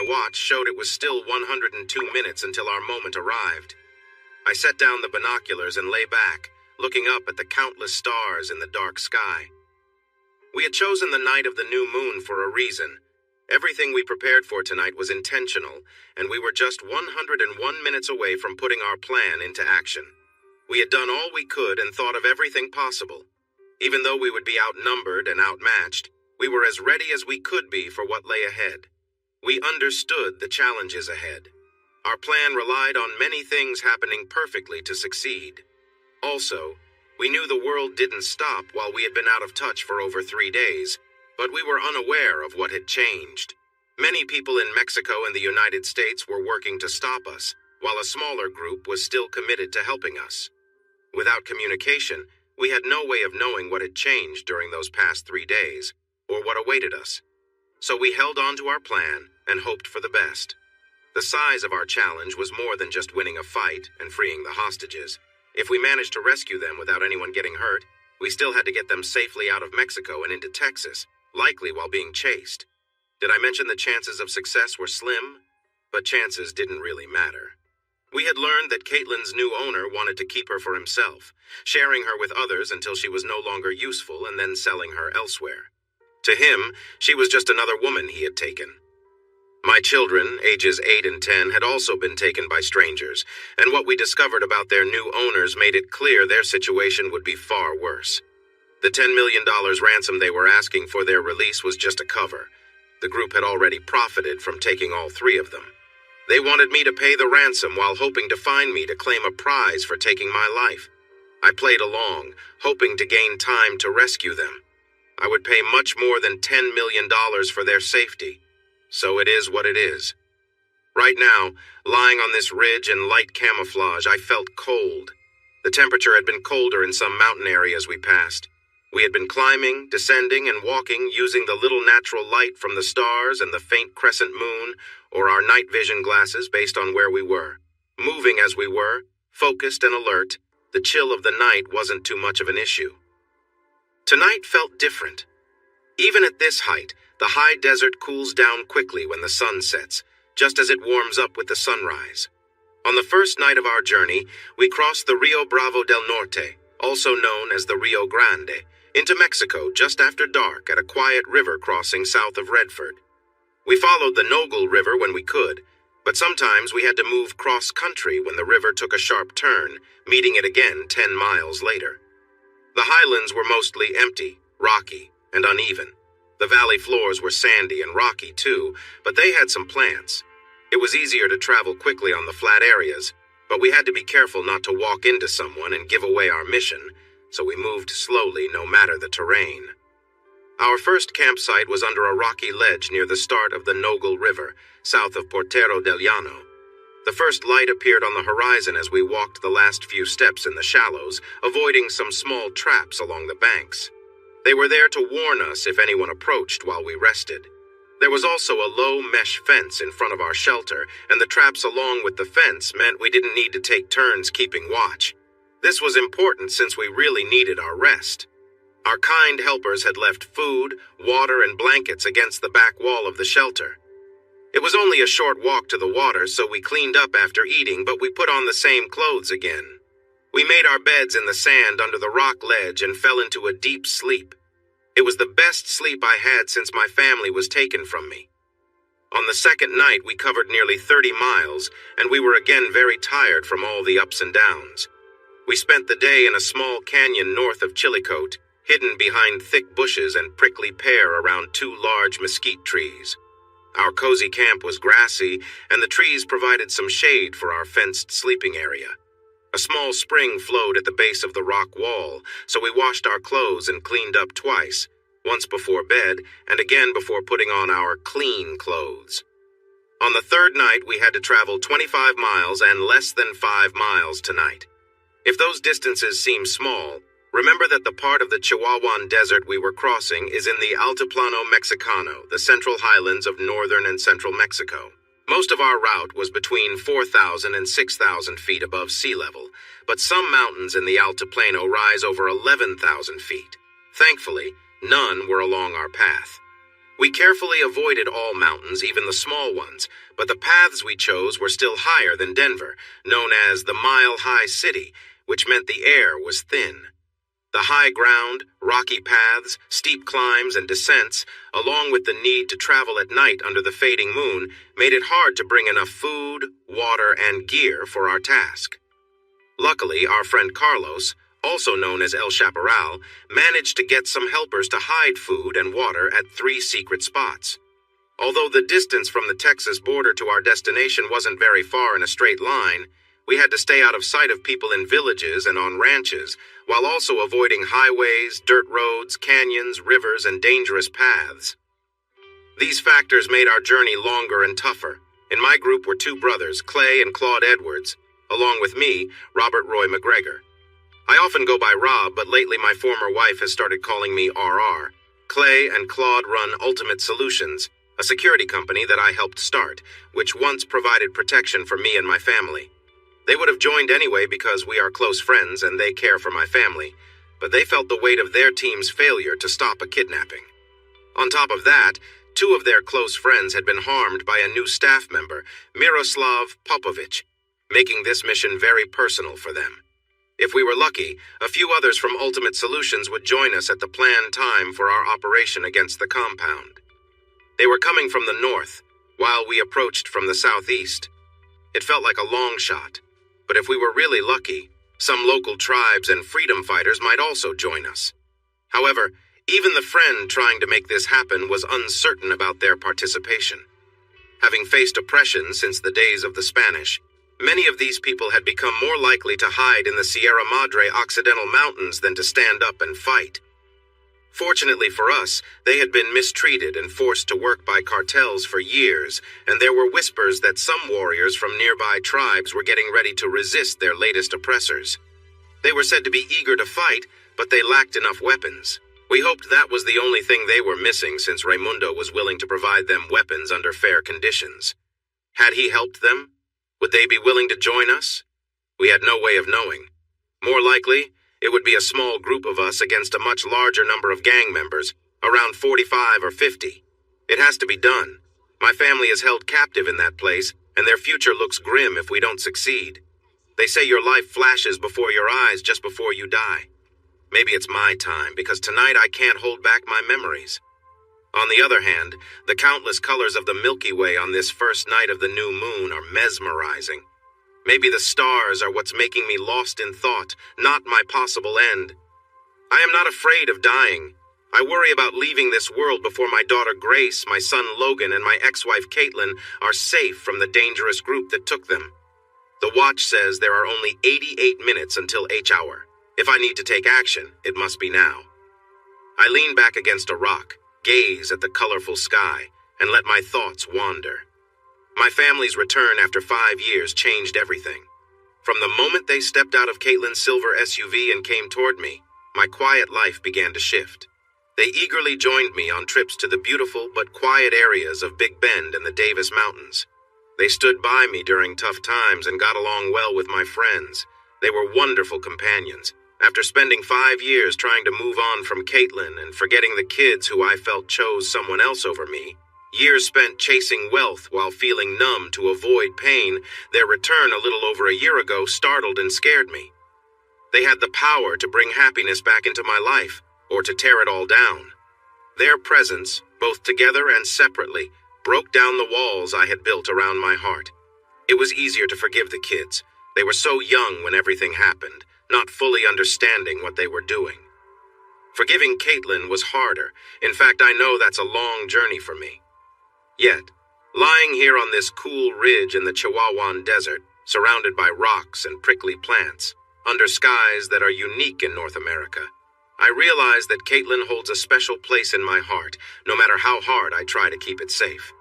watch showed it was still 102 minutes until our moment arrived. I set down the binoculars and lay back, looking up at the countless stars in the dark sky. We had chosen the night of the new moon for a reason. Everything we prepared for tonight was intentional, and we were just 101 minutes away from putting our plan into action. We had done all we could and thought of everything possible. Even though we would be outnumbered and outmatched, we were as ready as we could be for what lay ahead. We understood the challenges ahead. Our plan relied on many things happening perfectly to succeed. Also, we knew the world didn't stop while we had been out of touch for over 3 days, but we were unaware of what had changed. Many people in Mexico and the United States were working to stop us, while a smaller group was still committed to helping us. Without communication, we had no way of knowing what had changed during those past 3 days, or what awaited us. So we held on to our plan and hoped for the best. The size of our challenge was more than just winning a fight and freeing the hostages. If we managed to rescue them without anyone getting hurt, we still had to get them safely out of Mexico and into Texas, likely while being chased. Did I mention the chances of success were slim? But chances didn't really matter. We had learned that Caitlin's new owner wanted to keep her for himself, sharing her with others until she was no longer useful and then selling her elsewhere. To him, she was just another woman he had taken. My children, ages 8 and 10, had also been taken by strangers, and what we discovered about their new owners made it clear their situation would be far worse. The $10 million ransom they were asking for their release was just a cover. The group had already profited from taking all 3 of them. They wanted me to pay the ransom while hoping to find me to claim a prize for taking my life. I played along, hoping to gain time to rescue them. I would pay much more than $10 million for their safety. So it is what it is. Right now, lying on this ridge in light camouflage, I felt cold. The temperature had been colder in some mountain areas we passed. We had been climbing, descending, and walking using the little natural light from the stars and the faint crescent moon, or our night vision glasses based on where we were. Moving as we were, focused and alert, the chill of the night wasn't too much of an issue. Tonight felt different. Even at this height, the high desert cools down quickly when the sun sets, just as it warms up with the sunrise. On the first night of our journey, we crossed the Rio Bravo del Norte, also known as the Rio Grande, into Mexico just after dark at a quiet river crossing south of Redford. We followed the Nogal River when we could, but sometimes we had to move cross-country when the river took a sharp turn, meeting it again 10 miles later. The highlands were mostly empty, rocky, and uneven. The valley floors were sandy and rocky too, but they had some plants. It was easier to travel quickly on the flat areas, but we had to be careful not to walk into someone and give away our mission, so we moved slowly no matter the terrain. Our first campsite was under a rocky ledge near the start of the Nogal River, south of Portero del Llano. The first light appeared on the horizon as we walked the last few steps in the shallows, avoiding some small traps along the banks. They were there to warn us if anyone approached while we rested. There was also a low mesh fence in front of our shelter, and the traps along with the fence meant we didn't need to take turns keeping watch. This was important since we really needed our rest. Our kind helpers had left food, water, and blankets against the back wall of the shelter. It was only a short walk to the water, so we cleaned up after eating, but we put on the same clothes again. We made our beds in the sand under the rock ledge and fell into a deep sleep. It was the best sleep I had since my family was taken from me. On the second night, we covered nearly 30 miles, and we were again very tired from all the ups and downs. We spent the day in a small canyon north of Chillicothe, hidden behind thick bushes and prickly pear around 2 large mesquite trees. Our cozy camp was grassy, and the trees provided some shade for our fenced sleeping area. A small spring flowed at the base of the rock wall, so we washed our clothes and cleaned up twice, once before bed and again before putting on our clean clothes. On the third night, we had to travel 25 miles and less than 5 miles tonight. If those distances seem small, remember that the part of the Chihuahuan Desert we were crossing is in the Altiplano Mexicano, the central highlands of northern and central Mexico. Most of our route was between 4,000 and 6,000 feet above sea level, but some mountains in the Altiplano rise over 11,000 feet. Thankfully, none were along our path. We carefully avoided all mountains, even the small ones, but the paths we chose were still higher than Denver, known as the Mile High City, which meant the air was thin. The high ground, rocky paths, steep climbs, and descents, along with the need to travel at night under the fading moon, made it hard to bring enough food, water, and gear for our task. Luckily, our friend Carlos, also known as El Chaparral, managed to get some helpers to hide food and water at 3 secret spots. Although the distance from the Texas border to our destination wasn't very far in a straight line, we had to stay out of sight of people in villages and on ranches, while also avoiding highways, dirt roads, canyons, rivers, and dangerous paths. These factors made our journey longer and tougher. In my group were 2 brothers, Clay and Claude Edwards, along with me, Robert Roy McGregor. I often go by Rob, but lately my former wife has started calling me RR. Clay and Claude run Ultimate Solutions, a security company that I helped start, which once provided protection for me and my family. They would have joined anyway because we are close friends and they care for my family, but they felt the weight of their team's failure to stop a kidnapping. On top of that, 2 of their close friends had been harmed by a new staff member, Miroslav Popovich, making this mission very personal for them. If we were lucky, a few others from Ultimate Solutions would join us at the planned time for our operation against the compound. They were coming from the north, while we approached from the southeast. It felt like a long shot, but if we were really lucky, some local tribes and freedom fighters might also join us. However, even the friend trying to make this happen was uncertain about their participation. Having faced oppression since the days of the Spanish, many of these people had become more likely to hide in the Sierra Madre Occidental Mountains than to stand up and fight. Fortunately for us, they had been mistreated and forced to work by cartels for years, and there were whispers that some warriors from nearby tribes were getting ready to resist their latest oppressors. They were said to be eager to fight, but they lacked enough weapons. We hoped that was the only thing they were missing, since Raimundo was willing to provide them weapons under fair conditions. Had he helped them? Would they be willing to join us? We had no way of knowing. More likely, it would be a small group of us against a much larger number of gang members, around 45 or 50. It has to be done. My family is held captive in that place, and their future looks grim if we don't succeed. They say your life flashes before your eyes just before you die. Maybe it's my time, because tonight I can't hold back my memories. On the other hand, the countless colors of the Milky Way on this first night of the new moon are mesmerizing. Maybe the stars are what's making me lost in thought, not my possible end. I am not afraid of dying. I worry about leaving this world before my daughter Grace, my son Logan, and my ex-wife Caitlin are safe from the dangerous group that took them. The watch says there are only 88 minutes until H hour. If I need to take action, it must be now. I lean back against a rock, gaze at the colorful sky, and let my thoughts wander. My family's return after 5 years changed everything. From the moment they stepped out of Caitlin's silver SUV and came toward me, my quiet life began to shift. They eagerly joined me on trips to the beautiful but quiet areas of Big Bend and the Davis Mountains. They stood by me during tough times and got along well with my friends. They were wonderful companions. After spending 5 years trying to move on from Caitlin and forgetting the kids who I felt chose someone else over me, years spent chasing wealth while feeling numb to avoid pain, their return a little over a year ago startled and scared me. They had the power to bring happiness back into my life, or to tear it all down. Their presence, both together and separately, broke down the walls I had built around my heart. It was easier to forgive the kids. They were so young when everything happened, not fully understanding what they were doing. Forgiving Caitlin was harder. In fact, I know that's a long journey for me. Yet, lying here on this cool ridge in the Chihuahuan Desert, surrounded by rocks and prickly plants, under skies that are unique in North America, I realize that Caitlin holds a special place in my heart, no matter how hard I try to keep it safe.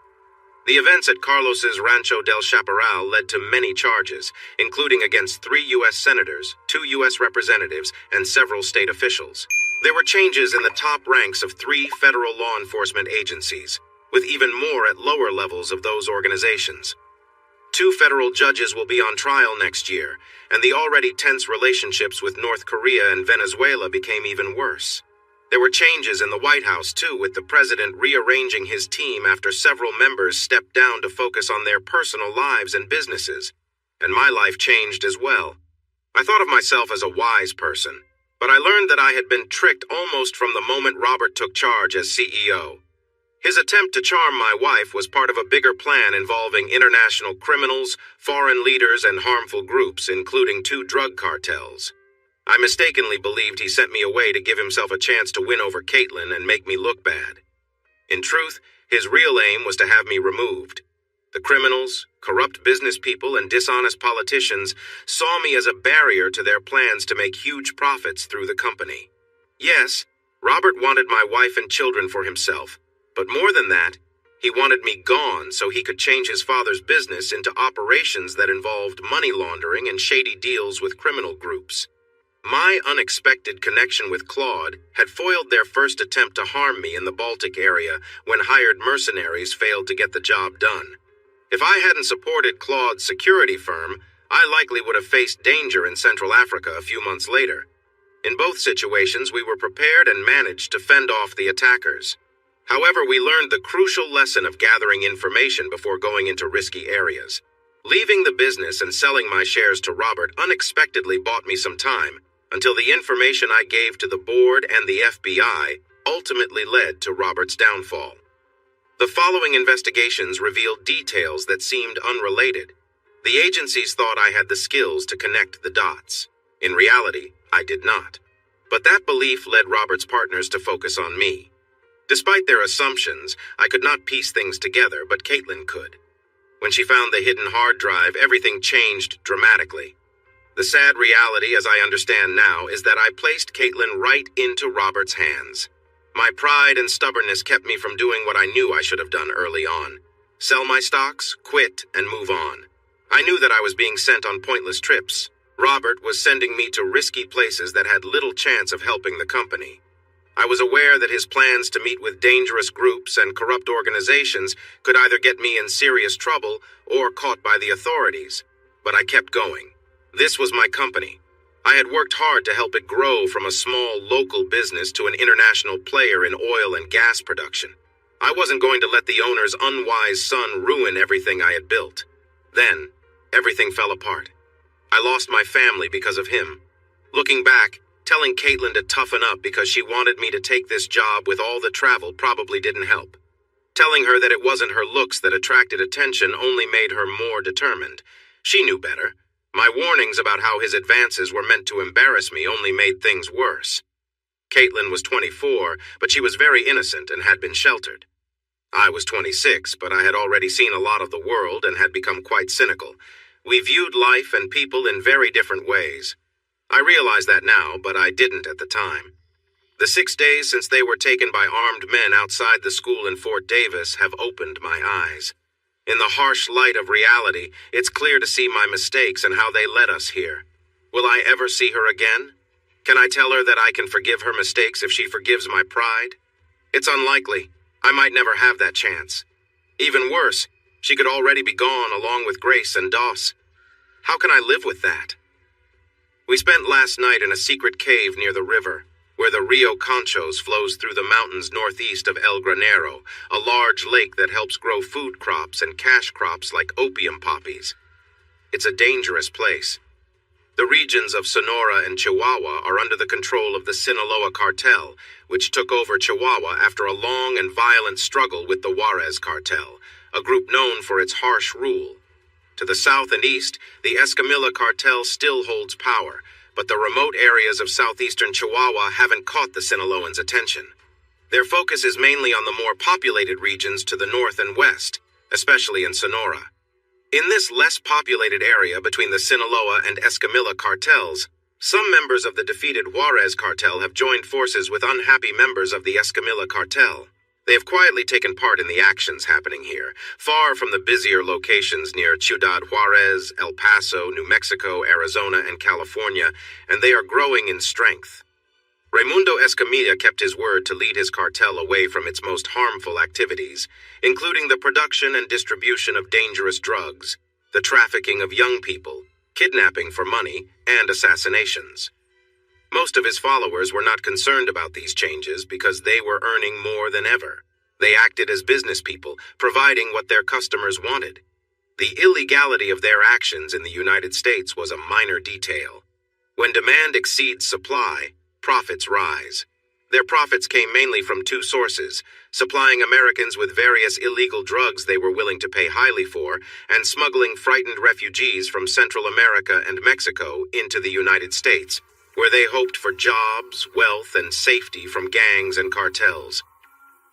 The events at Carlos's Rancho del Chaparral led to many charges, including against 3 U.S. senators, 2 U.S. representatives, and several state officials. There were changes in the top ranks of 3 federal law enforcement agencies, with even more at lower levels of those organizations. 2 federal judges will be on trial next year, and the already tense relationships with North Korea and Venezuela became even worse. There were changes in the White House, too, with the president rearranging his team after several members stepped down to focus on their personal lives and businesses. And my life changed as well. I thought of myself as a wise person, but I learned that I had been tricked almost from the moment Robert took charge as CEO. His attempt to charm my wife was part of a bigger plan involving international criminals, foreign leaders, and harmful groups, including 2 drug cartels. I mistakenly believed he sent me away to give himself a chance to win over Caitlin and make me look bad. In truth, his real aim was to have me removed. The criminals, corrupt business people, and dishonest politicians saw me as a barrier to their plans to make huge profits through the company. Yes, Robert wanted my wife and children for himself, but more than that, he wanted me gone so he could change his father's business into operations that involved money laundering and shady deals with criminal groups. My unexpected connection with Claude had foiled their first attempt to harm me in the Baltic area when hired mercenaries failed to get the job done. If I hadn't supported Claude's security firm, I likely would have faced danger in Central Africa a few months later. In both situations, we were prepared and managed to fend off the attackers. However, we learned the crucial lesson of gathering information before going into risky areas. Leaving the business and selling my shares to Robert unexpectedly bought me some time, until the information I gave to the board and the FBI ultimately led to Robert's downfall. The following investigations revealed details that seemed unrelated. The agencies thought I had the skills to connect the dots. In reality, I did not. But that belief led Robert's partners to focus on me. Despite their assumptions, I could not piece things together, but Caitlin could. When she found the hidden hard drive, everything changed dramatically. The sad reality, as I understand now, is that I placed Caitlin right into Robert's hands. My pride and stubbornness kept me from doing what I knew I should have done early on. Sell my stocks, quit, and move on. I knew that I was being sent on pointless trips. Robert was sending me to risky places that had little chance of helping the company. I was aware that his plans to meet with dangerous groups and corrupt organizations could either get me in serious trouble or caught by the authorities. But I kept going. This was my company. I had worked hard to help it grow from a small local business to an international player in oil and gas production. I wasn't going to let the owner's unwise son ruin everything I had built. Then, everything fell apart. I lost my family because of him. Looking back, telling Caitlin to toughen up because she wanted me to take this job with all the travel probably didn't help. Telling her that it wasn't her looks that attracted attention only made her more determined. She knew better. My warnings about how his advances were meant to embarrass me only made things worse. Caitlin was 24, but she was very innocent and had been sheltered. I was 26, but I had already seen a lot of the world and had become quite cynical. We viewed life and people in very different ways. I realize that now, but I didn't at the time. The 6 days since they were taken by armed men outside the school in Fort Davis have opened my eyes. In the harsh light of reality, it's clear to see my mistakes and how they led us here. Will I ever see her again? Can I tell her that I can forgive her mistakes if she forgives my pride? It's unlikely. I might never have that chance. Even worse, she could already be gone along with Grace and Doss. How can I live with that? We spent last night in a secret cave near the river, where the Rio Conchos flows through the mountains northeast of El Granero, a large lake that helps grow food crops and cash crops like opium poppies. It's a dangerous place. The regions of Sonora and Chihuahua are under the control of the Sinaloa cartel, which took over Chihuahua after a long and violent struggle with the Juarez cartel, a group known for its harsh rule. To the south and east, the Escamilla cartel still holds power, but the remote areas of southeastern Chihuahua haven't caught the Sinaloans' attention. Their focus is mainly on the more populated regions to the north and west, especially in Sonora. In this less populated area between the Sinaloa and Escamilla cartels, some members of the defeated Juarez cartel have joined forces with unhappy members of the Escamilla cartel. They have quietly taken part in the actions happening here, far from the busier locations near Ciudad Juarez, El Paso, New Mexico, Arizona, and California, and they are growing in strength. Raimundo Escamilla kept his word to lead his cartel away from its most harmful activities, including the production and distribution of dangerous drugs, the trafficking of young people, kidnapping for money, and assassinations. Most of his followers were not concerned about these changes because they were earning more than ever. They acted as business people, providing what their customers wanted. The illegality of their actions in the United States was a minor detail. When demand exceeds supply, profits rise. Their profits came mainly from two sources: supplying Americans with various illegal drugs they were willing to pay highly for, and smuggling frightened refugees from Central America and Mexico into the United States, where they hoped for jobs, wealth, and safety from gangs and cartels.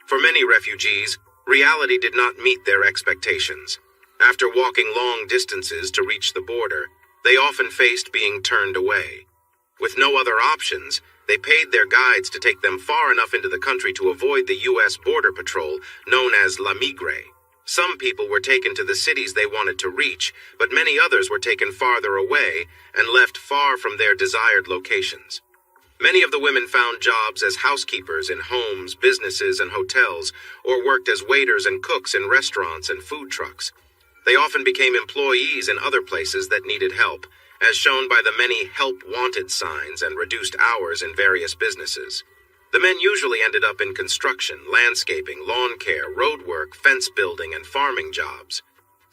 For many refugees, reality did not meet their expectations. After walking long distances to reach the border, they often faced being turned away. With no other options, they paid their guides to take them far enough into the country to avoid the U.S. Border Patrol, known as La Migre. Some people were taken to the cities they wanted to reach, but many others were taken farther away and left far from their desired locations. Many of the women found jobs as housekeepers in homes, businesses, and hotels, or worked as waiters and cooks in restaurants and food trucks. They often became employees in other places that needed help, as shown by the many help wanted signs and reduced hours in various businesses. The men usually ended up in construction, landscaping, lawn care, road work, fence building, and farming jobs.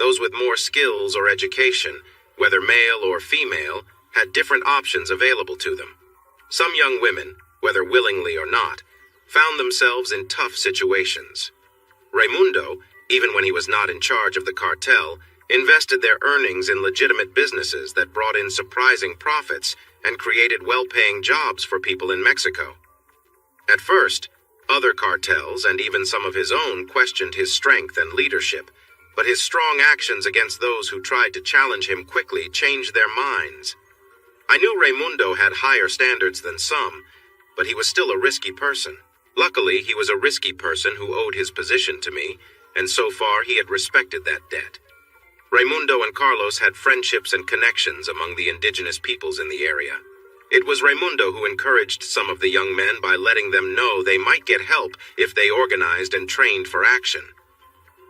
Those with more skills or education, whether male or female, had different options available to them. Some young women, whether willingly or not, found themselves in tough situations. Raimundo, even when he was not in charge of the cartel, invested their earnings in legitimate businesses that brought in surprising profits and created well-paying jobs for people in Mexico. At first, other cartels and even some of his own questioned his strength and leadership, but his strong actions against those who tried to challenge him quickly changed their minds. I knew Raimundo had higher standards than some, but he was still a risky person. Luckily, he was a risky person who owed his position to me, and so far he had respected that debt. Raimundo and Carlos had friendships and connections among the indigenous peoples in the area. It was Raimundo who encouraged some of the young men by letting them know they might get help if they organized and trained for action.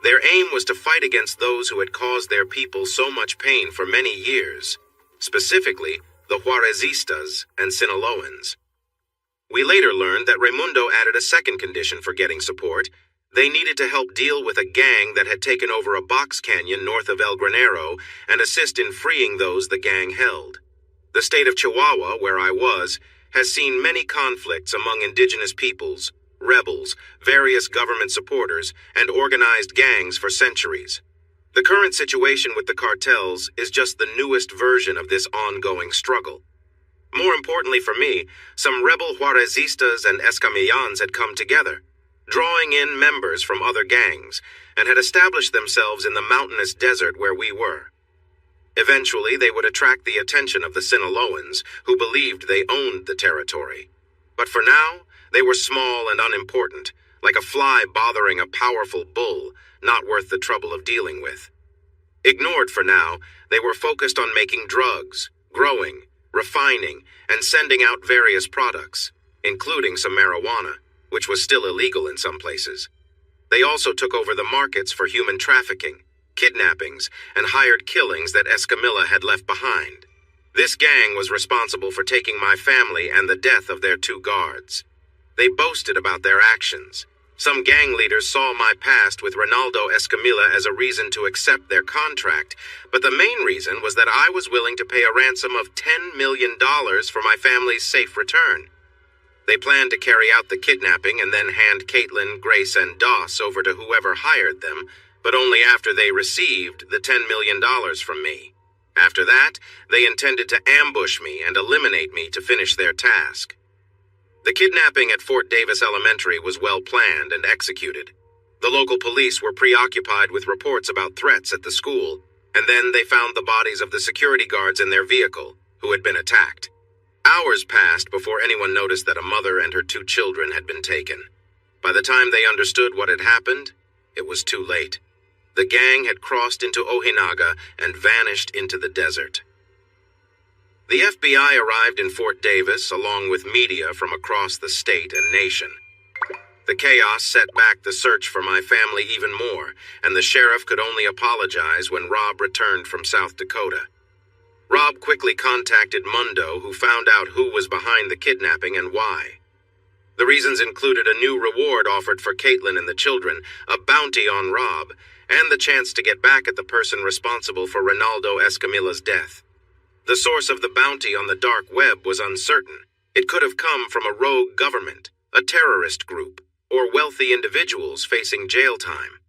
Their aim was to fight against those who had caused their people so much pain for many years, specifically the Juarezistas and Sinaloans. We later learned that Raimundo added a second condition for getting support. They needed to help deal with a gang that had taken over a box canyon north of El Granero and assist in freeing those the gang held. The state of Chihuahua, where I was, has seen many conflicts among indigenous peoples, rebels, various government supporters, and organized gangs for centuries. The current situation with the cartels is just the newest version of this ongoing struggle. More importantly for me, some rebel Juarezistas and Escamillans had come together, drawing in members from other gangs, and had established themselves in the mountainous desert where we were. Eventually, they would attract the attention of the Sinaloans, who believed they owned the territory. But for now, they were small and unimportant, like a fly bothering a powerful bull, not worth the trouble of dealing with. Ignored for now, they were focused on making drugs, growing, refining, and sending out various products, including some marijuana, which was still illegal in some places. They also took over the markets for human trafficking, kidnappings, and hired killings that Escamilla had left behind. This gang was responsible for taking my family and the death of their two guards. They boasted about their actions. Some gang leaders saw my past with Ronaldo Escamilla as a reason to accept their contract, but the main reason was that I was willing to pay a ransom of $10 million for my family's safe return. They planned to carry out the kidnapping and then hand Caitlin, Grace, and Doss over to whoever hired them, but only after they received the $10 million from me. After that, they intended to ambush me and eliminate me to finish their task. The kidnapping at Fort Davis Elementary was well planned and executed. The local police were preoccupied with reports about threats at the school, and then they found the bodies of the security guards in their vehicle, who had been attacked. Hours passed before anyone noticed that a mother and her two children had been taken. By the time they understood what had happened, it was too late. The gang had crossed into Ojinaga and vanished into the desert. The FBI arrived in Fort Davis along with media from across the state and nation. The chaos set back the search for my family even more, and the sheriff could only apologize when Rob returned from South Dakota. Rob quickly contacted Mundo, who found out who was behind the kidnapping and why. The reasons included a new reward offered for Caitlin and the children, a bounty on Rob, and the chance to get back at the person responsible for Ronaldo Escamilla's death. The source of the bounty on the dark web was uncertain. It could have come from a rogue government, a terrorist group, or wealthy individuals facing jail time.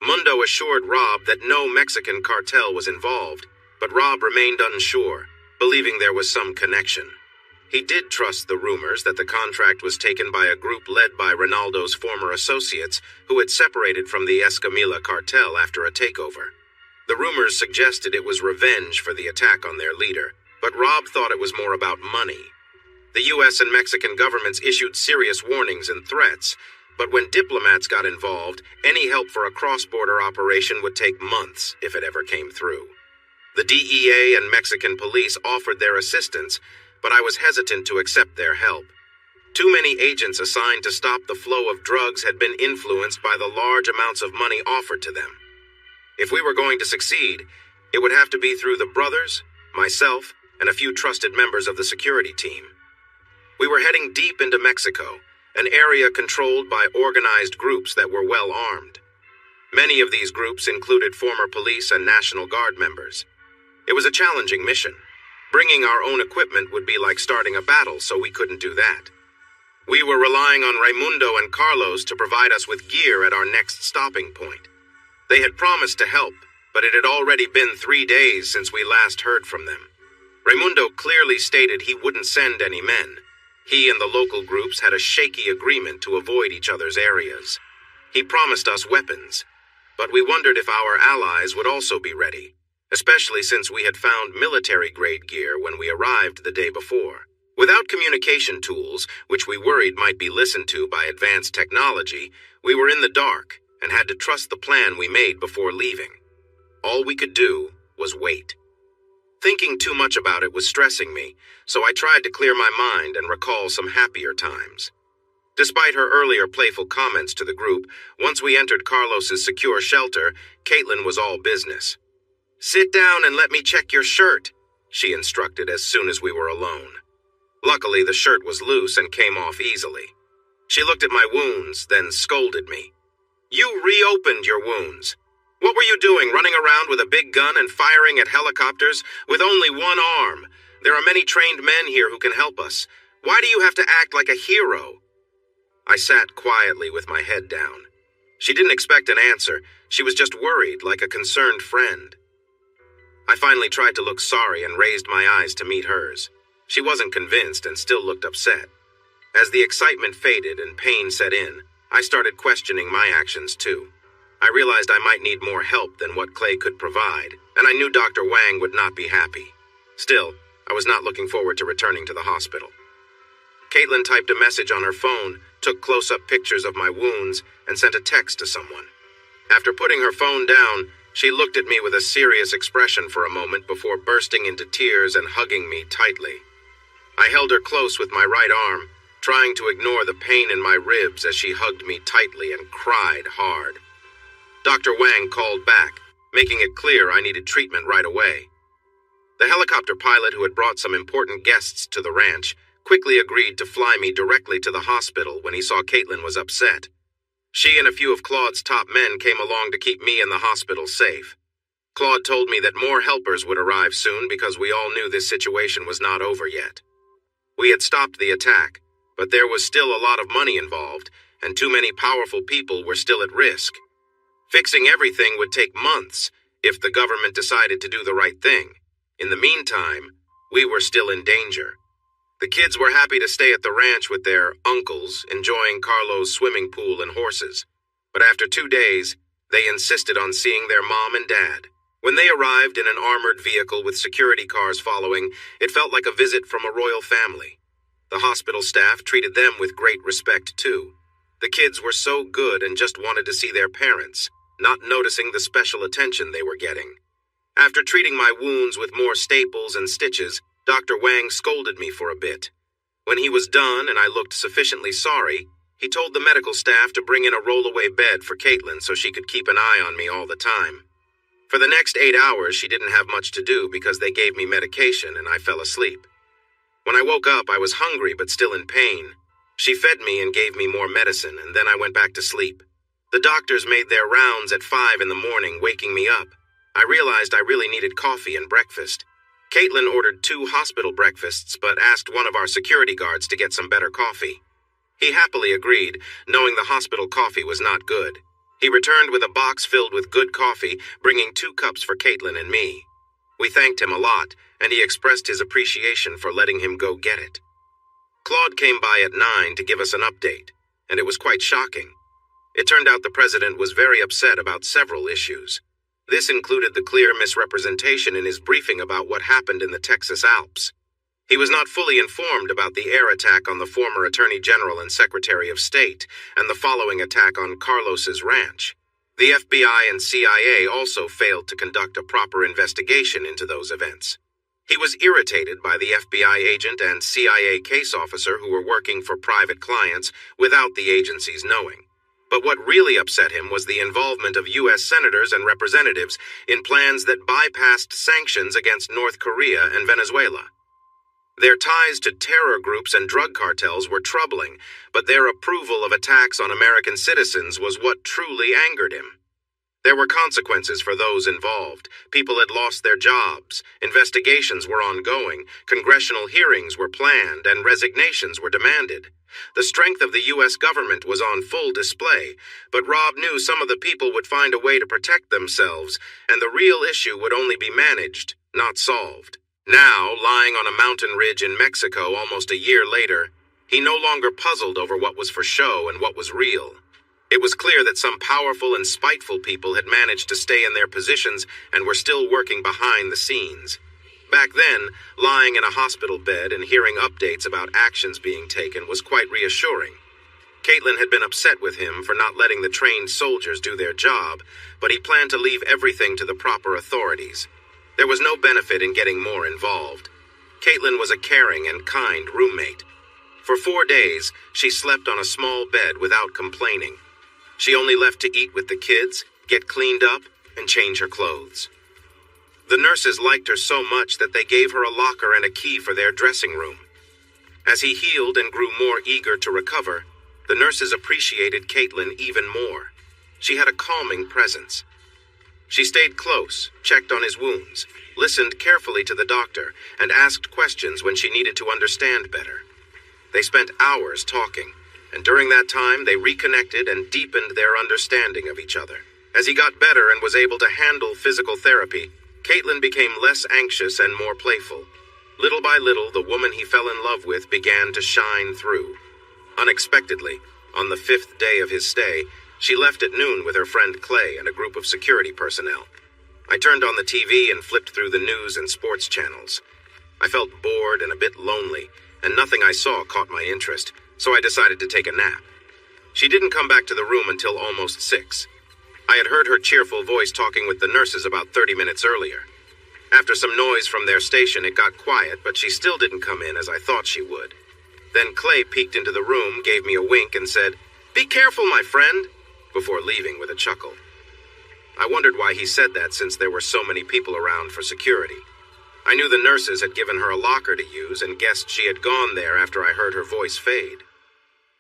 Mundo assured Rob that no Mexican cartel was involved, but Rob remained unsure, believing there was some connection. He did trust the rumors that the contract was taken by a group led by Ronaldo's former associates who had separated from the Escamilla cartel after a takeover. The rumors suggested it was revenge for the attack on their leader, but Rob thought it was more about money. The U.S. and Mexican governments issued serious warnings and threats, but when diplomats got involved, any help for a cross-border operation would take months if it ever came through. The DEA and Mexican police offered their assistance, but I was hesitant to accept their help. Too many agents assigned to stop the flow of drugs had been influenced by the large amounts of money offered to them. If we were going to succeed, it would have to be through the brothers, myself, and a few trusted members of the security team. We were heading deep into Mexico, an area controlled by organized groups that were well armed. Many of these groups included former police and National Guard members. It was a challenging mission. Bringing our own equipment would be like starting a battle, so we couldn't do that. We were relying on Raimundo and Carlos to provide us with gear at our next stopping point. They had promised to help, but it had already been 3 days since we last heard from them. Raimundo clearly stated he wouldn't send any men. He and the local groups had a shaky agreement to avoid each other's areas. He promised us weapons, but we wondered if our allies would also be ready, especially since we had found military-grade gear when we arrived the day before. Without communication tools, which we worried might be listened to by advanced technology, we were in the dark and had to trust the plan we made before leaving. All we could do was wait. Thinking too much about it was stressing me, so I tried to clear my mind and recall some happier times. Despite her earlier playful comments to the group, once we entered Carlos's secure shelter, Caitlin was all business. "Sit down and let me check your shirt," she instructed as soon as we were alone. Luckily, the shirt was loose and came off easily. She looked at my wounds, then scolded me. "You reopened your wounds. What were you doing, running around with a big gun and firing at helicopters with only one arm? There are many trained men here who can help us. Why do you have to act like a hero?" I sat quietly with my head down. She didn't expect an answer. She was just worried, like a concerned friend. I finally tried to look sorry and raised my eyes to meet hers. She wasn't convinced and still looked upset. As the excitement faded and pain set in, I started questioning my actions too. I realized I might need more help than what Clay could provide, and I knew Dr. Wang would not be happy. Still, I was not looking forward to returning to the hospital. Caitlin typed a message on her phone, took close-up pictures of my wounds, and sent a text to someone. After putting her phone down, she looked at me with a serious expression for a moment before bursting into tears and hugging me tightly. I held her close with my right arm, trying to ignore the pain in my ribs as she hugged me tightly and cried hard. Dr. Wang called back, making it clear I needed treatment right away. The helicopter pilot who had brought some important guests to the ranch quickly agreed to fly me directly to the hospital when he saw Caitlin was upset. She and a few of Claude's top men came along to keep me and the hospital safe. Claude told me that more helpers would arrive soon because we all knew this situation was not over yet. We had stopped the attack, but there was still a lot of money involved, and too many powerful people were still at risk. Fixing everything would take months if the government decided to do the right thing. In the meantime, we were still in danger. The kids were happy to stay at the ranch with their uncles, enjoying Carlo's swimming pool and horses. But after 2 days, they insisted on seeing their mom and dad. When they arrived in an armored vehicle with security cars following, it felt like a visit from a royal family. The hospital staff treated them with great respect, too. The kids were so good and just wanted to see their parents, not noticing the special attention they were getting. After treating my wounds with more staples and stitches, Dr. Wang scolded me for a bit. When he was done and I looked sufficiently sorry, he told the medical staff to bring in a rollaway bed for Caitlin so she could keep an eye on me all the time. For the next 8 hours, she didn't have much to do because they gave me medication and I fell asleep. When I woke up, I was hungry but still in pain. She fed me and gave me more medicine, and then I went back to sleep. The doctors made their rounds at 5 in the morning, waking me up. I realized I really needed coffee and breakfast. Caitlin ordered 2 hospital breakfasts, but asked one of our security guards to get some better coffee. He happily agreed, knowing the hospital coffee was not good. He returned with a box filled with good coffee, bringing 2 cups for Caitlin and me. We thanked him a lot, and he expressed his appreciation for letting him go get it. Claude came by at 9 to give us an update, and it was quite shocking. It turned out the president was very upset about several issues. This included the clear misrepresentation in his briefing about what happened in the Texas Alps. He was not fully informed about the air attack on the former Attorney General and Secretary of State and the following attack on Carlos's ranch. The FBI and CIA also failed to conduct a proper investigation into those events. He was irritated by the FBI agent and CIA case officer who were working for private clients without the agencies knowing. But what really upset him was the involvement of U.S. senators and representatives in plans that bypassed sanctions against North Korea and Venezuela. Their ties to terror groups and drug cartels were troubling, but their approval of attacks on American citizens was what truly angered him. There were consequences for those involved. People had lost their jobs, investigations were ongoing, congressional hearings were planned, and resignations were demanded. The strength of the U.S. government was on full display, but Rob knew some of the people would find a way to protect themselves, and the real issue would only be managed, not solved. Now, lying on a mountain ridge in Mexico almost a year later, he no longer puzzled over what was for show and what was real. It was clear that some powerful and spiteful people had managed to stay in their positions and were still working behind the scenes. Back then, lying in a hospital bed and hearing updates about actions being taken was quite reassuring. Caitlin had been upset with him for not letting the trained soldiers do their job, but he planned to leave everything to the proper authorities. There was no benefit in getting more involved. Caitlin was a caring and kind roommate. For 4 days, she slept on a small bed without complaining. She only left to eat with the kids, get cleaned up, and change her clothes. The nurses liked her so much that they gave her a locker and a key for their dressing room. As he healed and grew more eager to recover, the nurses appreciated Caitlin even more. She had a calming presence. She stayed close, checked on his wounds, listened carefully to the doctor, and asked questions when she needed to understand better. They spent hours talking, and during that time they reconnected and deepened their understanding of each other. As he got better and was able to handle physical therapy, Caitlin became less anxious and more playful. Little by little, the woman he fell in love with began to shine through. Unexpectedly, on the 5th day of his stay, she left at noon with her friend Clay and a group of security personnel. I turned on the TV and flipped through the news and sports channels. I felt bored and a bit lonely, and nothing I saw caught my interest, so I decided to take a nap. She didn't come back to the room until almost 6. I had heard her cheerful voice talking with the nurses about 30 minutes earlier. After some noise from their station, it got quiet, but she still didn't come in as I thought she would. Then Clay peeked into the room, gave me a wink, and said, "Be careful, my friend," before leaving with a chuckle. I wondered why he said that since there were so many people around for security. I knew the nurses had given her a locker to use and guessed she had gone there after I heard her voice fade.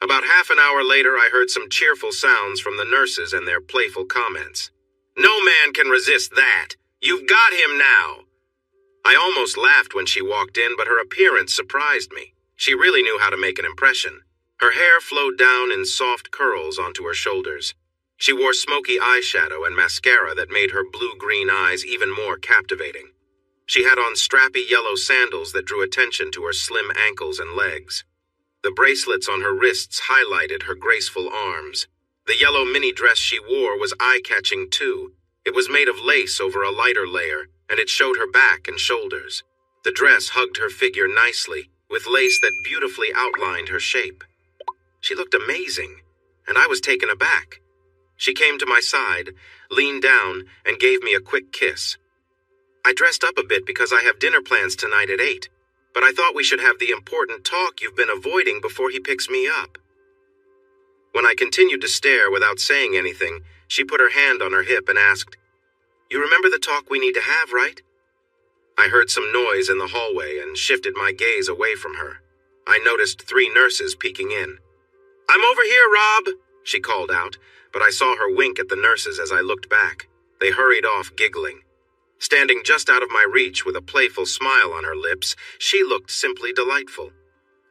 About half an hour later, I heard some cheerful sounds from the nurses and their playful comments. "No man can resist that. You've got him now." I almost laughed when she walked in, but her appearance surprised me. She really knew how to make an impression. Her hair flowed down in soft curls onto her shoulders. She wore smoky eyeshadow and mascara that made her blue-green eyes even more captivating. She had on strappy yellow sandals that drew attention to her slim ankles and legs. The bracelets on her wrists highlighted her graceful arms. The yellow mini dress she wore was eye-catching too. It was made of lace over a lighter layer, and it showed her back and shoulders. The dress hugged her figure nicely, with lace that beautifully outlined her shape. She looked amazing, and I was taken aback. She came to my side, leaned down, and gave me a quick kiss. "I dressed up a bit because I have dinner plans tonight at 8, but I thought we should have the important talk you've been avoiding before he picks me up." When I continued to stare without saying anything, she put her hand on her hip and asked, You remember the talk we need to have, right? I heard some noise in the hallway and shifted my gaze away from her. I noticed 3 nurses peeking in. "I'm over here, Rob," she called out, but I saw her wink at the nurses as I looked back. They hurried off, giggling. Standing just out of my reach with a playful smile on her lips, she looked simply delightful.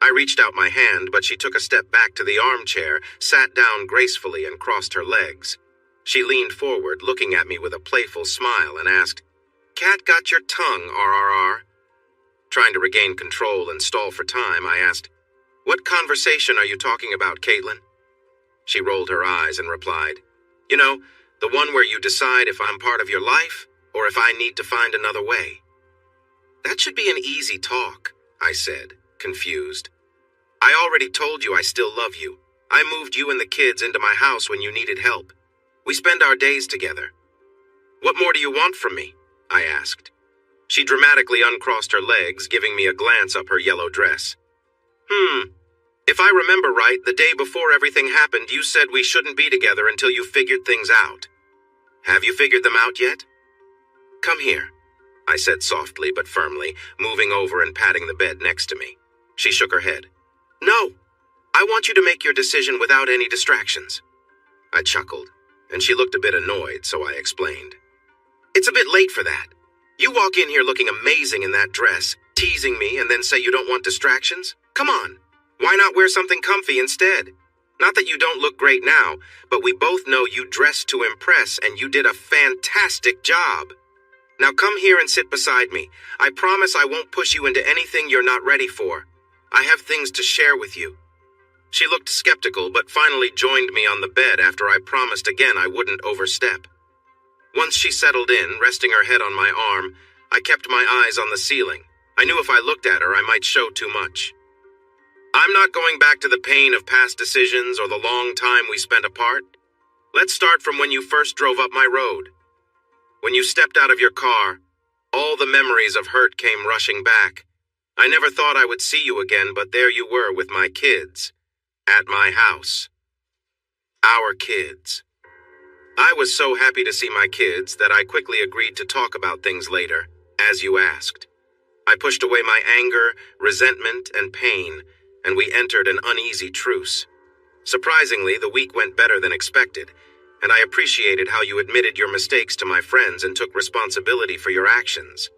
I reached out my hand, but she took a step back to the armchair, sat down gracefully, and crossed her legs. She leaned forward, looking at me with a playful smile, and asked, "Cat got your tongue, RRR?" Trying to regain control and stall for time, I asked, "What conversation are you talking about, Caitlin?" She rolled her eyes and replied, "You know, the one where you decide if I'm part of your life or if I need to find another way." "That should be an easy talk," I said, confused. "I already told you I still love you. I moved you and the kids into my house when you needed help. We spend our days together. What more do you want from me?" I asked. She dramatically uncrossed her legs, giving me a glance up her yellow dress. If I remember right, the day before everything happened, you said we shouldn't be together until you figured things out. Have you figured them out yet?" "Come here," I said softly but firmly, moving over and patting the bed next to me. She shook her head. "No, I want you to make your decision without any distractions." I chuckled, and she looked a bit annoyed, so I explained. "It's a bit late for that. You walk in here looking amazing in that dress, teasing me, and then say you don't want distractions? Come on, why not wear something comfy instead? Not that you don't look great now, but we both know you dressed to impress and you did a fantastic job. Now come here and sit beside me. I promise I won't push you into anything you're not ready for. I have things to share with you." She looked skeptical, but finally joined me on the bed after I promised again I wouldn't overstep. Once she settled in, resting her head on my arm, I kept my eyes on the ceiling. I knew if I looked at her, I might show too much. "I'm not going back to the pain of past decisions or the long time we spent apart. Let's start from when you first drove up my road. When you stepped out of your car, all the memories of hurt came rushing back. I never thought I would see you again, but there you were with my kids. At my house. Our kids. I was so happy to see my kids that I quickly agreed to talk about things later, as you asked. I pushed away my anger, resentment, and pain, and we entered an uneasy truce. Surprisingly, the week went better than expected, and I appreciated how you admitted your mistakes to my friends and took responsibility for your actions.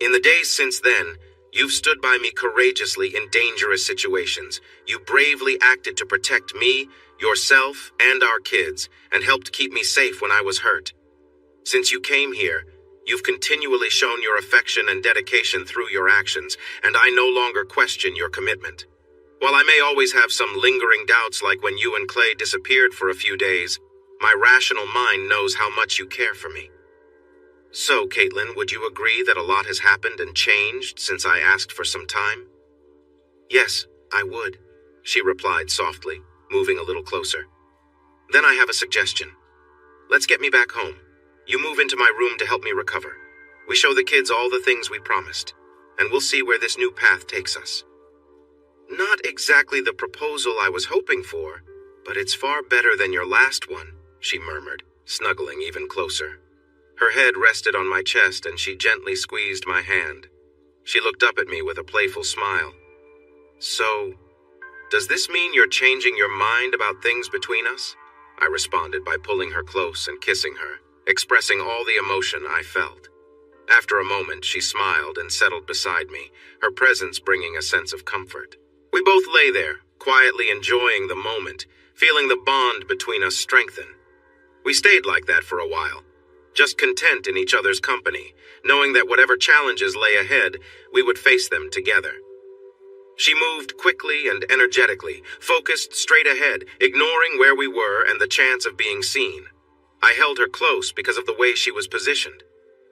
In the days since then, you've stood by me courageously in dangerous situations. You bravely acted to protect me, yourself, and our kids, and helped keep me safe when I was hurt. Since you came here, you've continually shown your affection and dedication through your actions, and I no longer question your commitment. While I may always have some lingering doubts like when you and Clay disappeared for a few days, my rational mind knows how much you care for me. So, Caitlin, would you agree that a lot has happened and changed since I asked for some time?" "Yes, I would," she replied softly, moving a little closer. "Then I have a suggestion. Let's get me back home. You move into my room to help me recover. We show the kids all the things we promised, and we'll see where this new path takes us." "Not exactly the proposal I was hoping for, but it's far better than your last one," she murmured, snuggling even closer. Her head rested on my chest and she gently squeezed my hand. She looked up at me with a playful smile. "So, does this mean you're changing your mind about things between us?" I responded by pulling her close and kissing her, expressing all the emotion I felt. After a moment, she smiled and settled beside me, her presence bringing a sense of comfort. We both lay there, quietly enjoying the moment, feeling the bond between us strengthen. We stayed like that for a while, just content in each other's company, knowing that whatever challenges lay ahead, we would face them together. She moved quickly and energetically, focused straight ahead, ignoring where we were and the chance of being seen. I held her close because of the way she was positioned.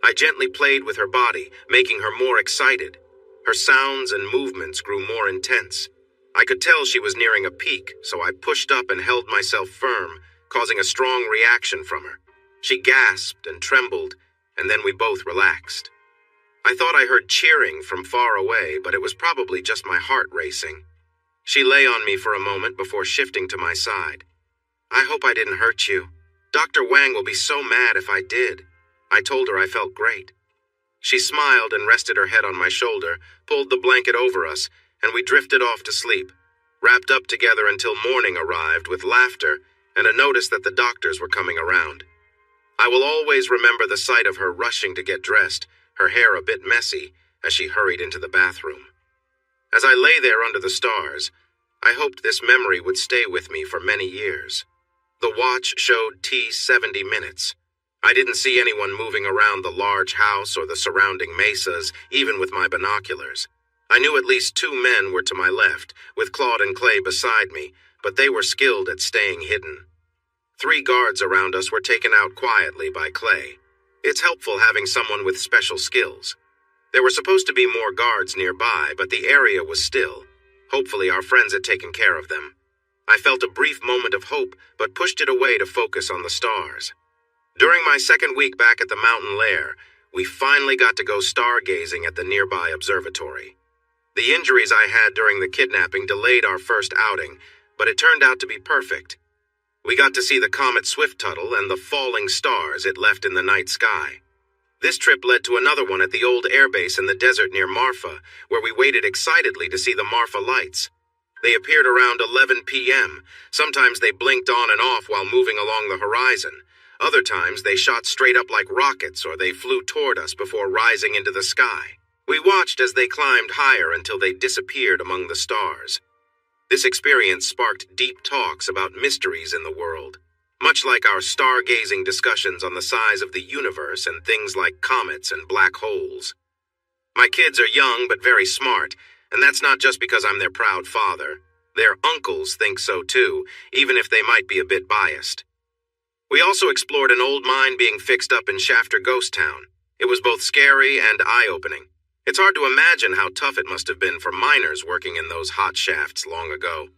I gently played with her body, making her more excited. Her sounds and movements grew more intense. I could tell she was nearing a peak, so I pushed up and held myself firm, causing a strong reaction from her. She gasped and trembled, and then we both relaxed. I thought I heard cheering from far away, but it was probably just my heart racing. She lay on me for a moment before shifting to my side. "I hope I didn't hurt you. Dr. Wang will be so mad if I did." I told her I felt great. She smiled and rested her head on my shoulder, pulled the blanket over us, and we drifted off to sleep, wrapped up together until morning arrived with laughter and a notice that the doctors were coming around. I will always remember the sight of her rushing to get dressed, her hair a bit messy, as she hurried into the bathroom. As I lay there under the stars, I hoped this memory would stay with me for many years. The watch showed T 70 minutes. I didn't see anyone moving around the large house or the surrounding mesas, even with my binoculars. I knew at least 2 men were to my left, with Claude and Clay beside me, but they were skilled at staying hidden. 3 guards around us were taken out quietly by Clay. It's helpful having someone with special skills. There were supposed to be more guards nearby, but the area was still. Hopefully our friends had taken care of them. I felt a brief moment of hope, but pushed it away to focus on the stars. During my second week back at the mountain lair, we finally got to go stargazing at the nearby observatory. The injuries I had during the kidnapping delayed our first outing, but it turned out to be perfect. We got to see the comet Swift-Tuttle and the falling stars it left in the night sky. This trip led to another one at the old airbase in the desert near Marfa, where we waited excitedly to see the Marfa lights. They appeared around 11 p.m. Sometimes they blinked on and off while moving along the horizon. Other times they shot straight up like rockets or they flew toward us before rising into the sky. We watched as they climbed higher until they disappeared among the stars. This experience sparked deep talks about mysteries in the world, much like our stargazing discussions on the size of the universe and things like comets and black holes. My kids are young but very smart, and that's not just because I'm their proud father. Their uncles think so too, even if they might be a bit biased. We also explored an old mine being fixed up in Shafter Ghost Town. It was both scary and eye-opening. It's hard to imagine how tough it must have been for miners working in those hot shafts long ago.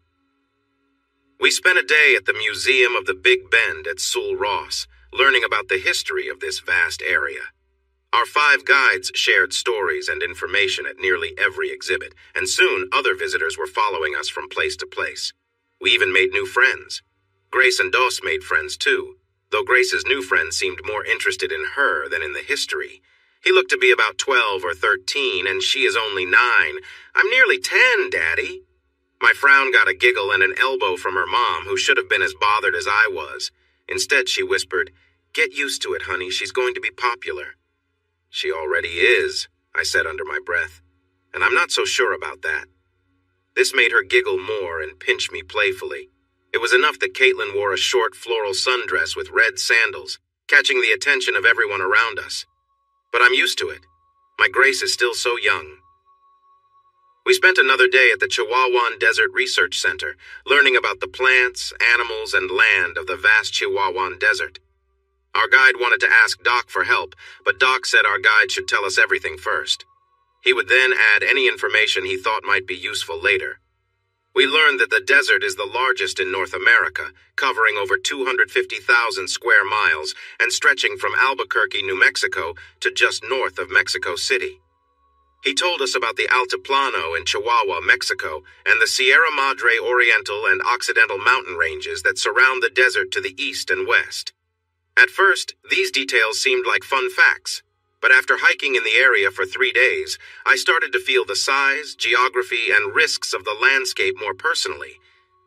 We spent a day at the Museum of the Big Bend at Sul Ross, learning about the history of this vast area. Our 5 guides shared stories and information at nearly every exhibit, and soon other visitors were following us from place to place. We even made new friends. Grace and Dos made friends too, though Grace's new friend seemed more interested in her than in the history. He looked to be about 12 or 13, and she is only 9. I'm nearly 10, Daddy. My frown got a giggle and an elbow from her mom, who should have been as bothered as I was. Instead, she whispered, "Get used to it, honey. She's going to be popular." "She already is," I said under my breath, "and I'm not so sure about that." This made her giggle more and pinch me playfully. It was enough that Caitlin wore a short floral sundress with red sandals, catching the attention of everyone around us. But I'm used to it. My Grace is still so young. We spent another day at the Chihuahuan Desert Research Center, learning about the plants, animals, and land of the vast Chihuahuan Desert. Our guide wanted to ask Doc for help, but Doc said our guide should tell us everything first. He would then add any information he thought might be useful later. We learned that the desert is the largest in North America, covering over 250,000 square miles and stretching from Albuquerque, New Mexico to just north of Mexico City. He told us about the Altiplano in Chihuahua, Mexico, and the Sierra Madre Oriental and Occidental mountain ranges that surround the desert to the east and west. At first, these details seemed like fun facts, but after hiking in the area for 3 days, I started to feel the size, geography, and risks of the landscape more personally.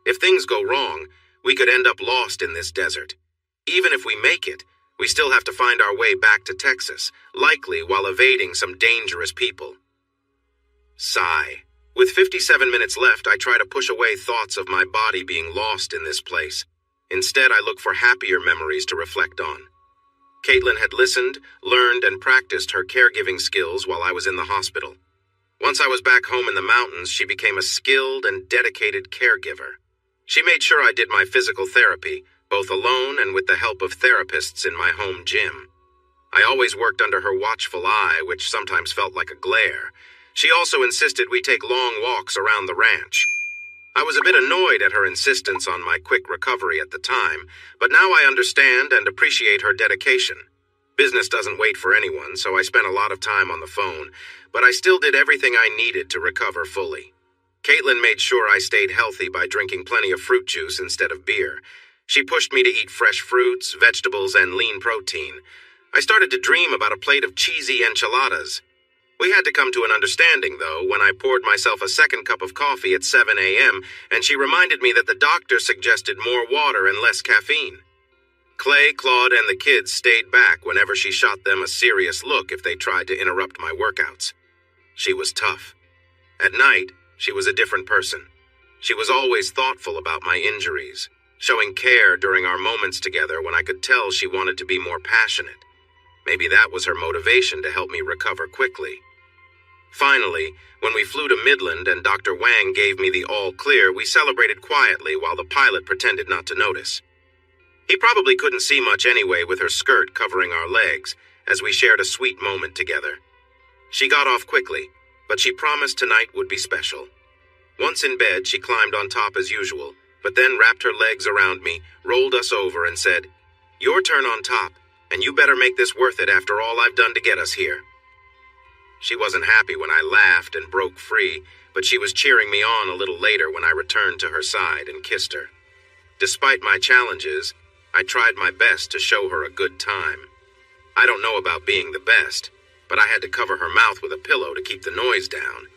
If things go wrong, we could end up lost in this desert. Even if we make it, we still have to find our way back to Texas, likely while evading some dangerous people. Sigh. With 57 minutes left, I try to push away thoughts of my body being lost in this place. Instead, I look for happier memories to reflect on. Caitlin had listened, learned, and practiced her caregiving skills while I was in the hospital. Once I was back home in the mountains, she became a skilled and dedicated caregiver. She made sure I did my physical therapy, both alone and with the help of therapists in my home gym. I always worked under her watchful eye, which sometimes felt like a glare. She also insisted we take long walks around the ranch. I was a bit annoyed at her insistence on my quick recovery at the time, but now I understand and appreciate her dedication. Business doesn't wait for anyone, so I spent a lot of time on the phone, but I still did everything I needed to recover fully. Caitlin made sure I stayed healthy by drinking plenty of fruit juice instead of beer. She pushed me to eat fresh fruits, vegetables, and lean protein. I started to dream about a plate of cheesy enchiladas. We had to come to an understanding, though, when I poured myself a second cup of coffee at 7 a.m., and she reminded me that the doctor suggested more water and less caffeine. Clay, Claude, and the kids stayed back whenever she shot them a serious look if they tried to interrupt my workouts. She was tough. At night, she was a different person. She was always thoughtful about my injuries, showing care during our moments together when I could tell she wanted to be more passionate. Maybe that was her motivation to help me recover quickly. Finally, when we flew to Midland and Dr. Wang gave me the all clear, we celebrated quietly while the pilot pretended not to notice. He probably couldn't see much anyway with her skirt covering our legs, as we shared a sweet moment together. She got off quickly, but she promised tonight would be special. Once in bed, she climbed on top as usual, but then wrapped her legs around me, rolled us over, and said, "Your turn on top, and you better make this worth it after all I've done to get us here." She wasn't happy when I laughed and broke free, but she was cheering me on a little later when I returned to her side and kissed her. Despite my challenges, I tried my best to show her a good time. I don't know about being the best, but I had to cover her mouth with a pillow to keep the noise down.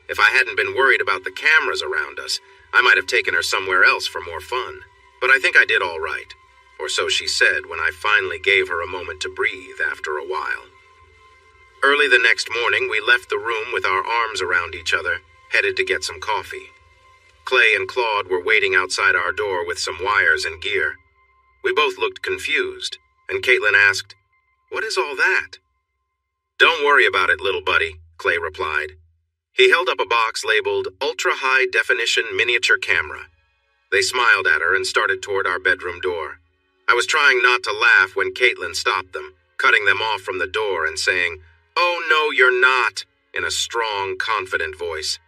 If I hadn't been worried about the cameras around us, I might have taken her somewhere else for more fun. But I think I did all right, or so she said when I finally gave her a moment to breathe after a while. Early the next morning, we left the room with our arms around each other, headed to get some coffee. Clay and Claude were waiting outside our door with some wires and gear. We both looked confused, and Caitlin asked, "What is all that?" "Don't worry about it, little buddy," Clay replied. He held up a box labeled Ultra-High Definition Miniature Camera. They smiled at her and started toward our bedroom door. I was trying not to laugh when Caitlin stopped them, cutting them off from the door and saying, "Oh, no, you're not," in a strong, confident voice.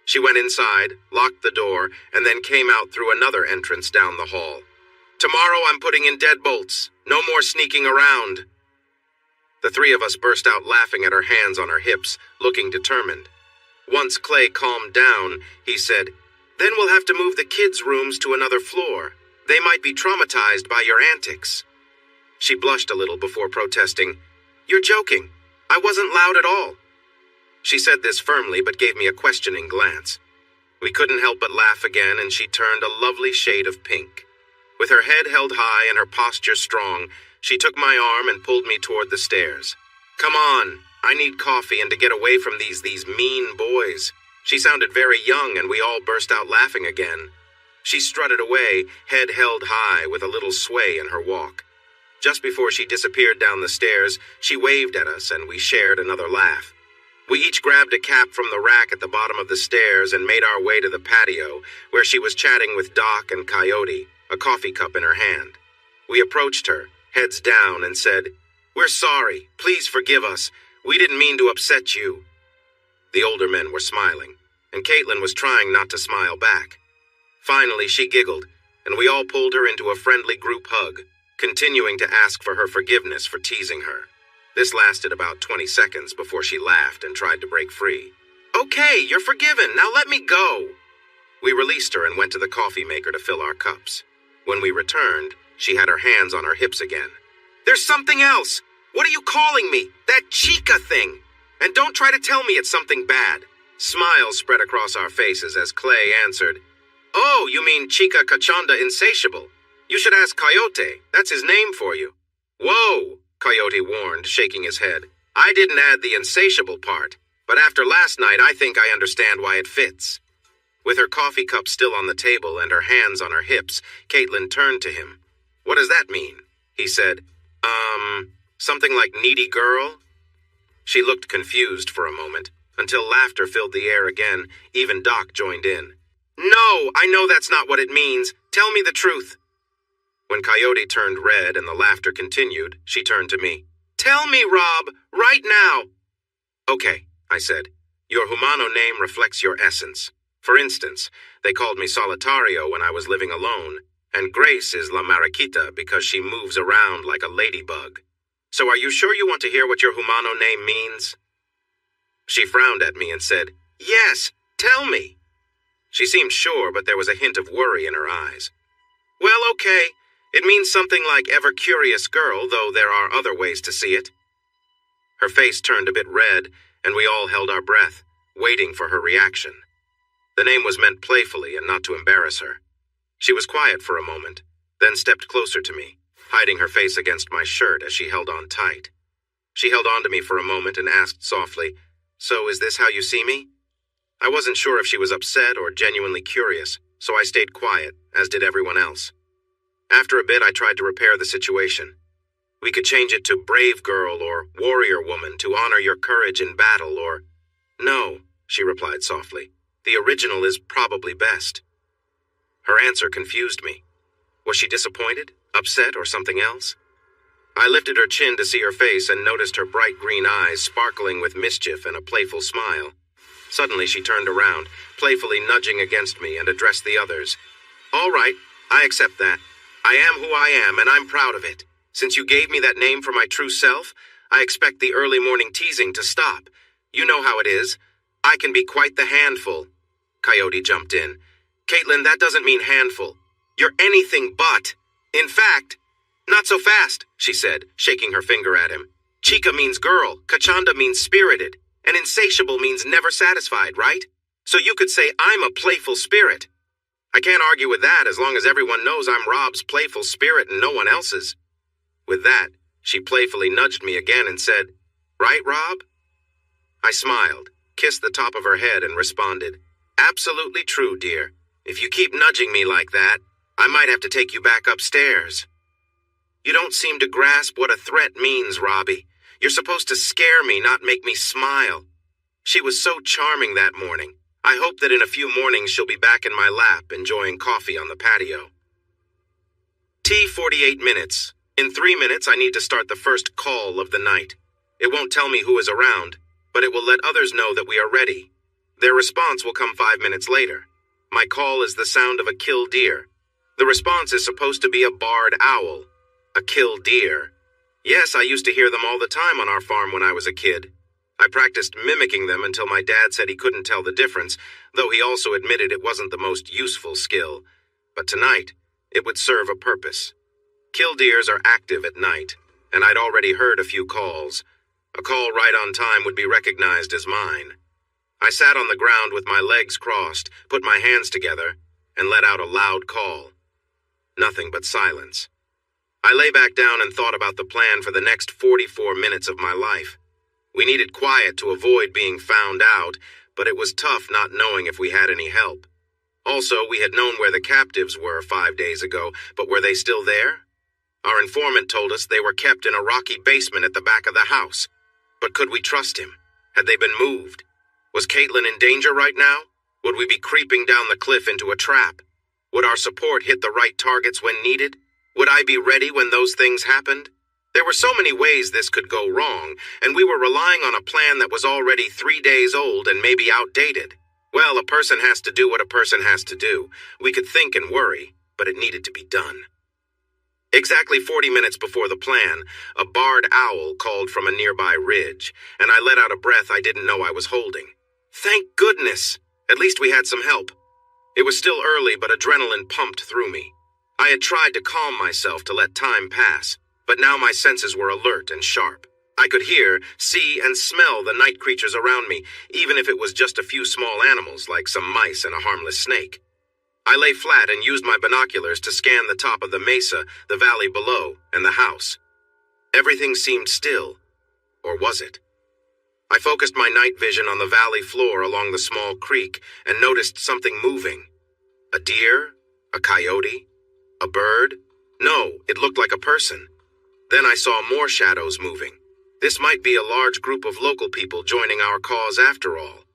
She went inside, locked the door, and then came out through another entrance down the hall. "Tomorrow I'm putting in deadbolts. No more sneaking around." The three of us burst out laughing at her hands on her hips, looking determined. Once Clay calmed down, he said, "Then we'll have to move the kids' rooms to another floor. They might be traumatized by your antics." She blushed a little before protesting, "You're joking. I wasn't loud at all." She said this firmly but gave me a questioning glance. We couldn't help but laugh again, and she turned a lovely shade of pink. With her head held high and her posture strong, she took my arm and pulled me toward the stairs. "Come on, I need coffee and to get away from these mean boys." She sounded very young, and we all burst out laughing again. She strutted away, head held high with a little sway in her walk. Just before she disappeared down the stairs, she waved at us, and we shared another laugh. We each grabbed a cap from the rack at the bottom of the stairs and made our way to the patio, where she was chatting with Doc and Coyote, a coffee cup in her hand. We approached her, heads down, and said, "We're sorry. Please forgive us. We didn't mean to upset you." The older men were smiling, and Caitlin was trying not to smile back. Finally, she giggled, and we all pulled her into a friendly group hug, continuing to ask for her forgiveness for teasing her. This lasted about 20 seconds before she laughed and tried to break free. "Okay, you're forgiven. Now let me go." We released her and went to the coffee maker to fill our cups. When we returned, she had her hands on her hips again. "There's something else. What are you calling me? That chica thing. And don't try to tell me it's something bad." Smiles spread across our faces as Clay answered, "Oh, you mean Chica Cachonda Insatiable. You should ask Coyote. That's his name for you." "Whoa," Coyote warned, shaking his head. "I didn't add the insatiable part, but after last night I think I understand why it fits." With her coffee cup still on the table and her hands on her hips, Caitlin turned to him. "What does that mean?" He said, Something like needy girl?" She looked confused for a moment, until laughter filled the air again. Even Doc joined in. "No, I know that's not what it means. Tell me the truth." When Coyote turned red and the laughter continued, she turned to me. "Tell me, Rob, right now." "Okay," I said. "Your Humano name reflects your essence. For instance, they called me Solitario when I was living alone, and Grace is La Mariquita because she moves around like a ladybug. So are you sure you want to hear what your Humano name means?" She frowned at me and said, "Yes, tell me." She seemed sure, but there was a hint of worry in her eyes. "Well, okay. It means something like ever-curious girl, though there are other ways to see it. Her face turned a bit red, and we all held our breath, waiting for her reaction. The name was meant playfully and not to embarrass her. She was quiet for a moment, then stepped closer to me, hiding her face against my shirt as she held on tight. She held on to me for a moment and asked softly, "So is this how you see me?" I wasn't sure if she was upset or genuinely curious, so I stayed quiet, as did everyone else. After a bit, I tried to repair the situation. We could change it to brave girl or warrior woman to honor your courage in battle or... No, she replied softly. The original is probably best. Her answer confused me. Was she disappointed, upset, or something else? I lifted her chin to see her face and noticed her bright green eyes sparkling with mischief and a playful smile. Suddenly she turned around, playfully nudging against me, and addressed the others. "All right, I accept that. I am who I am, and I'm proud of it. Since you gave me that name for my true self, I expect the early morning teasing to stop. You know how it is. I can be quite the handful." Coyote jumped in. "Caitlin, that doesn't mean handful. You're anything but. In fact..." "Not so fast," she said, shaking her finger at him. "Chica means girl, Kachanda means spirited, and insatiable means never satisfied, right? So you could say I'm a playful spirit. I can't argue with that as long as everyone knows I'm Rob's playful spirit and no one else's." With that, she playfully nudged me again and said, "Right, Rob?" I smiled, kissed the top of her head, and responded, "Absolutely true, dear. If you keep nudging me like that, I might have to take you back upstairs." "You don't seem to grasp what a threat means, Robbie. You're supposed to scare me, not make me smile." She was so charming that morning. I hope that in a few mornings she'll be back in my lap, enjoying coffee on the patio. T 48 minutes. In 3 minutes, I need to start the first call of the night. It won't tell me who is around, but it will let others know that we are ready. Their response will come 5 minutes later. My call is the sound of a kill deer. The response is supposed to be a barred owl. A kill deer. Yes, I used to hear them all the time on our farm when I was a kid. I practiced mimicking them until my dad said he couldn't tell the difference, though he also admitted it wasn't the most useful skill. But tonight, it would serve a purpose. Killdeers are active at night, and I'd already heard a few calls. A call right on time would be recognized as mine. I sat on the ground with my legs crossed, put my hands together, and let out a loud call. Nothing but silence. I lay back down and thought about the plan for the next 44 minutes of my life. We needed quiet to avoid being found out, but it was tough not knowing if we had any help. Also, we had known where the captives were 5 days ago, but were they still there? Our informant told us they were kept in a rocky basement at the back of the house. But could we trust him? Had they been moved? Was Caitlin in danger right now? Would we be creeping down the cliff into a trap? Would our support hit the right targets when needed? Would I be ready when those things happened? There were so many ways this could go wrong, and we were relying on a plan that was already 3 days old and maybe outdated. Well, a person has to do what a person has to do. We could think and worry, but it needed to be done. Exactly 40 minutes before the plan, a barred owl called from a nearby ridge, and I let out a breath I didn't know I was holding. Thank goodness! At least we had some help. It was still early, but adrenaline pumped through me. I had tried to calm myself to let time pass, but now my senses were alert and sharp. I could hear, see, and smell the night creatures around me, even if it was just a few small animals like some mice and a harmless snake. I lay flat and used my binoculars to scan the top of the mesa, the valley below, and the house. Everything seemed still. Or was it? I focused my night vision on the valley floor along the small creek and noticed something moving. A deer? A coyote? A bird? No, it looked like a person. Then I saw more shadows moving. This might be a large group of local people joining our cause after all.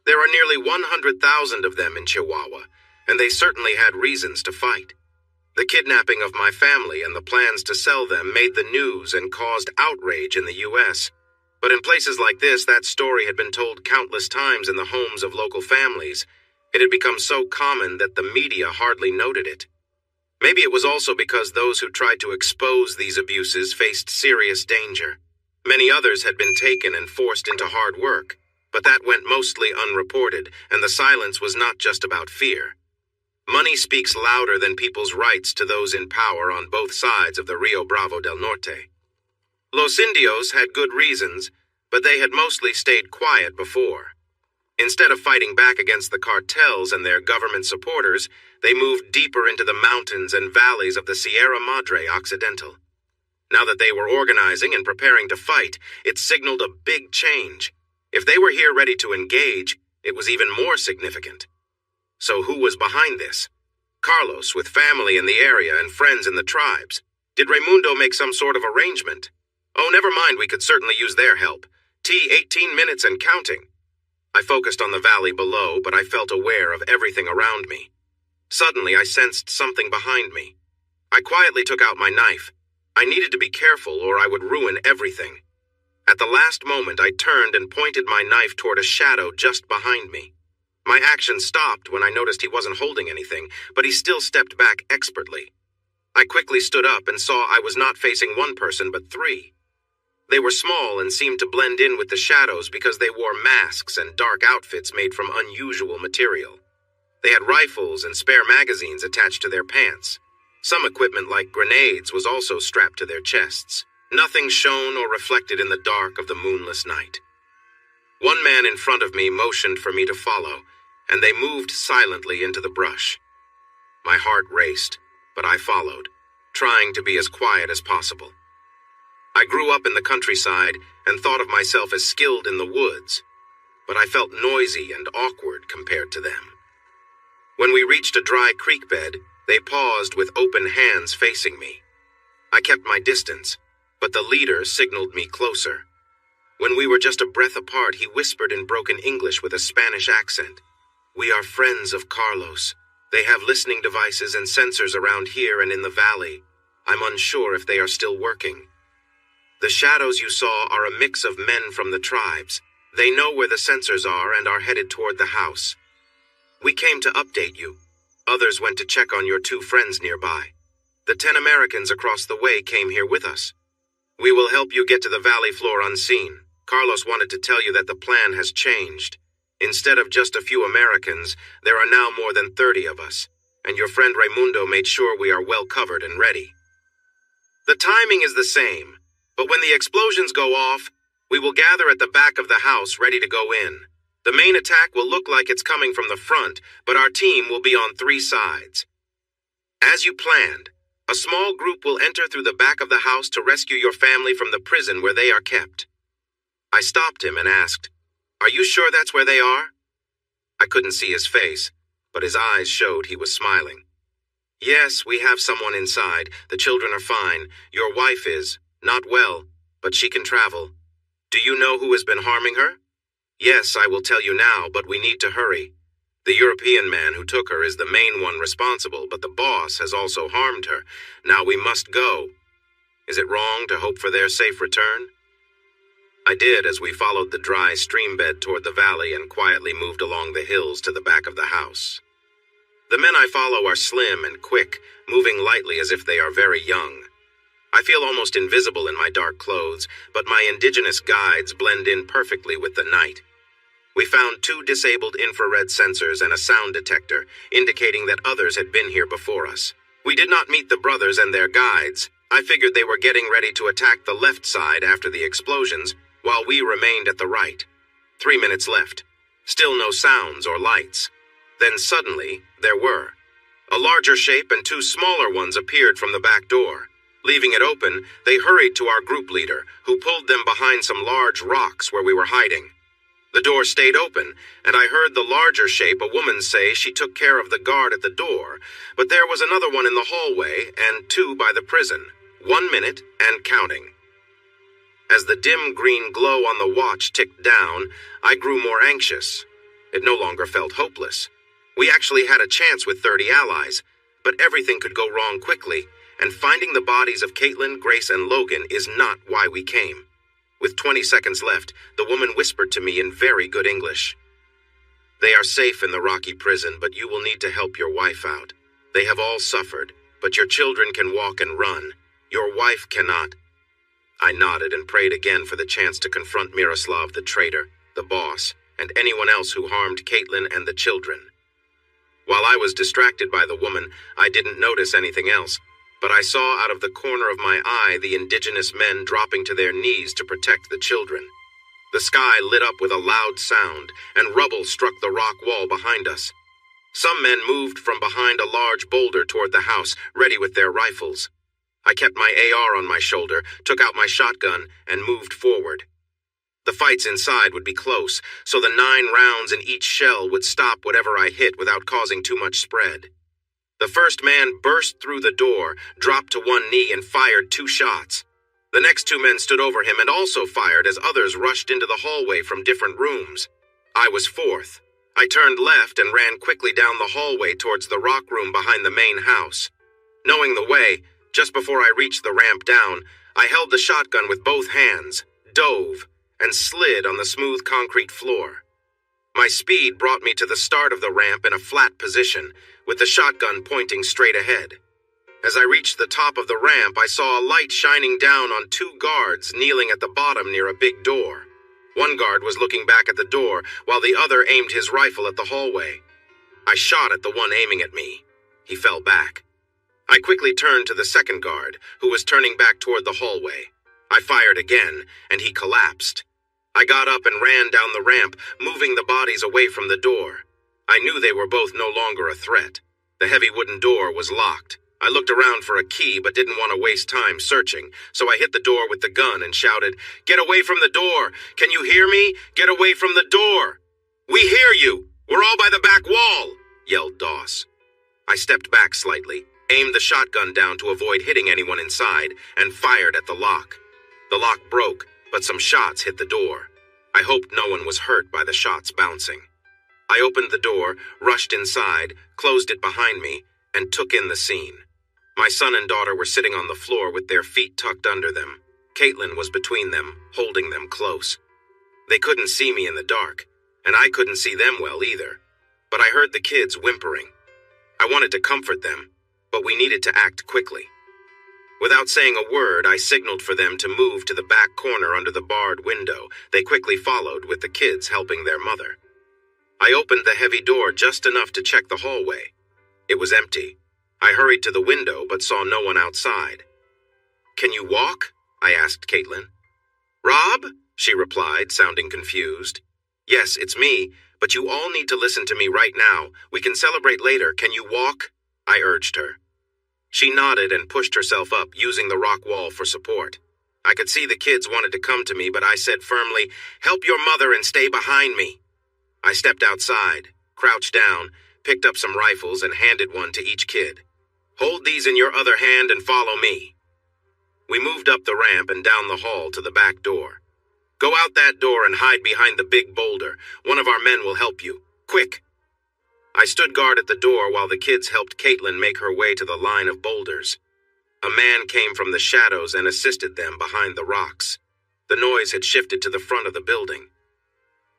There are nearly 100,000 of them in Chihuahua, and they certainly had reasons to fight. The kidnapping of my family and the plans to sell them made the news and caused outrage in the U.S. But in places like this, that story had been told countless times in the homes of local families. It had become so common that the media hardly noted it. Maybe it was also because those who tried to expose these abuses faced serious danger. Many others had been taken and forced into hard work, but that went mostly unreported, and the silence was not just about fear. Money speaks louder than people's rights to those in power on both sides of the Rio Bravo del Norte. Los Indios had good reasons, but they had mostly stayed quiet before. Instead of fighting back against the cartels and their government supporters, they moved deeper into the mountains and valleys of the Sierra Madre Occidental. Now that they were organizing and preparing to fight, it signaled a big change. If they were here ready to engage, it was even more significant. So who was behind this? Carlos, with family in the area and friends in the tribes. Did Raimundo make some sort of arrangement? Oh, never mind, we could certainly use their help. 18 minutes and counting. I focused on the valley below, but I felt aware of everything around me. Suddenly, I sensed something behind me. I quietly took out my knife. I needed to be careful or I would ruin everything. At the last moment, I turned and pointed my knife toward a shadow just behind me. My action stopped when I noticed he wasn't holding anything, but he still stepped back expertly. I quickly stood up and saw I was not facing one person but three. They were small and seemed to blend in with the shadows because they wore masks and dark outfits made from unusual material. They had rifles and spare magazines attached to their pants. Some equipment like grenades was also strapped to their chests. Nothing shone or reflected in the dark of the moonless night. One man in front of me motioned for me to follow, and they moved silently into the brush. My heart raced, but I followed, trying to be as quiet as possible. I grew up in the countryside and thought of myself as skilled in the woods, but I felt noisy and awkward compared to them. When we reached a dry creek bed, they paused with open hands facing me. I kept my distance, but the leader signaled me closer. When we were just a breath apart, he whispered in broken English with a Spanish accent. "We are friends of Carlos. They have listening devices and sensors around here and in the valley. I'm unsure if they are still working. The shadows you saw are a mix of men from the tribes. They know where the sensors are and are headed toward the house. We came to update you. Others went to check on your two friends nearby. The 10 Americans across the way came here with us. We will help you get to the valley floor unseen. Carlos wanted to tell you that the plan has changed. Instead of just a few Americans, there are now more than 30 of us, and your friend Raimundo made sure we are well covered and ready. The timing is the same, but when the explosions go off, we will gather at the back of the house ready to go in. The main attack will look like it's coming from the front, but our team will be on 3 sides. As you planned, a small group will enter through the back of the house to rescue your family from the prison where they are kept." I stopped him and asked, "Are you sure that's where they are?" I couldn't see his face, but his eyes showed he was smiling. "Yes, we have someone inside. The children are fine. Your wife is, not well, but she can travel. Do you know who has been harming her?" "Yes, I will tell you now, but we need to hurry. The European man who took her is the main one responsible, but the boss has also harmed her. Now we must go. Is it wrong to hope for their safe return?" I did as we followed the dry stream bed toward the valley and quietly moved along the hills to the back of the house. The men I follow are slim and quick, moving lightly as if they are very young. I feel almost invisible in my dark clothes, but my indigenous guides blend in perfectly with the night. We found 2 disabled infrared sensors and a sound detector, indicating that others had been here before us. We did not meet the brothers and their guides. I figured they were getting ready to attack the left side after the explosions, while we remained at the right. 3 minutes left. Still no sounds or lights. Then suddenly, there were. A larger shape and 2 smaller ones appeared from the back door. Leaving it open, they hurried to our group leader, who pulled them behind some large rocks where we were hiding. The door stayed open, and I heard the larger shape, a woman, say she took care of the guard at the door, but there was another one in the hallway and 2 by the prison. 1 minute and counting. As the dim green glow on the watch ticked down, I grew more anxious. It no longer felt hopeless. We actually had a chance with 30 allies, but everything could go wrong quickly, and finding the bodies of Caitlin, Grace, and Logan is not why we came. With 20 seconds left, the woman whispered to me in very good English. "They are safe in the rocky prison, but you will need to help your wife out. They have all suffered, but your children can walk and run. Your wife cannot." I nodded and prayed again for the chance to confront Miroslav, the traitor, the boss, and anyone else who harmed Caitlin and the children. While I was distracted by the woman, I didn't notice anything else, but I saw out of the corner of my eye the indigenous men dropping to their knees to protect the children. The sky lit up with a loud sound, and rubble struck the rock wall behind us. Some men moved from behind a large boulder toward the house, ready with their rifles. I kept my AR on my shoulder, took out my shotgun, and moved forward. The fights inside would be close, so the 9 rounds in each shell would stop whatever I hit without causing too much spread. The first man burst through the door, dropped to one knee, and fired 2 shots. The next 2 men stood over him and also fired as others rushed into the hallway from different rooms. I was 4th. I turned left and ran quickly down the hallway towards the rock room behind the main house. Knowing the way, just before I reached the ramp down, I held the shotgun with both hands, dove, and slid on the smooth concrete floor. My speed brought me to the start of the ramp in a flat position, with the shotgun pointing straight ahead. As I reached the top of the ramp, I saw a light shining down on 2 guards kneeling at the bottom near a big door. One guard was looking back at the door, while the other aimed his rifle at the hallway. I shot at the one aiming at me. He fell back. I quickly turned to the second guard, who was turning back toward the hallway. I fired again, and he collapsed. I got up and ran down the ramp, moving the bodies away from the door. I knew they were both no longer a threat. The heavy wooden door was locked. I looked around for a key but didn't want to waste time searching, so I hit the door with the gun and shouted, "Get away from the door! Can you hear me? Get away from the door!" "We hear you! We're all by the back wall!" yelled Doss. I stepped back slightly, aimed the shotgun down to avoid hitting anyone inside, and fired at the lock. The lock broke, but some shots hit the door. I hoped no one was hurt by the shots bouncing. I opened the door, rushed inside, closed it behind me, and took in the scene. My son and daughter were sitting on the floor with their feet tucked under them. Caitlin was between them, holding them close. They couldn't see me in the dark, and I couldn't see them well either. But I heard the kids whimpering. I wanted to comfort them, but we needed to act quickly. Without saying a word, I signaled for them to move to the back corner under the barred window. They quickly followed, with the kids helping their mother. I opened the heavy door just enough to check the hallway. It was empty. I hurried to the window, but saw no one outside. "Can you walk?" I asked Caitlin. "Rob?" she replied, sounding confused. "Yes, it's me, but you all need to listen to me right now. We can celebrate later. Can you walk?" I urged her. She nodded and pushed herself up, using the rock wall for support. I could see the kids wanted to come to me, but I said firmly, "Help your mother and stay behind me." I stepped outside, crouched down, picked up some rifles, and handed one to each kid. "Hold these in your other hand and follow me." We moved up the ramp and down the hall to the back door. "Go out that door and hide behind the big boulder. One of our men will help you. Quick!" I stood guard at the door while the kids helped Caitlin make her way to the line of boulders. A man came from the shadows and assisted them behind the rocks. The noise had shifted to the front of the building.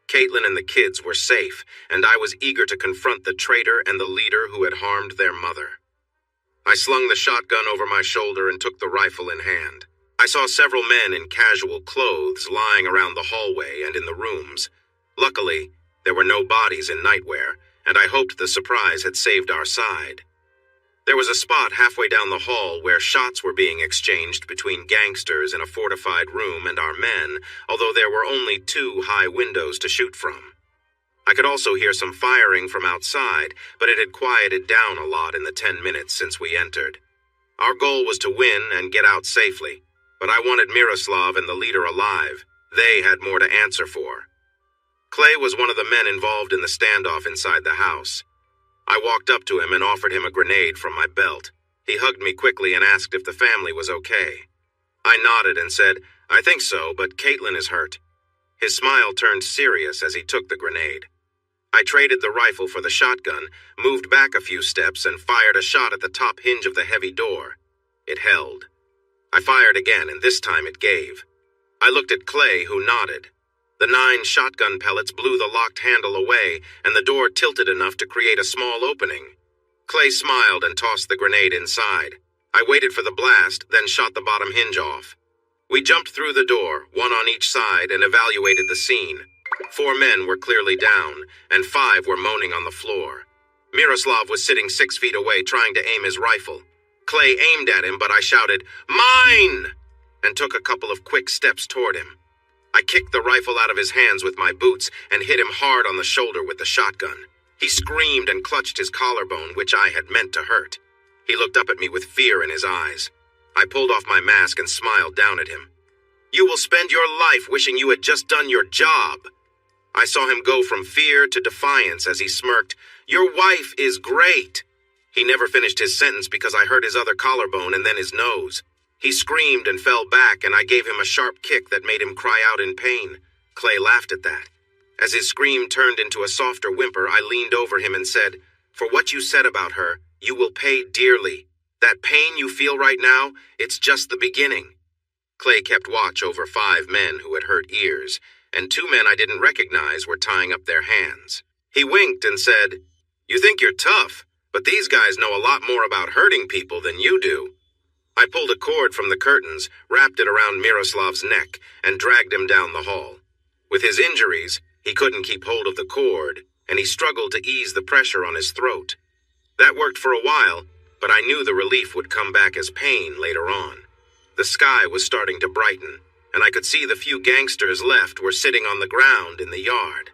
Caitlin and the kids were safe, and I was eager to confront the traitor and the leader who had harmed their mother. I slung the shotgun over my shoulder and took the rifle in hand. I saw several men in casual clothes lying around the hallway and in the rooms. Luckily, there were no bodies in nightwear, and I hoped the surprise had saved our side. There was a spot halfway down the hall where shots were being exchanged between gangsters in a fortified room and our men, although there were only 2 high windows to shoot from. I could also hear some firing from outside, but it had quieted down a lot in the 10 minutes since we entered. Our goal was to win and get out safely, but I wanted Miroslav and the leader alive. They had more to answer for. Clay was one of the men involved in the standoff inside the house. I walked up to him and offered him a grenade from my belt. He hugged me quickly and asked if the family was okay. I nodded and said, "I think so, but Caitlin is hurt." His smile turned serious as he took the grenade. I traded the rifle for the shotgun, moved back a few steps, and fired a shot at the top hinge of the heavy door. It held. I fired again, and this time it gave. I looked at Clay, who nodded. The 9 shotgun pellets blew the locked handle away, and the door tilted enough to create a small opening. Clay smiled and tossed the grenade inside. I waited for the blast, then shot the bottom hinge off. We jumped through the door, 1 on each side, and evaluated the scene. 4 men were clearly down, and 5 were moaning on the floor. Miroslav was sitting 6 feet away trying to aim his rifle. Clay aimed at him, but I shouted, "Mine!" and took a couple of quick steps toward him. I kicked the rifle out of his hands with my boots and hit him hard on the shoulder with the shotgun. He screamed and clutched his collarbone, which I had meant to hurt. He looked up at me with fear in his eyes. I pulled off my mask and smiled down at him. "You will spend your life wishing you had just done your job." I saw him go from fear to defiance as he smirked, "Your wife is great." He never finished his sentence because I hurt his other collarbone and then his nose. He screamed and fell back, and I gave him a sharp kick that made him cry out in pain. Clay laughed at that. As his scream turned into a softer whimper, I leaned over him and said, "For what you said about her, you will pay dearly. That pain you feel right now, it's just the beginning." Clay kept watch over 5 men who had hurt ears, and 2 men I didn't recognize were tying up their hands. He winked and said, "You think you're tough, but these guys know a lot more about hurting people than you do." I pulled a cord from the curtains, wrapped it around Miroslav's neck, and dragged him down the hall. With his injuries, he couldn't keep hold of the cord, and he struggled to ease the pressure on his throat. That worked for a while, but I knew the relief would come back as pain later on. The sky was starting to brighten, and I could see the few gangsters left were sitting on the ground in the yard.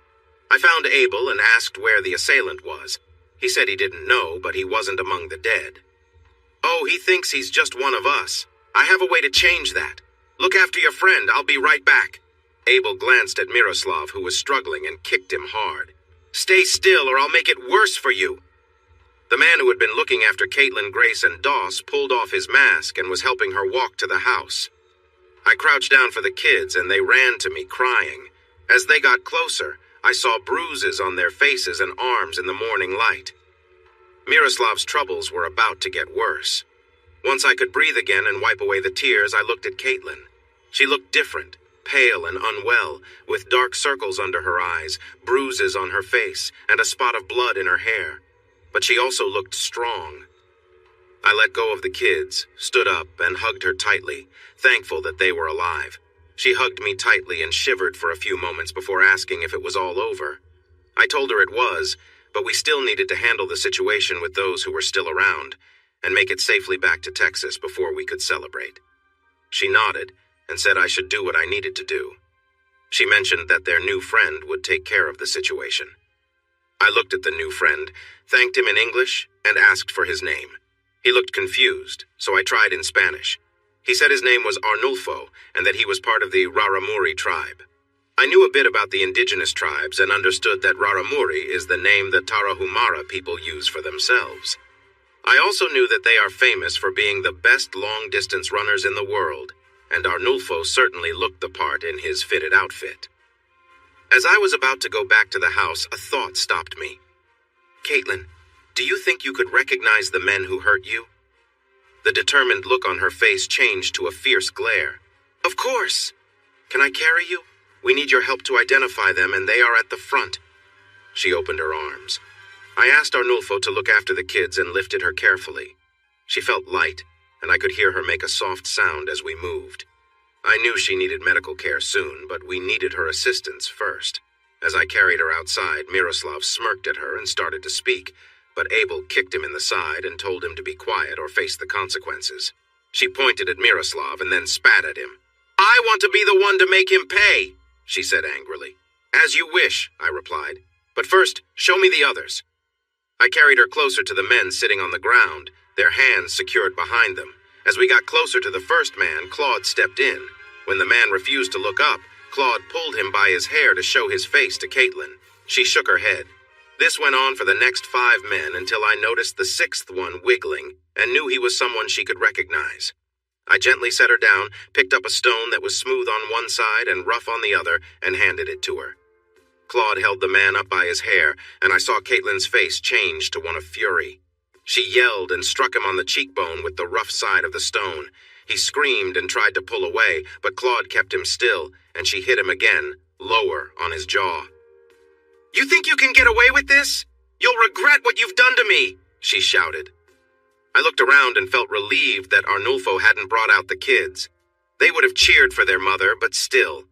I found Abel and asked where the assailant was. He said he didn't know, but he wasn't among the dead. "Oh, he thinks he's just one of us. I have a way to change that. Look after your friend, I'll be right back." Abel glanced at Miroslav, who was struggling, and kicked him hard. "Stay still or I'll make it worse for you." The man who had been looking after Caitlin, Grace, and Doss pulled off his mask and was helping her walk to the house. I crouched down for the kids, and they ran to me, crying. As they got closer, I saw bruises on their faces and arms in the morning light. Miroslav's troubles were about to get worse. Once I could breathe again and wipe away the tears, I looked at Caitlin. She looked different, pale and unwell, with dark circles under her eyes, bruises on her face, and a spot of blood in her hair. But she also looked strong. I let go of the kids, stood up, and hugged her tightly, thankful that they were alive. She hugged me tightly and shivered for a few moments before asking if it was all over. I told her it was, but we still needed to handle the situation with those who were still around, and make it safely back to Texas before we could celebrate. She nodded and said I should do what I needed to do. She mentioned that their new friend would take care of the situation. I looked at the new friend, thanked him in English, and asked for his name. He looked confused, so I tried in Spanish. He said his name was Arnulfo, and that he was part of the Raramuri tribe. I knew a bit about the indigenous tribes and understood that Raramuri is the name the Tarahumara people use for themselves. I also knew that they are famous for being the best long-distance runners in the world, and Arnulfo certainly looked the part in his fitted outfit. As I was about to go back to the house, a thought stopped me. "Caitlin, do you think you could recognize the men who hurt you?" The determined look on her face changed to a fierce glare. "Of course! Can I carry you? We need your help to identify them, and they are at the front." She opened her arms. I asked Arnulfo to look after the kids and lifted her carefully. She felt light, and I could hear her make a soft sound as we moved. I knew she needed medical care soon, but we needed her assistance first. As I carried her outside, Miroslav smirked at her and started to speak, but Abel kicked him in the side and told him to be quiet or face the consequences. She pointed at Miroslav and then spat at him. "I want to be the one to make him pay," she said angrily. "As you wish," I replied. "But first, show me the others." I carried her closer to the men sitting on the ground, their hands secured behind them. As we got closer to the first man, Claude stepped in. When the man refused to look up, Claude pulled him by his hair to show his face to Caitlin. She shook her head. This went on for the next 5 men until I noticed the 6th one wiggling and knew he was someone she could recognize. I gently set her down, picked up a stone that was smooth on one side and rough on the other, and handed it to her. Claude held the man up by his hair, and I saw Caitlin's face change to one of fury. She yelled and struck him on the cheekbone with the rough side of the stone. He screamed and tried to pull away, but Claude kept him still, and she hit him again, lower on his jaw. "You think you can get away with this? You'll regret what you've done to me," she shouted. I looked around and felt relieved that Arnulfo hadn't brought out the kids. They would have cheered for their mother, but still.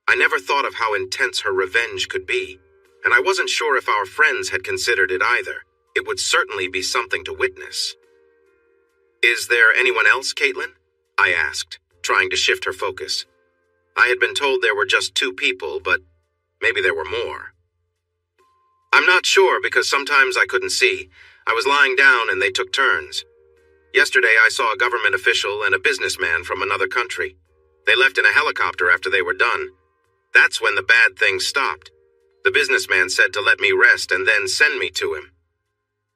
I never thought of how intense her revenge could be, and I wasn't sure if our friends had considered it either. It would certainly be something to witness. "Is there anyone else, Caitlin?" I asked, trying to shift her focus. I had been told there were just 2 people, but maybe there were more. "I'm not sure because sometimes I couldn't see. I was lying down and they took turns. Yesterday I saw a government official and a businessman from another country. They left in a helicopter after they were done. That's when the bad things stopped. The businessman said to let me rest and then send me to him."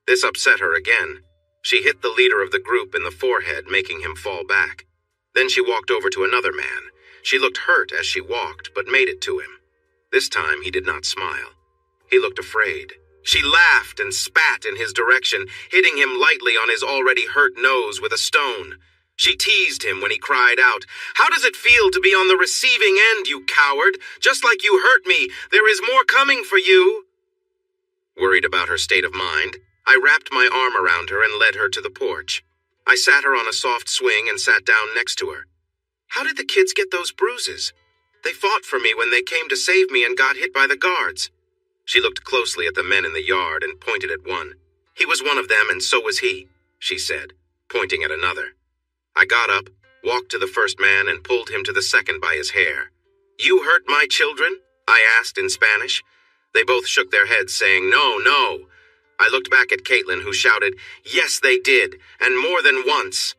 This upset her again. She hit the leader of the group in the forehead, making him fall back. Then she walked over to another man. She looked hurt as she walked, but made it to him. This time he did not smile. He looked afraid. She laughed and spat in his direction, hitting him lightly on his already hurt nose with a stone. She teased him when he cried out, "How does it feel to be on the receiving end, you coward? Just like you hurt me, there is more coming for you." Worried about her state of mind, I wrapped my arm around her and led her to the porch. I sat her on a soft swing and sat down next to her. "How did the kids get those bruises? They fought for me when they came to save me and got hit by the guards." She looked closely at the men in the yard and pointed at one. "He was one of them and so was he," she said, pointing at another. I got up, walked to the first man and pulled him to the second by his hair. "You hurt my children?" I asked in Spanish. They both shook their heads, saying, "No, no." I looked back at Caitlin, who shouted, "Yes, they did, and more than once."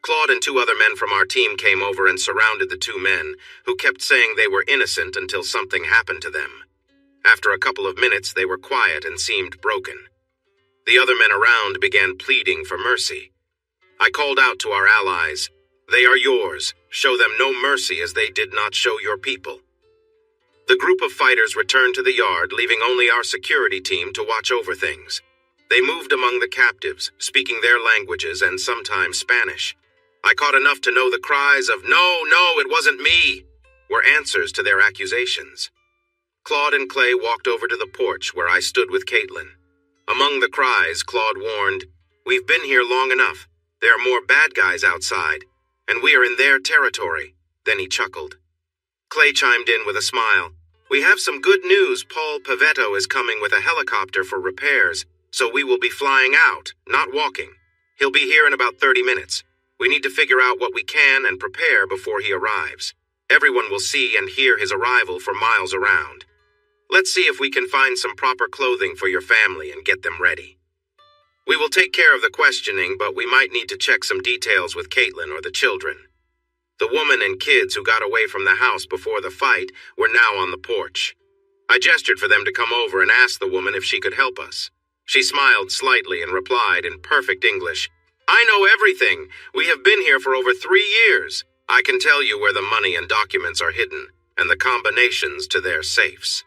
Claude and 2 other men from our team came over and surrounded the 2 men, who kept saying they were innocent until something happened to them. After a couple of minutes, they were quiet and seemed broken. The other men around began pleading for mercy. I called out to our allies, "They are yours. Show them no mercy as they did not show your people." The group of fighters returned to the yard, leaving only our security team to watch over things. They moved among the captives, speaking their languages and sometimes Spanish. I caught enough to know the cries of "No, no, it wasn't me," were answers to their accusations. Claude and Clay walked over to the porch where I stood with Caitlin. Among the cries, Claude warned, "We've been here long enough. There are more bad guys outside, and we are in their territory." Then he chuckled. Clay chimed in with a smile. "We have some good news. Paul Pavetto is coming with a helicopter for repairs, so we will be flying out, not walking. He'll be here in about 30 minutes. We need to figure out what we can and prepare before he arrives. Everyone will see and hear his arrival for miles around. Let's see if we can find some proper clothing for your family and get them ready. We will take care of the questioning, but we might need to check some details with Caitlin or the children." The woman and kids who got away from the house before the fight were now on the porch. I gestured for them to come over and asked the woman if she could help us. She smiled slightly and replied in perfect English, "I know everything. We have been here for over 3 years. I can tell you where the money and documents are hidden, and the combinations to their safes.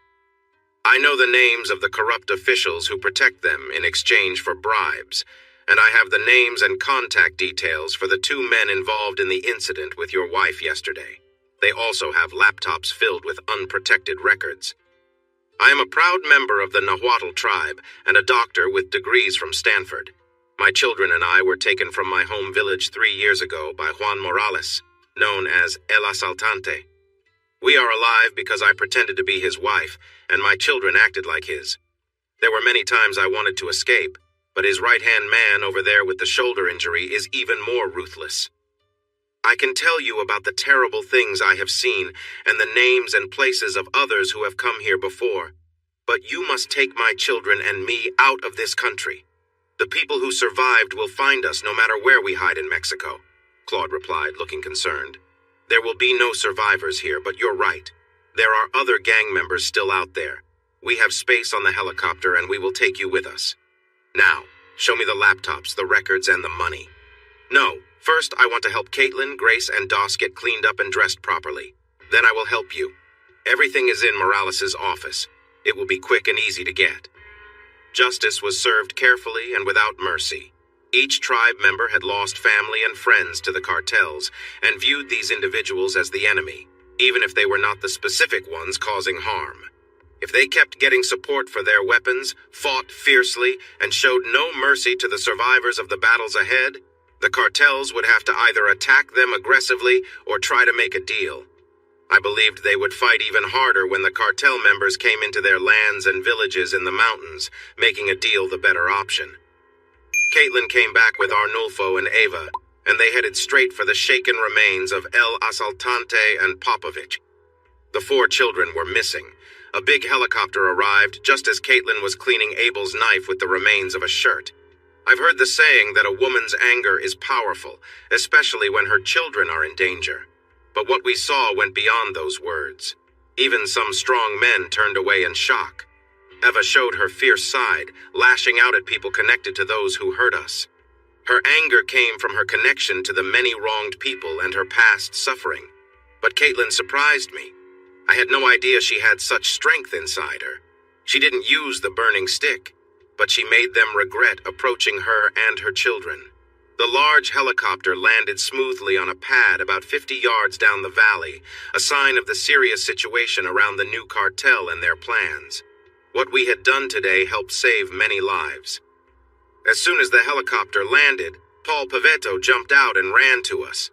I know the names of the corrupt officials who protect them in exchange for bribes, and I have the names and contact details for the 2 men involved in the incident with your wife yesterday. They also have laptops filled with unprotected records. I am a proud member of the Nahuatl tribe and a doctor with degrees from Stanford. My children and I were taken from my home village 3 years ago by Juan Morales, known as El Asaltante. We are alive because I pretended to be his wife, and my children acted like his. There were many times I wanted to escape, but his right-hand man over there with the shoulder injury is even more ruthless. I can tell you about the terrible things I have seen and the names and places of others who have come here before, but you must take my children and me out of this country. The people who survived will find us no matter where we hide in Mexico," Claude replied, looking concerned. "There will be no survivors here, but you're right. There are other gang members still out there. We have space on the helicopter and we will take you with us. Now, show me the laptops, the records, and the money." "No, first I want to help Caitlin, Grace, and Doss get cleaned up and dressed properly. Then I will help you. Everything is in Morales' office. It will be quick and easy to get." Justice was served carefully and without mercy. Each tribe member had lost family and friends to the cartels and viewed these individuals as the enemy, even if they were not the specific ones causing harm. If they kept getting support for their weapons, fought fiercely, and showed no mercy to the survivors of the battles ahead, the cartels would have to either attack them aggressively or try to make a deal. I believed they would fight even harder when the cartel members came into their lands and villages in the mountains, making a deal the better option. Caitlin came back with Arnulfo and Ava, and they headed straight for the shaken remains of El Asaltante and Popovich. The 4 children were missing. A big helicopter arrived just as Caitlin was cleaning Abel's knife with the remains of a shirt. I've heard the saying that a woman's anger is powerful, especially when her children are in danger. But what we saw went beyond those words. Even some strong men turned away in shock. Eva showed her fierce side, lashing out at people connected to those who hurt us. Her anger came from her connection to the many wronged people and her past suffering. But Caitlin surprised me. I had no idea she had such strength inside her. She didn't use the burning stick, but she made them regret approaching her and her children. The large helicopter landed smoothly on a pad about 50 yards down the valley, a sign of the serious situation around the new cartel and their plans. What we had done today helped save many lives. As soon as the helicopter landed, Paul Pavetto jumped out and ran to us.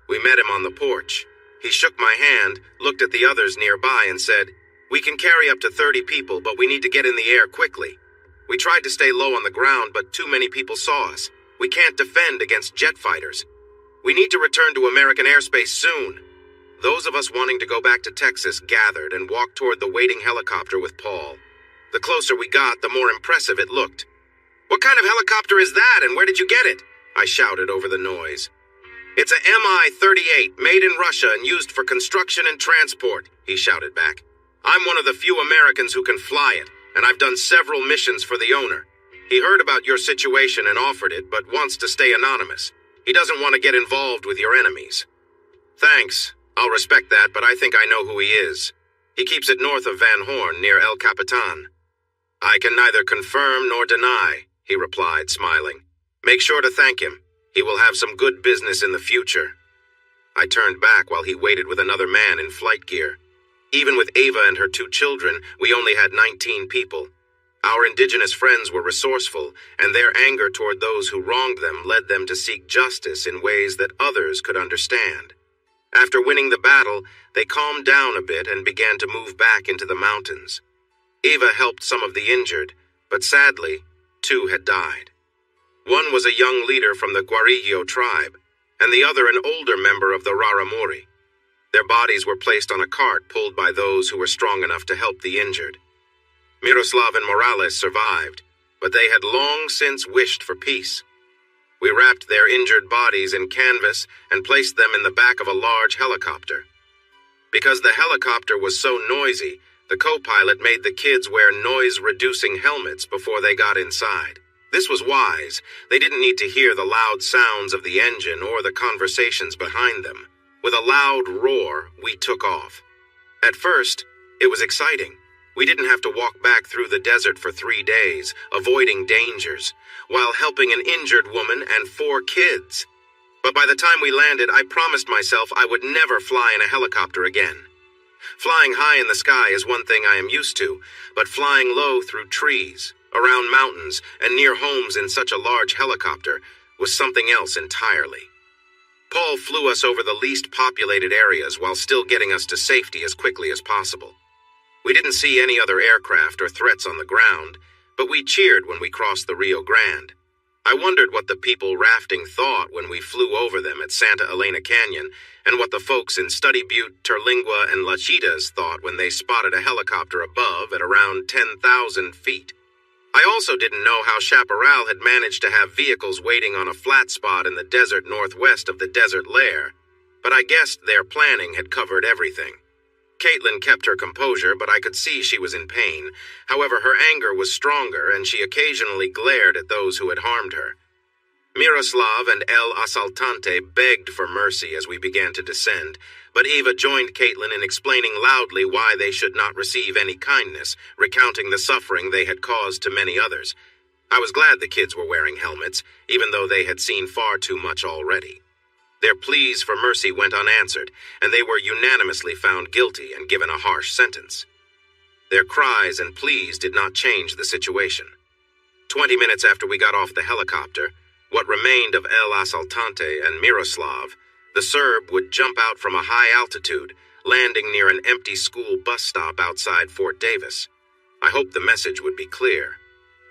We met him on the porch. He shook my hand, looked at the others nearby, and said, "We can carry up to 30 people, but we need to get in the air quickly. We tried to stay low on the ground, but too many people saw us. We can't defend against jet fighters. We need to return to American airspace soon." Those of us wanting to go back to Texas gathered and walked toward the waiting helicopter with Paul. The closer we got, the more impressive it looked. "What kind of helicopter is that, and where did you get it?" I shouted over the noise. "It's a Mi-38, made in Russia and used for construction and transport," he shouted back. "I'm one of the few Americans who can fly it, and I've done several missions for the owner. He heard about your situation and offered it, but wants to stay anonymous. He doesn't want to get involved with your enemies." "Thanks. I'll respect that, but I think I know who he is. He keeps it north of Van Horn, near El Capitan." "I can neither confirm nor deny," he replied, smiling. "Make sure to thank him. He will have some good business in the future." I turned back while he waited with another man in flight gear. Even with Ava and her 2 children, we only had 19 people. Our indigenous friends were resourceful, and their anger toward those who wronged them led them to seek justice in ways that others could understand. After winning the battle, they calmed down a bit and began to move back into the mountains. Ava helped some of the injured, but sadly, 2 had died. One was a young leader from the Guarillo tribe, and the other an older member of the Raramuri. Their bodies were placed on a cart pulled by those who were strong enough to help the injured. Miroslav and Morales survived, but they had long since wished for peace. We wrapped their injured bodies in canvas and placed them in the back of a large helicopter. Because the helicopter was so noisy, the co-pilot made the kids wear noise-reducing helmets before they got inside. This was wise. They didn't need to hear the loud sounds of the engine or the conversations behind them. With a loud roar, we took off. At first, it was exciting. We didn't have to walk back through the desert for 3 days, avoiding dangers, while helping an injured woman and 4 kids. But by the time we landed, I promised myself I would never fly in a helicopter again. Flying high in the sky is one thing I am used to, but flying low through trees, around mountains, and near homes in such a large helicopter was something else entirely. Paul flew us over the least populated areas while still getting us to safety as quickly as possible. We didn't see any other aircraft or threats on the ground, but we cheered when we crossed the Rio Grande. I wondered what the people rafting thought when we flew over them at Santa Elena Canyon, and what the folks in Study Butte, Terlingua, and Lachitas thought when they spotted a helicopter above at around 10,000 feet. I also didn't know how Chaparral had managed to have vehicles waiting on a flat spot in the desert northwest of the desert lair, but I guessed their planning had covered everything. Caitlin kept her composure, but I could see she was in pain. However, her anger was stronger, and she occasionally glared at those who had harmed her. Miroslav and El Asaltante begged for mercy as we began to descend, but Eva joined Caitlin in explaining loudly why they should not receive any kindness, recounting the suffering they had caused to many others. I was glad the kids were wearing helmets, even though they had seen far too much already. Their pleas for mercy went unanswered, and they were unanimously found guilty and given a harsh sentence. Their cries and pleas did not change the situation. 20 minutes after we got off the helicopter, what remained of El Asaltante and Miroslav, the Serb would jump out from a high altitude, landing near an empty school bus stop outside Fort Davis. I hoped the message would be clear.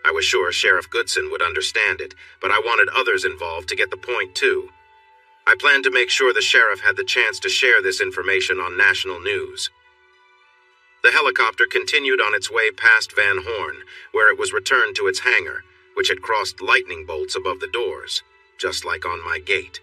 I was sure Sheriff Goodson would understand it, but I wanted others involved to get the point too. I planned to make sure the sheriff had the chance to share this information on national news. The helicopter continued on its way past Van Horn, where it was returned to its hangar, which had crossed lightning bolts above the doors, just like on my gate.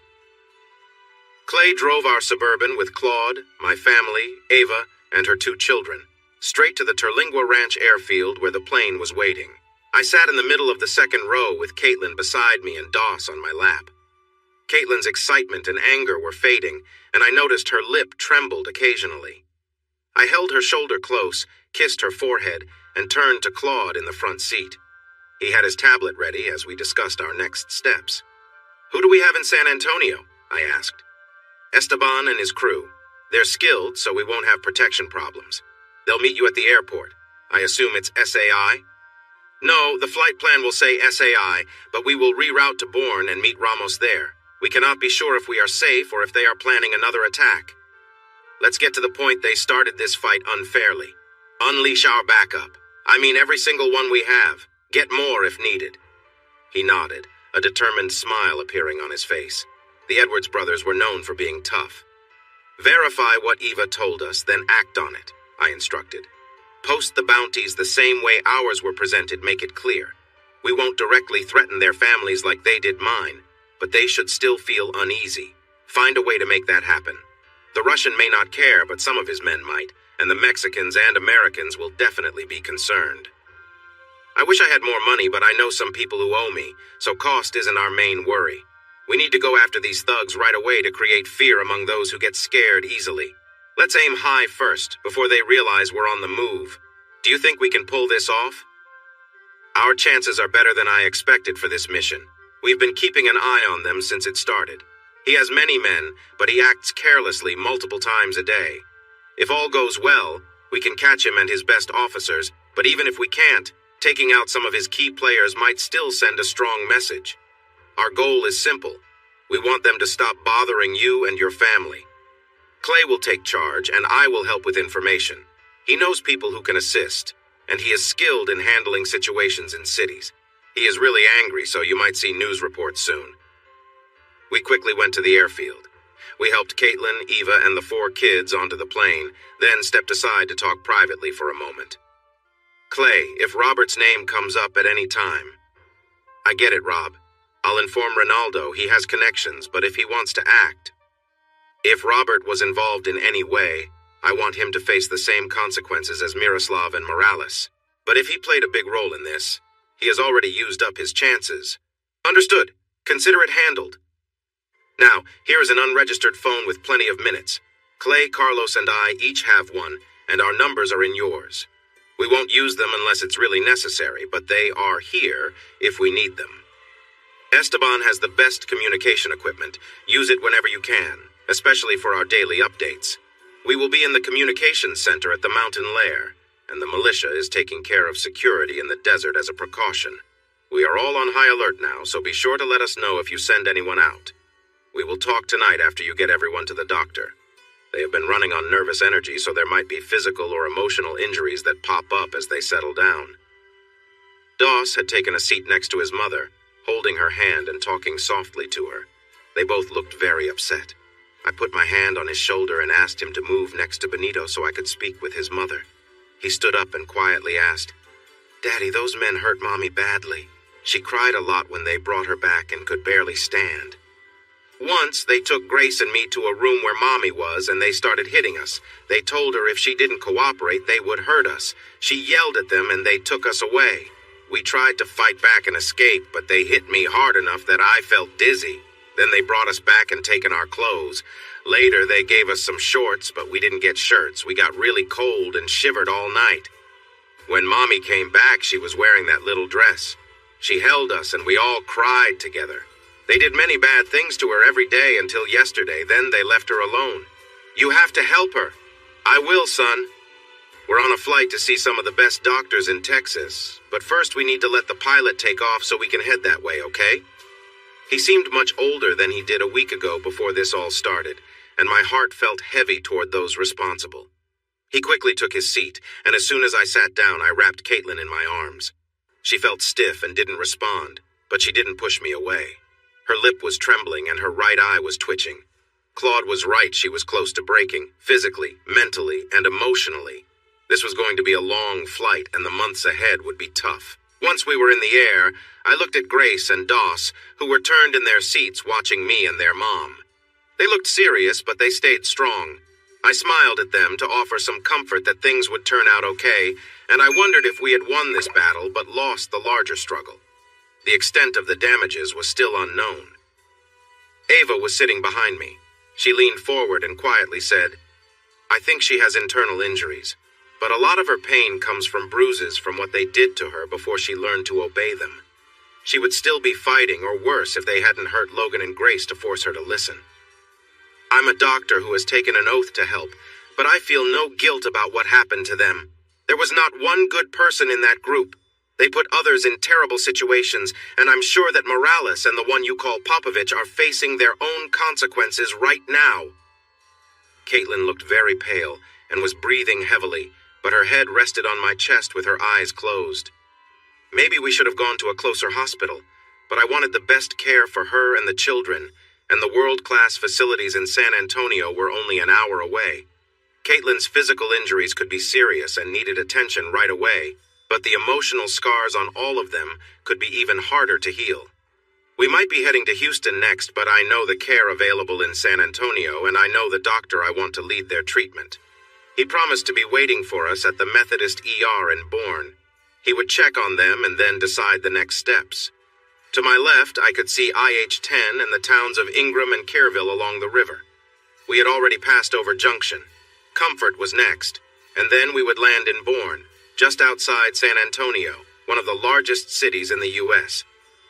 Clay drove our Suburban with Claude, my family, Ava, and her 2 children, straight to the Terlingua Ranch airfield where the plane was waiting. I sat in the middle of the second row with Caitlin beside me and Doss on my lap. Caitlin's excitement and anger were fading, and I noticed her lip trembled occasionally. I held her shoulder close, kissed her forehead, and turned to Claude in the front seat. He had his tablet ready as we discussed our next steps. "Who do we have in San Antonio?" I asked. "Esteban and his crew. They're skilled, so we won't have protection problems. They'll meet you at the airport. I assume it's SAI?" "No, the flight plan will say SAI, but we will reroute to Bourne and meet Ramos there. We cannot be sure if we are safe or if they are planning another attack. Let's get to the point. They started this fight unfairly. Unleash our backup. I mean every single one we have. Get more if needed." He nodded, a determined smile appearing on his face. The Edwards brothers were known for being tough. "Verify what Eva told us, then act on it," I instructed. "Post the bounties the same way ours were presented, make it clear. We won't directly threaten their families like they did mine, but they should still feel uneasy. Find a way to make that happen. The Russian may not care, but some of his men might, and the Mexicans and Americans will definitely be concerned. I wish I had more money, but I know some people who owe me, so cost isn't our main worry. We need to go after these thugs right away to create fear among those who get scared easily. Let's aim high first, before they realize we're on the move. Do you think we can pull this off?" "Our chances are better than I expected for this mission. We've been keeping an eye on them since it started. He has many men, but he acts carelessly multiple times a day. If all goes well, we can catch him and his best officers, but even if we can't, taking out some of his key players might still send a strong message. Our goal is simple. We want them to stop bothering you and your family. Clay will take charge, and I will help with information. He knows people who can assist, and he is skilled in handling situations in cities. He is really angry, so you might see news reports soon." We quickly went to the airfield. We helped Caitlin, Eva, and the 4 kids onto the plane, then stepped aside to talk privately for a moment. "Clay, if Robert's name comes up at any time..." "I get it, Rob. I'll inform Ronaldo. He has connections, but if he wants to act..." "If Robert was involved in any way, I want him to face the same consequences as Miroslav and Morales. But if he played a big role in this, he has already used up his chances." "Understood. Consider it handled. Now, here is an unregistered phone with plenty of minutes. Clay, Carlos, and I each have one, and our numbers are in yours. We won't use them unless it's really necessary, but they are here if we need them. Esteban has the best communication equipment. Use it whenever you can, especially for our daily updates. We will be in the communications center at the mountain lair, and the militia is taking care of security in the desert as a precaution. We are all on high alert now, so be sure to let us know if you send anyone out. We will talk tonight after you get everyone to the doctor. They have been running on nervous energy, so there might be physical or emotional injuries that pop up as they settle down." Doss had taken a seat next to his mother, holding her hand and talking softly to her. They both looked very upset. I put my hand on his shoulder and asked him to move next to Benito so I could speak with his mother. He stood up and quietly asked, "Daddy, those men hurt Mommy badly. She cried a lot when they brought her back and could barely stand. Once, they took Grace and me to a room where Mommy was, and they started hitting us. They told her if she didn't cooperate, they would hurt us. She yelled at them, and they took us away. We tried to fight back and escape, but they hit me hard enough that I felt dizzy. Then they brought us back and taken our clothes. Later, they gave us some shorts, but we didn't get shirts. We got really cold and shivered all night. When Mommy came back, she was wearing that little dress. She held us, and we all cried together. They did many bad things to her every day until yesterday. Then they left her alone. You have to help her." "I will, son. We're on a flight to see some of the best doctors in Texas, but first we need to let the pilot take off so we can head that way, okay?" He seemed much older than he did a week ago before this all started, and my heart felt heavy toward those responsible. He quickly took his seat, and as soon as I sat down, I wrapped Caitlin in my arms. She felt stiff and didn't respond, but she didn't push me away. Her lip was trembling and her right eye was twitching. Claude was right, she was close to breaking, physically, mentally, and emotionally. This was going to be a long flight, and the months ahead would be tough. Once we were in the air, I looked at Grace and Doss, who were turned in their seats watching me and their mom. They looked serious, but they stayed strong. I smiled at them to offer some comfort that things would turn out okay, and I wondered if we had won this battle but lost the larger struggle. The extent of the damages was still unknown. Ava was sitting behind me. She leaned forward and quietly said, "I think she has internal injuries, but a lot of her pain comes from bruises from what they did to her before she learned to obey them. She would still be fighting, or worse, if they hadn't hurt Logan and Grace to force her to listen. I'm a doctor who has taken an oath to help, but I feel no guilt about what happened to them. There was not one good person in that group. They put others in terrible situations, and I'm sure that Morales and the one you call Popovich are facing their own consequences right now." Caitlin looked very pale and was breathing heavily, but her head rested on my chest with her eyes closed. Maybe we should have gone to a closer hospital, but I wanted the best care for her and the children, and the world-class facilities in San Antonio were only an hour away. Caitlin's physical injuries could be serious and needed attention right away, but the emotional scars on all of them could be even harder to heal. We might be heading to Houston next, but I know the care available in San Antonio, and I know the doctor I want to lead their treatment. He promised to be waiting for us at the Methodist ER in Bourne. He would check on them and then decide the next steps. To my left, I could see IH-10 and the towns of Ingram and Kerrville along the river. We had already passed over Junction. Comfort was next, and then we would land in Bourne, just outside San Antonio, one of the largest cities in the U.S.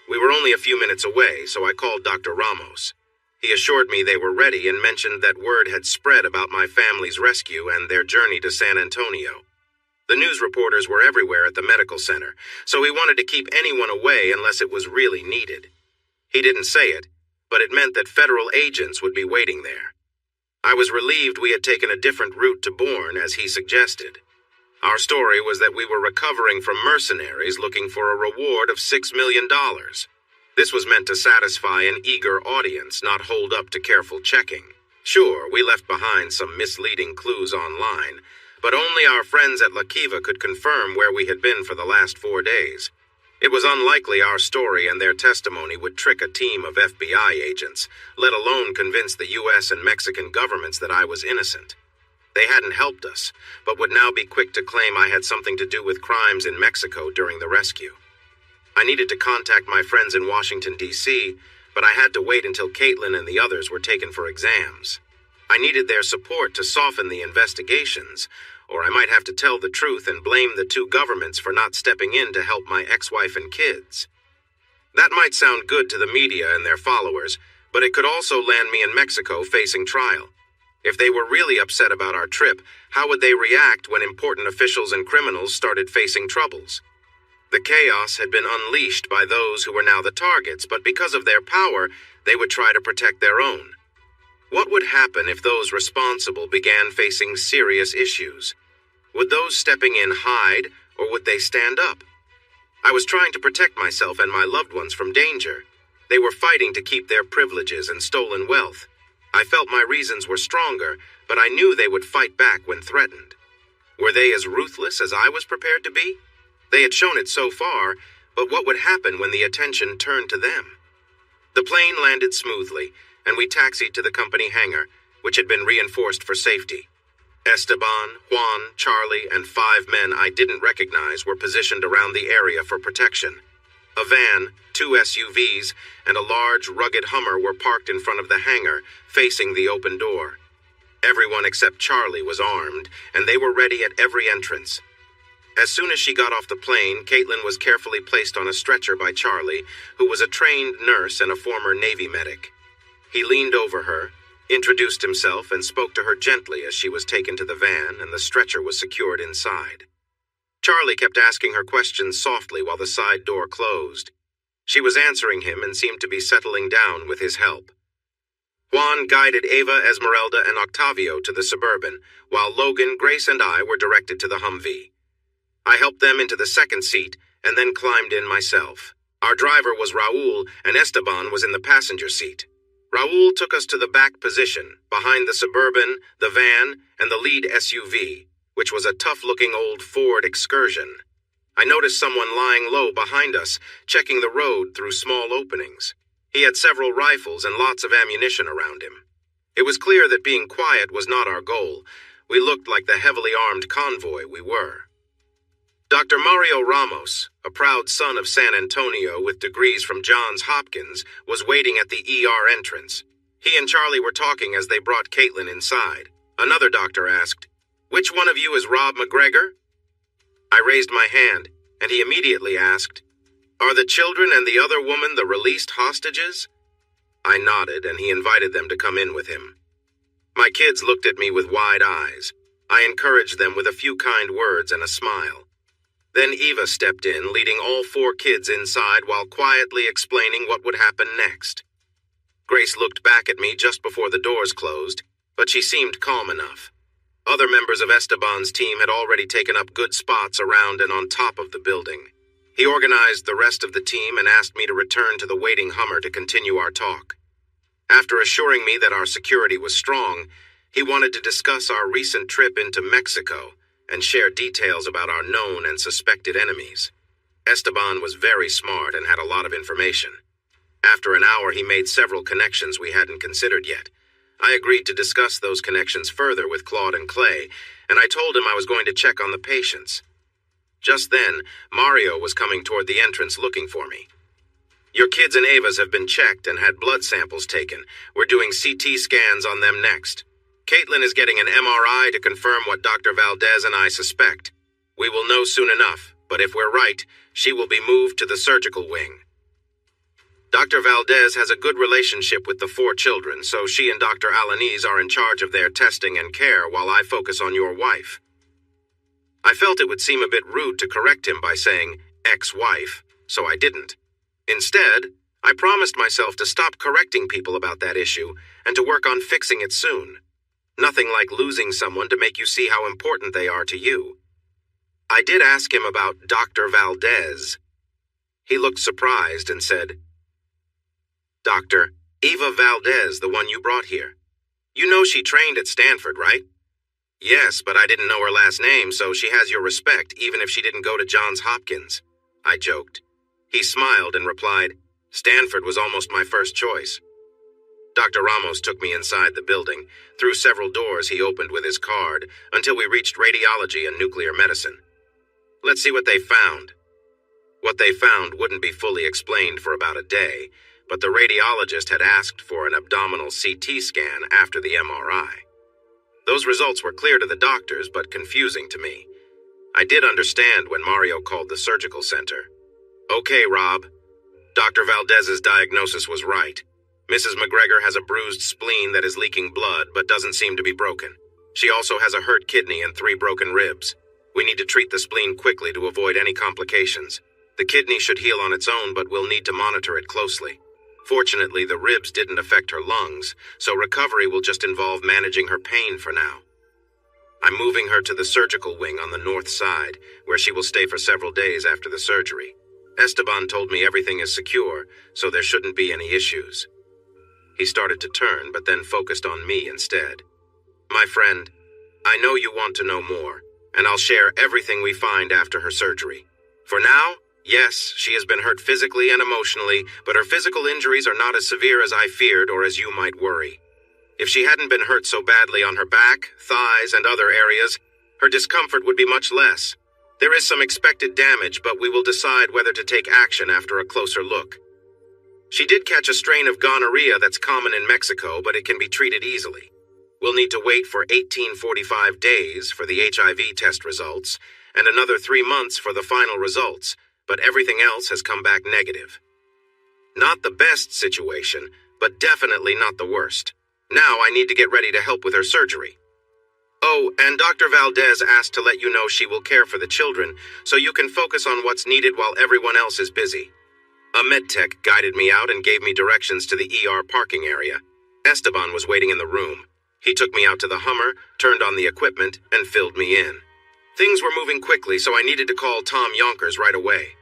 We were only a few minutes away, so I called Dr. Ramos. He assured me they were ready and mentioned that word had spread about my family's rescue and their journey to San Antonio. The news reporters were everywhere at the medical center, so he wanted to keep anyone away unless it was really needed. He didn't say it, but it meant that federal agents would be waiting there. I was relieved we had taken a different route to Bourne, as he suggested. Our story was that we were recovering from mercenaries looking for a reward of $6 million. This was meant to satisfy an eager audience, not hold up to careful checking. Sure, we left behind some misleading clues online, but only our friends at La Kiva could confirm where we had been for the last 4 days. It was unlikely our story and their testimony would trick a team of FBI agents, let alone convince the U.S. and Mexican governments that I was innocent. They hadn't helped us, but would now be quick to claim I had something to do with crimes in Mexico during the rescue. I needed to contact my friends in Washington, D.C., but I had to wait until Caitlin and the others were taken for exams. I needed their support to soften the investigations, or I might have to tell the truth and blame the two governments for not stepping in to help my ex-wife and kids. That might sound good to the media and their followers, but it could also land me in Mexico facing trial. If they were really upset about our trip, how would they react when important officials and criminals started facing troubles? The chaos had been unleashed by those who were now the targets, but because of their power, they would try to protect their own. What would happen if those responsible began facing serious issues? Would those stepping in hide, or would they stand up? I was trying to protect myself and my loved ones from danger. They were fighting to keep their privileges and stolen wealth. I felt my reasons were stronger, but I knew they would fight back when threatened. Were they as ruthless as I was prepared to be? They had shown it so far, but what would happen when the attention turned to them? The plane landed smoothly, and we taxied to the company hangar, which had been reinforced for safety. Esteban, Juan, Charlie, and 5 men I didn't recognize were positioned around the area for protection. A van, 2 SUVs, and a large, rugged Hummer were parked in front of the hangar, facing the open door. Everyone except Charlie was armed, and they were ready at every entrance. As soon as she got off the plane, Caitlin was carefully placed on a stretcher by Charlie, who was a trained nurse and a former Navy medic. He leaned over her, introduced himself, and spoke to her gently as she was taken to the van and the stretcher was secured inside. Charlie kept asking her questions softly while the side door closed. She was answering him and seemed to be settling down with his help. Juan guided Ava, Esmeralda, and Octavio to the Suburban, while Logan, Grace, and I were directed to the Humvee. I helped them into the second seat and then climbed in myself. Our driver was Raul, and Esteban was in the passenger seat. Raul took us to the back position, behind the Suburban, the van, and the lead SUV, which was a tough-looking old Ford Excursion. I noticed someone lying low behind us, checking the road through small openings. He had several rifles and lots of ammunition around him. It was clear that being quiet was not our goal. We looked like the heavily armed convoy we were. Dr. Mario Ramos, a proud son of San Antonio with degrees from Johns Hopkins, was waiting at the ER entrance. He and Charlie were talking as they brought Caitlin inside. Another doctor asked, "Which one of you is Rob McGregor?" I raised my hand, and he immediately asked, "Are the children and the other woman the released hostages?" I nodded, and he invited them to come in with him. My kids looked at me with wide eyes. I encouraged them with a few kind words and a smile. Then Eva stepped in, leading all 4 kids inside while quietly explaining what would happen next. Grace looked back at me just before the doors closed, but she seemed calm enough. Other members of Esteban's team had already taken up good spots around and on top of the building. He organized the rest of the team and asked me to return to the waiting Hummer to continue our talk. After assuring me that our security was strong, he wanted to discuss our recent trip into Mexico and share details about our known and suspected enemies. Esteban was very smart and had a lot of information. After an hour, he made several connections we hadn't considered yet. I agreed to discuss those connections further with Claude and Clay, and I told him I was going to check on the patients. Just then, Mario was coming toward the entrance looking for me. "Your kids and Ava's have been checked and had blood samples taken. We're doing CT scans on them next. Caitlin is getting an MRI to confirm what Dr. Valdez and I suspect. We will know soon enough, but if we're right, she will be moved to the surgical wing. Dr. Valdez has a good relationship with the 4 children, so she and Dr. Alanis are in charge of their testing and care while I focus on your wife." I felt it would seem a bit rude to correct him by saying ex-wife, so I didn't. Instead, I promised myself to stop correcting people about that issue and to work on fixing it soon. Nothing like losing someone to make you see how important they are to you. I did ask him about Dr. Valdez. He looked surprised and said, "Dr. Eva Valdez, the one you brought here. You know she trained at Stanford, right?" "Yes, but I didn't know her last name, so she has your respect, even if she didn't go to Johns Hopkins," I joked. He smiled and replied, "Stanford was almost my first choice." Dr. Ramos took me inside the building. Through several doors he opened with his card, until we reached radiology and nuclear medicine. Let's see what they found. What they found wouldn't be fully explained for about a day, but the radiologist had asked for an abdominal CT scan after the MRI. Those results were clear to the doctors, but confusing to me. I did understand when Mario called the surgical center. "Okay, Rob. Dr. Valdez's diagnosis was right. Mrs. McGregor has a bruised spleen that is leaking blood but doesn't seem to be broken. She also has a hurt kidney and 3 broken ribs. We need to treat the spleen quickly to avoid any complications. The kidney should heal on its own, but we'll need to monitor it closely. Fortunately, the ribs didn't affect her lungs, so recovery will just involve managing her pain for now. I'm moving her to the surgical wing on the north side, where she will stay for several days after the surgery. Esteban told me everything is secure, so there shouldn't be any issues." He started to turn, but then focused on me instead. "My friend, I know you want to know more, and I'll share everything we find after her surgery. For now, yes, she has been hurt physically and emotionally, but her physical injuries are not as severe as I feared or as you might worry. If she hadn't been hurt so badly on her back, thighs, and other areas, her discomfort would be much less. There is some expected damage, but we will decide whether to take action after a closer look. She did catch a strain of gonorrhea that's common in Mexico, but it can be treated easily. We'll need to wait for 1845 days for the HIV test results, and another 3 months for the final results, but everything else has come back negative. Not the best situation, but definitely not the worst. Now I need to get ready to help with her surgery. Oh, and Dr. Valdez asked to let you know she will care for the children, so you can focus on what's needed while everyone else is busy. A medtech guided me out and gave me directions to the ER parking area. Esteban was waiting in the room. He took me out to the Hummer, turned on the equipment, and filled me in. Things were moving quickly, so I needed to call Tom Yonkers right away.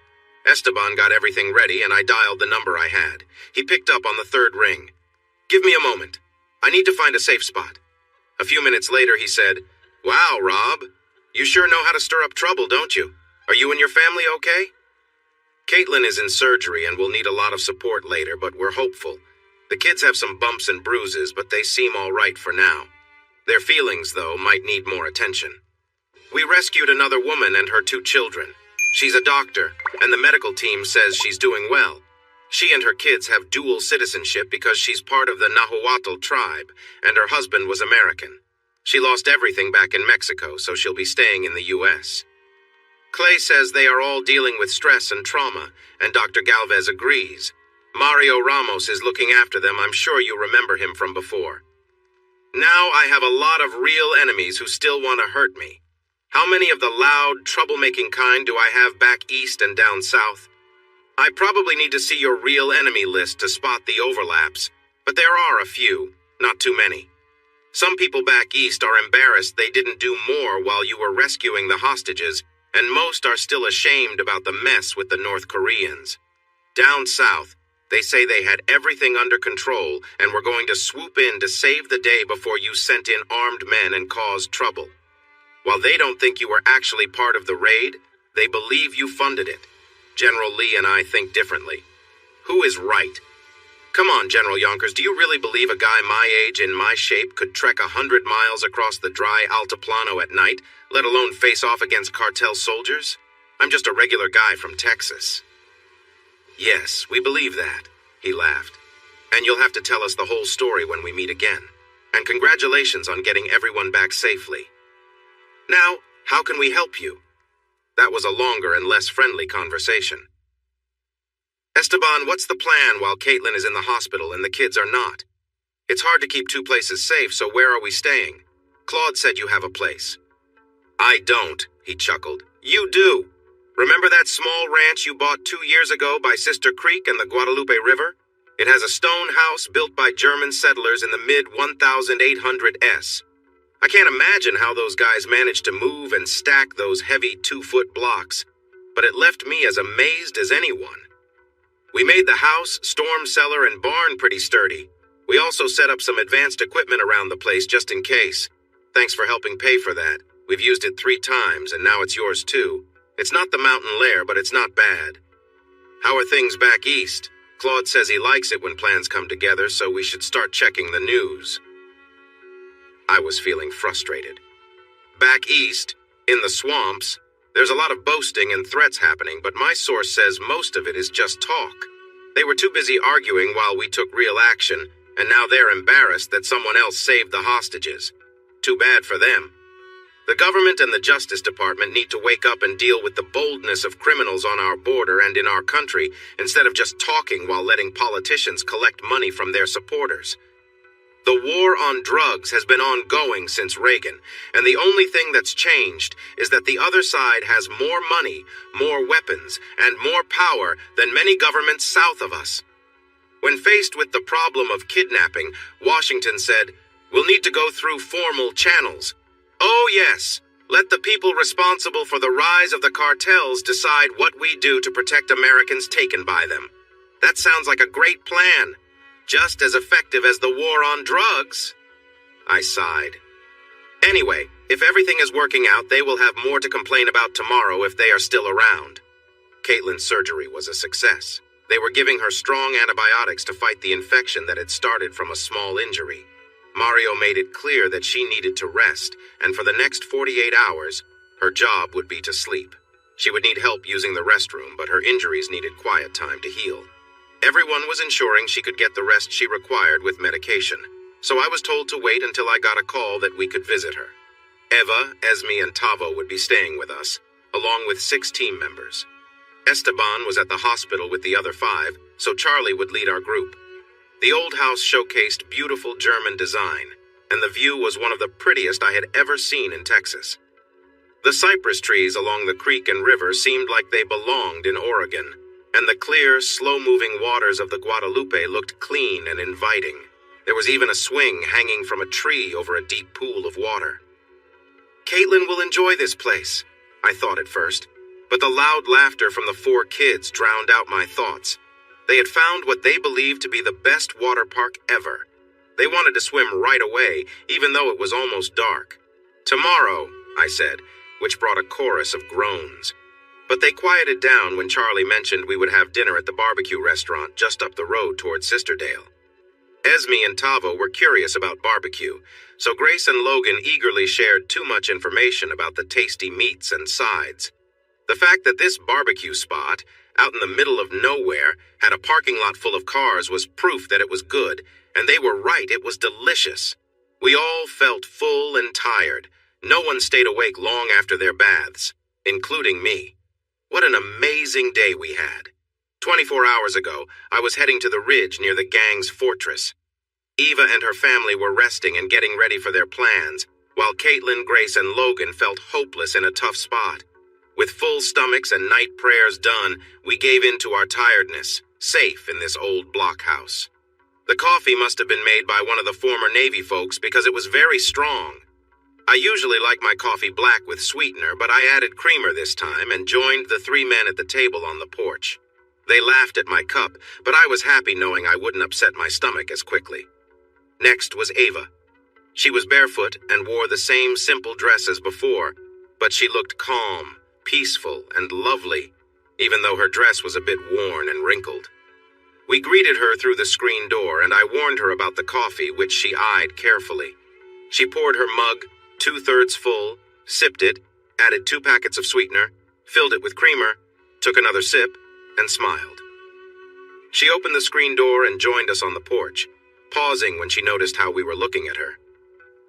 Esteban got everything ready, and I dialed the number I had. He picked up on the third ring. "Give me a moment. I need to find a safe spot." A few minutes later, he said, "Wow, Rob. You sure know how to stir up trouble, don't you? Are you and your family okay?" Caitlin is in surgery and will need a lot of support later, but we're hopeful. The kids have some bumps and bruises, but they seem all right for now. Their feelings, though, might need more attention. We rescued another woman and her 2 children. She's a doctor, and the medical team says she's doing well. She and her kids have dual citizenship because she's part of the Nahuatl tribe, and her husband was American. She lost everything back in Mexico, so she'll be staying in the U.S. Clay says they are all dealing with stress and trauma, and Dr. Galvez agrees. Mario Ramos is looking after them. I'm sure you remember him from before. Now I have a lot of real enemies who still want to hurt me. How many of the loud, troublemaking kind do I have back east and down south? I probably need to see your real enemy list to spot the overlaps, but there are a few, not too many. Some people back east are embarrassed they didn't do more while you were rescuing the hostages, and most are still ashamed about the mess with the North Koreans. Down south, they say they had everything under control and were going to swoop in to save the day before you sent in armed men and caused trouble. While they don't think you were actually part of the raid, they believe you funded it. General Lee and I think differently. Who is right? Come on, General Yonkers, do you really believe a guy my age in my shape could trek 100 miles across the dry Altiplano at night, let alone face off against cartel soldiers? I'm just a regular guy from Texas. Yes, we believe that, he laughed. And you'll have to tell us the whole story when we meet again. And congratulations on getting everyone back safely. Now, how can we help you? That was a longer and less friendly conversation. Esteban, what's the plan while Caitlin is in the hospital and the kids are not? It's hard to keep 2 places safe, so where are we staying? Claude said you have a place. I don't, he chuckled. You do. Remember that small ranch you bought 2 years ago by Sister Creek and the Guadalupe River? It has a stone house built by German settlers in the mid-1800s. I can't imagine how those guys managed to move and stack those heavy 2-foot blocks, but it left me as amazed as anyone. We made the house, storm cellar, and barn pretty sturdy. We also set up some advanced equipment around the place just in case. Thanks for helping pay for that. We've used it 3 times, and now it's yours too. It's not the mountain lair, but it's not bad. How are things back east? Claude says he likes it when plans come together, so we should start checking the news. I was feeling frustrated. Back east, in the swamps, there's a lot of boasting and threats happening, but my source says most of it is just talk. They were too busy arguing while we took real action, and now they're embarrassed that someone else saved the hostages. Too bad for them. The government and the Justice Department need to wake up and deal with the boldness of criminals on our border and in our country instead of just talking while letting politicians collect money from their supporters. The war on drugs has been ongoing since Reagan, and the only thing that's changed is that the other side has more money, more weapons, and more power than many governments south of us. When faced with the problem of kidnapping, Washington said, "We'll need to go through formal channels." Oh yes, let the people responsible for the rise of the cartels decide what we do to protect Americans taken by them. That sounds like a great plan. Just as effective as the war on drugs. I sighed. Anyway, if everything is working out, they will have more to complain about tomorrow if they are still around. Caitlin's surgery was a success. They were giving her strong antibiotics to fight the infection that had started from a small injury. Mario made it clear that she needed to rest, and for the next 48 hours, her job would be to sleep. She would need help using the restroom, but her injuries needed quiet time to heal. Everyone was ensuring she could get the rest she required with medication, so I was told to wait until I got a call that we could visit her. Eva, Esme, and Tavo would be staying with us, along with 6 team members. Esteban was at the hospital with the other 5, so Charlie would lead our group. The old house showcased beautiful German design, and the view was one of the prettiest I had ever seen in Texas. The cypress trees along the creek and river seemed like they belonged in Oregon, and the clear, slow-moving waters of the Guadalupe looked clean and inviting. There was even a swing hanging from a tree over a deep pool of water. Caitlin will enjoy this place, I thought at first, but the loud laughter from the 4 kids drowned out my thoughts. They had found what they believed to be the best water park ever. They wanted to swim right away, even though it was almost dark. Tomorrow, I said, which brought a chorus of groans. But they quieted down when Charlie mentioned we would have dinner at the barbecue restaurant just up the road towards Sisterdale. Esme and Tavo were curious about barbecue, so Grace and Logan eagerly shared too much information about the tasty meats and sides. The fact that this barbecue spot, out in the middle of nowhere, had a parking lot full of cars was proof that it was good, and they were right, it was delicious. We all felt full and tired. No one stayed awake long after their baths, including me. What an amazing day we had. 24 hours ago, I was heading to the ridge near the gang's fortress. Eva and her family were resting and getting ready for their plans, while Caitlin, Grace, and Logan felt hopeless in a tough spot. With full stomachs and night prayers done, we gave in to our tiredness, safe in this old blockhouse. The coffee must have been made by one of the former Navy folks because it was very strong. I usually like my coffee black with sweetener, but I added creamer this time and joined the 3 men at the table on the porch. They laughed at my cup, but I was happy knowing I wouldn't upset my stomach as quickly. Next was Ava. She was barefoot and wore the same simple dress as before, but she looked calm, peaceful, and lovely, even though her dress was a bit worn and wrinkled. We greeted her through the screen door, and I warned her about the coffee, which she eyed carefully. She poured her mug, 2/3 full, sipped it, added 2 packets of sweetener, filled it with creamer, took another sip, and smiled. She opened the screen door and joined us on the porch, pausing when she noticed how we were looking at her.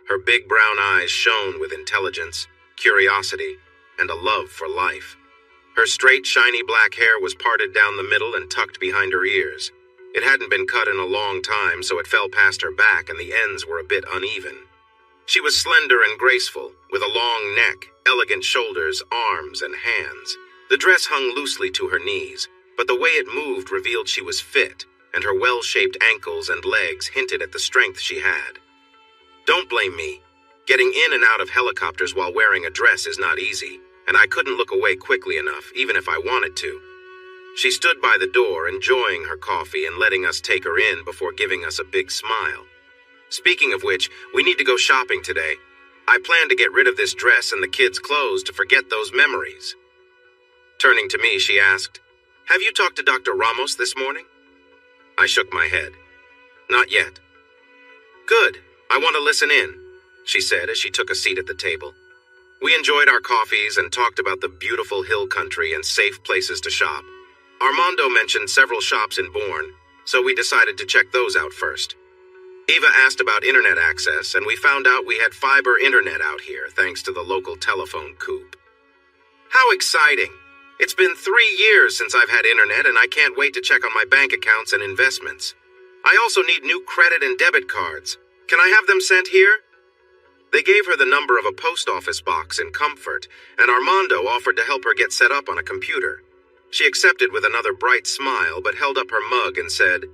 Her big brown eyes shone with intelligence, curiosity, and a love for life. Her straight, shiny black hair was parted down the middle and tucked behind her ears. It hadn't been cut in a long time, so it fell past her back and the ends were a bit uneven. She was slender and graceful, with a long neck, elegant shoulders, arms, and hands. The dress hung loosely to her knees, but the way it moved revealed she was fit, and her well-shaped ankles and legs hinted at the strength she had. Don't blame me. Getting in and out of helicopters while wearing a dress is not easy, and I couldn't look away quickly enough, even if I wanted to. She stood by the door, enjoying her coffee and letting us take her in before giving us a big smile. Speaking of which, we need to go shopping today. I plan to get rid of this dress and the kids' clothes to forget those memories. Turning to me, she asked, "Have you talked to Dr. Ramos this morning?" I shook my head. "Not yet." "Good. I want to listen in," she said as she took a seat at the table. We enjoyed our coffees and talked about the beautiful hill country and safe places to shop. Armando mentioned several shops in Bourne, so we decided to check those out first. Eva asked about internet access, and we found out we had fiber internet out here thanks to the local telephone coop. How exciting! It's been 3 years since I've had internet, and I can't wait to check on my bank accounts and investments. I also need new credit and debit cards. Can I have them sent here? They gave her the number of a post office box in Comfort, and Armando offered to help her get set up on a computer. She accepted with another bright smile, but held up her mug and said,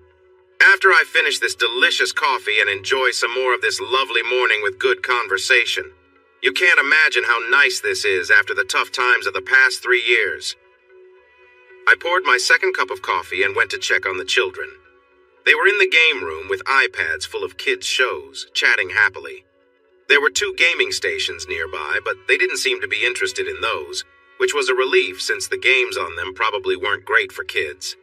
"After I finish this delicious coffee and enjoy some more of this lovely morning with good conversation. You can't imagine how nice this is after the tough times of the past 3 years." I poured my second cup of coffee and went to check on the children. They were in the game room with iPads full of kids' shows, chatting happily. There were 2 gaming stations nearby, but they didn't seem to be interested in those, which was a relief since the games on them probably weren't great for kids.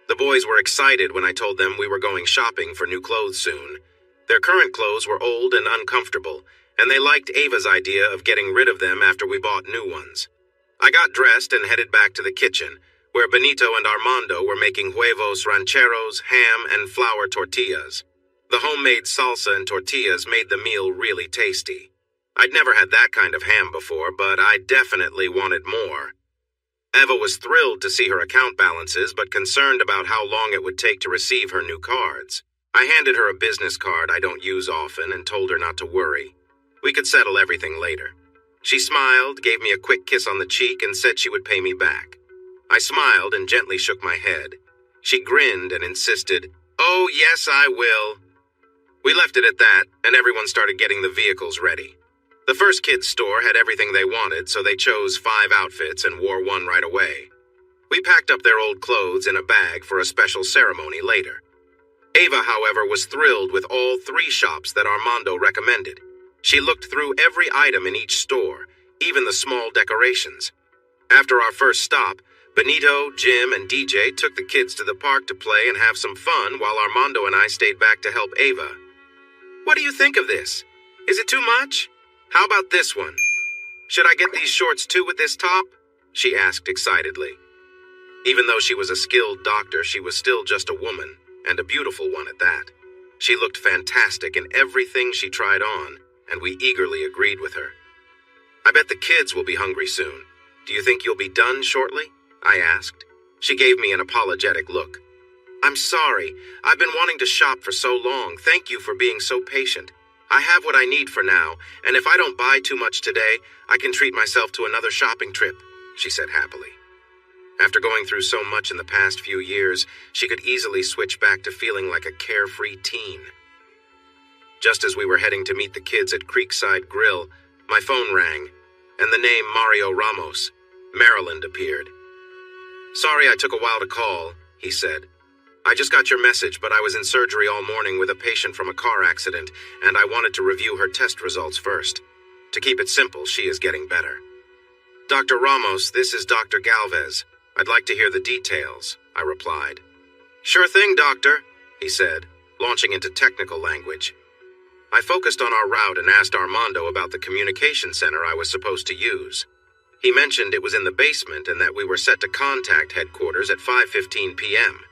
The boys were excited when I told them we were going shopping for new clothes soon. Their current clothes were old and uncomfortable, and they liked Ava's idea of getting rid of them after we bought new ones. I got dressed and headed back to the kitchen, where Benito and Armando were making huevos rancheros, ham, and flour tortillas. The homemade salsa and tortillas made the meal really tasty. I'd never had that kind of ham before, but I definitely wanted more. Eva was thrilled to see her account balances, but concerned about how long it would take to receive her new cards. I handed her a business card I don't use often and told her not to worry. We could settle everything later. She smiled, gave me a quick kiss on the cheek, and said she would pay me back. I smiled and gently shook my head. She grinned and insisted, "Oh, yes, I will." We left it at that, and everyone started getting the vehicles ready. The first kids' store had everything they wanted, so they chose 5 outfits and wore one right away. We packed up their old clothes in a bag for a special ceremony later. Ava, however, was thrilled with all 3 shops that Armando recommended. She looked through every item in each store, even the small decorations. After our first stop, Benito, Jim, and DJ took the kids to the park to play and have some fun while Armando and I stayed back to help Ava. "What do you think of this? Is it too much? How about this one? Should I get these shorts too with this top?" she asked excitedly. Even though she was a skilled doctor, she was still just a woman, and a beautiful one at that. She looked fantastic in everything she tried on, and we eagerly agreed with her. "I bet the kids will be hungry soon. Do you think you'll be done shortly?" I asked. She gave me an apologetic look. "I'm sorry. I've been wanting to shop for so long. Thank you for being so patient. I have what I need for now, and if I don't buy too much today, I can treat myself to another shopping trip," she said happily. After going through so much in the past few years, she could easily switch back to feeling like a carefree teen. Just as we were heading to meet the kids at Creekside Grill, my phone rang, and the name Mario Ramos, Maryland, appeared. "Sorry I took a while to call," he said. "I just got your message, but I was in surgery all morning with a patient from a car accident, and I wanted to review her test results first. To keep it simple, she is getting better." "Dr. Ramos, this is Dr. Galvez. I'd like to hear the details," I replied. "Sure thing, doctor," he said, launching into technical language. I focused on our route and asked Armando about the communication center I was supposed to use. He mentioned it was in the basement and that we were set to contact headquarters at 5:15 p.m.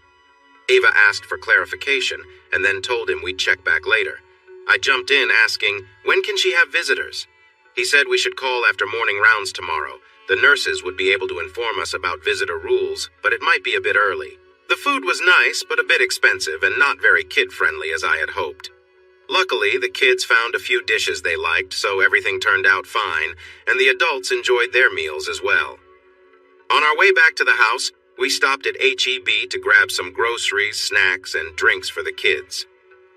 Ava asked for clarification and then told him we'd check back later. I jumped in asking, "When can she have visitors?" He said we should call after morning rounds tomorrow. The nurses would be able to inform us about visitor rules, but it might be a bit early. The food was nice, but a bit expensive and not very kid-friendly as I had hoped. Luckily, the kids found a few dishes they liked, so everything turned out fine, and the adults enjoyed their meals as well. On our way back to the house, we stopped at H-E-B to grab some groceries, snacks, and drinks for the kids.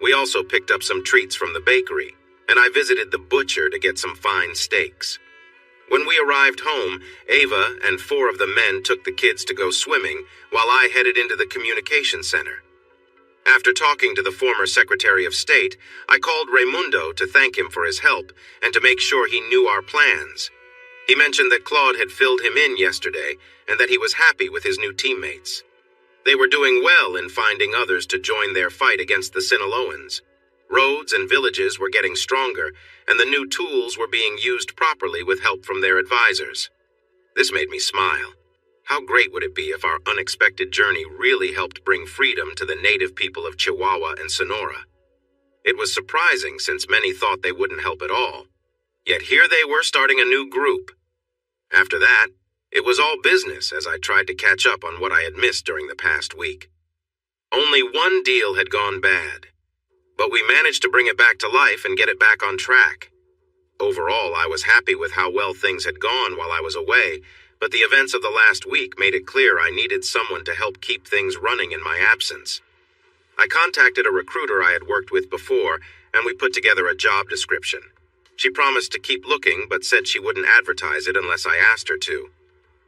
We also picked up some treats from the bakery, and I visited the butcher to get some fine steaks. When we arrived home, Ava and 4 of the men took the kids to go swimming, while I headed into the communication center. After talking to the former Secretary of State, I called Raimundo to thank him for his help and to make sure he knew our plans. He mentioned that Claude had filled him in yesterday and that he was happy with his new teammates. They were doing well in finding others to join their fight against the Sinaloans. Roads and villages were getting stronger, and the new tools were being used properly with help from their advisors. This made me smile. How great would it be if our unexpected journey really helped bring freedom to the native people of Chihuahua and Sonora? It was surprising since many thought they wouldn't help at all. Yet here they were starting a new group. After that, it was all business as I tried to catch up on what I had missed during the past week. Only one deal had gone bad, but we managed to bring it back to life and get it back on track. Overall, I was happy with how well things had gone while I was away, but the events of the last week made it clear I needed someone to help keep things running in my absence. I contacted a recruiter I had worked with before, and we put together a job description. She promised to keep looking, but said she wouldn't advertise it unless I asked her to.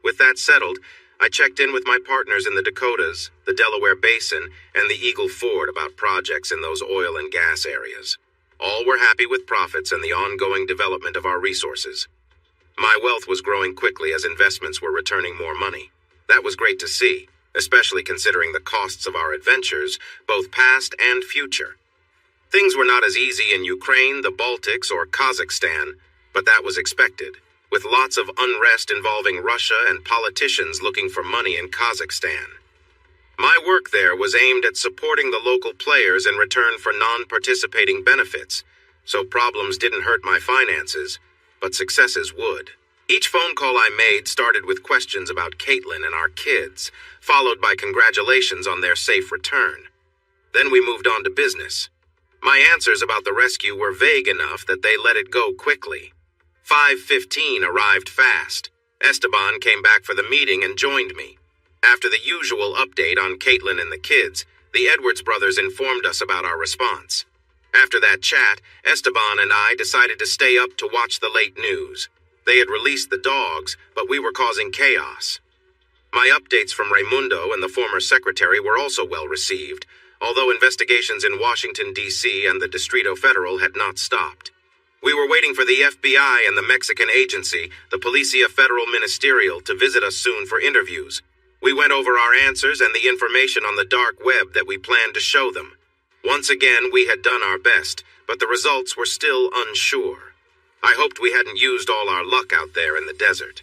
With that settled, I checked in with my partners in the Dakotas, the Delaware Basin, and the Eagle Ford about projects in those oil and gas areas. All were happy with profits and the ongoing development of our resources. My wealth was growing quickly as investments were returning more money. That was great to see, especially considering the costs of our adventures, both past and future. Things were not as easy in Ukraine, the Baltics, or Kazakhstan, but that was expected, with lots of unrest involving Russia and politicians looking for money in Kazakhstan. My work there was aimed at supporting the local players in return for non-participating benefits, so problems didn't hurt my finances, but successes would. Each phone call I made started with questions about Caitlin and our kids, followed by congratulations on their safe return. Then we moved on to business. My answers about the rescue were vague enough that they let it go quickly. 5:15 arrived fast. Esteban came back for the meeting and joined me. After the usual update on Caitlin and the kids, the Edwards brothers informed us about our response. After that chat, Esteban and I decided to stay up to watch the late news. They had released the dogs, but we were causing chaos. My updates from Raimundo and the former secretary were also well received, although investigations in Washington, D.C. and the Distrito Federal had not stopped. We were waiting for the FBI and the Mexican agency, the Policia Federal Ministerial, to visit us soon for interviews. We went over our answers and the information on the dark web that we planned to show them. Once again, we had done our best, but the results were still unsure. I hoped we hadn't used all our luck out there in the desert.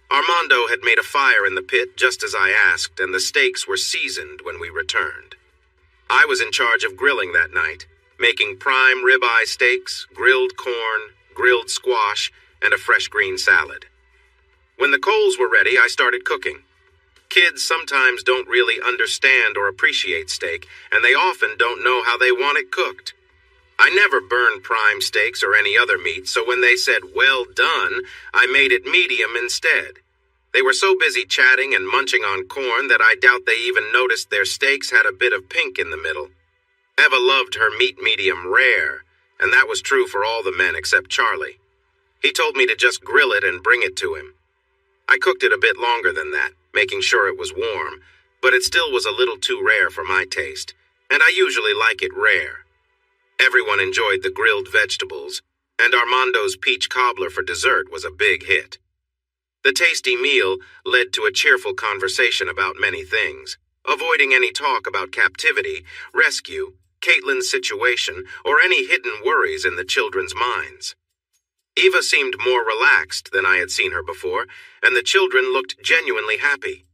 Armando had made a fire in the pit just as I asked, and the steaks were seasoned when we returned. I was in charge of grilling that night, making prime ribeye steaks, grilled corn, grilled squash, and a fresh green salad. When the coals were ready, I started cooking. Kids sometimes don't really understand or appreciate steak, and they often don't know how they want it cooked. I never burn prime steaks or any other meat, so when they said, "well done," I made it medium instead. They were so busy chatting and munching on corn that I doubt they even noticed their steaks had a bit of pink in the middle. Eva loved her meat medium rare, and that was true for all the men except Charlie. He told me to just grill it and bring it to him. I cooked it a bit longer than that, making sure it was warm, but it still was a little too rare for my taste, and I usually like it rare. Everyone enjoyed the grilled vegetables, and Armando's peach cobbler for dessert was a big hit. The tasty meal led to a cheerful conversation about many things, avoiding any talk about captivity, rescue, Caitlin's situation, or any hidden worries in the children's minds. Eva seemed more relaxed than I had seen her before, and the children looked genuinely happy.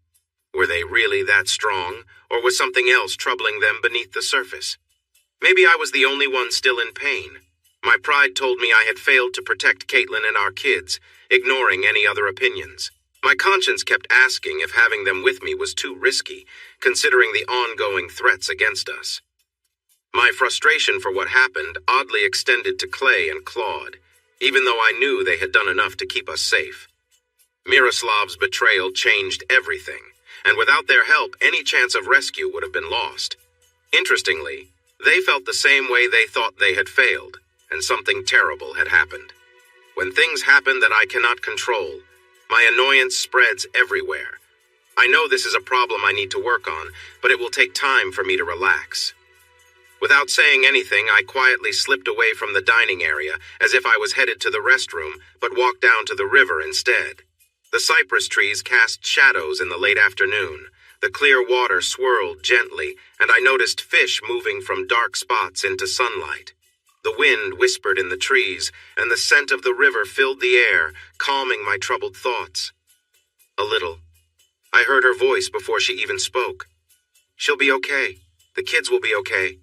Were they really that strong, or was something else troubling them beneath the surface? Maybe I was the only one still in pain. My pride told me I had failed to protect Caitlin and our kids, ignoring any other opinions. My conscience kept asking if having them with me was too risky, considering the ongoing threats against us. My frustration for what happened oddly extended to Clay and Claude, even though I knew they had done enough to keep us safe. Miroslav's betrayal changed everything, and without their help, any chance of rescue would have been lost. Interestingly, they felt the same way they thought they had failed, and something terrible had happened. When things happen that I cannot control, my annoyance spreads everywhere. I know this is a problem I need to work on, but it will take time for me to relax. Without saying anything, I quietly slipped away from the dining area, as if I was headed to the restroom, but walked down to the river instead. The cypress trees cast shadows in the late afternoon. The clear water swirled gently, and I noticed fish moving from dark spots into sunlight. The wind whispered in the trees, and the scent of the river filled the air, calming my troubled thoughts. A little. I heard her voice before she even spoke. "She'll be okay. The kids will be okay.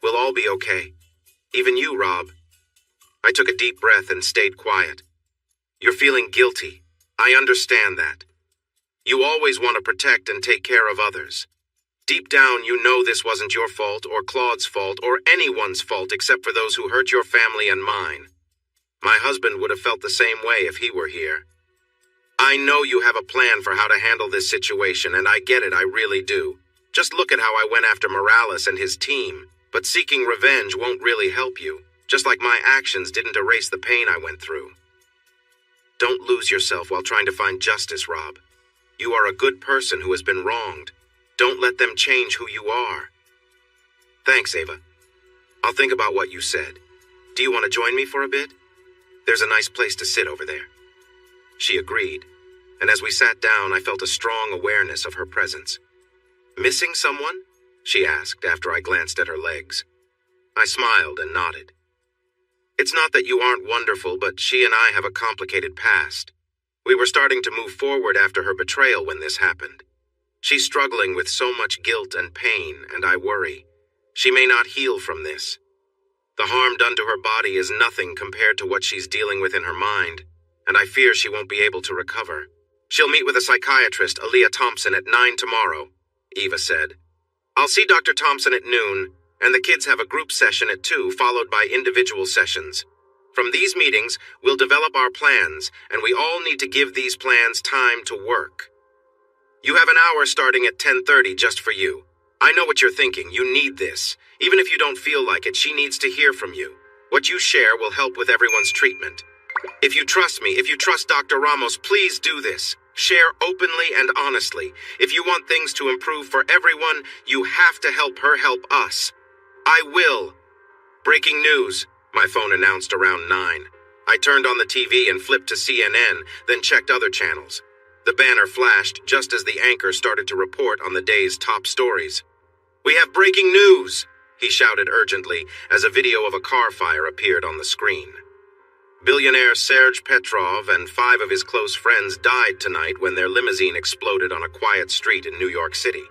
We'll all be okay. Even you, Rob." I took a deep breath and stayed quiet. "You're feeling guilty. I understand that. You always want to protect and take care of others. Deep down, you know this wasn't your fault or Claude's fault or anyone's fault except for those who hurt your family and mine. My husband would have felt the same way if he were here. I know you have a plan for how to handle this situation, and I get it, I really do. Just look at how I went after Morales and his team. But seeking revenge won't really help you, just like my actions didn't erase the pain I went through. Don't lose yourself while trying to find justice, Rob. You are a good person who has been wronged. Don't let them change who you are." "Thanks, Ava. I'll think about what you said. Do you want to join me for a bit? There's a nice place to sit over there." She agreed, and as we sat down, I felt a strong awareness of her presence. "Missing someone?" she asked after I glanced at her legs. I smiled and nodded. "It's not that you aren't wonderful, but she and I have a complicated past. We were starting to move forward after her betrayal when this happened. She's struggling with so much guilt and pain, and I worry. She may not heal from this. The harm done to her body is nothing compared to what she's dealing with in her mind, and I fear she won't be able to recover. She'll meet with a psychiatrist, Aaliyah Thompson, at 9 tomorrow, Eva said. I'll see Dr. Thompson at noon, and the kids have a group session at 2, followed by individual sessions. From these meetings, we'll develop our plans, and we all need to give these plans time to work. You have an hour starting at 10:30 just for you. I know what you're thinking. You need this. Even if you don't feel like it, she needs to hear from you. What you share will help with everyone's treatment. If you trust me, if you trust Dr. Ramos, please do this. Share openly and honestly. If you want things to improve for everyone, you have to help her help us. I will. Breaking news, my phone announced around 9. I turned on the TV and flipped to CNN, then checked other channels. The banner flashed just as the anchor started to report on the day's top stories. "We have breaking news," he shouted urgently as a video of a car fire appeared on the screen. Billionaire Serge Petrov and 5 of his close friends died tonight when their limousine exploded on a quiet street in New York City.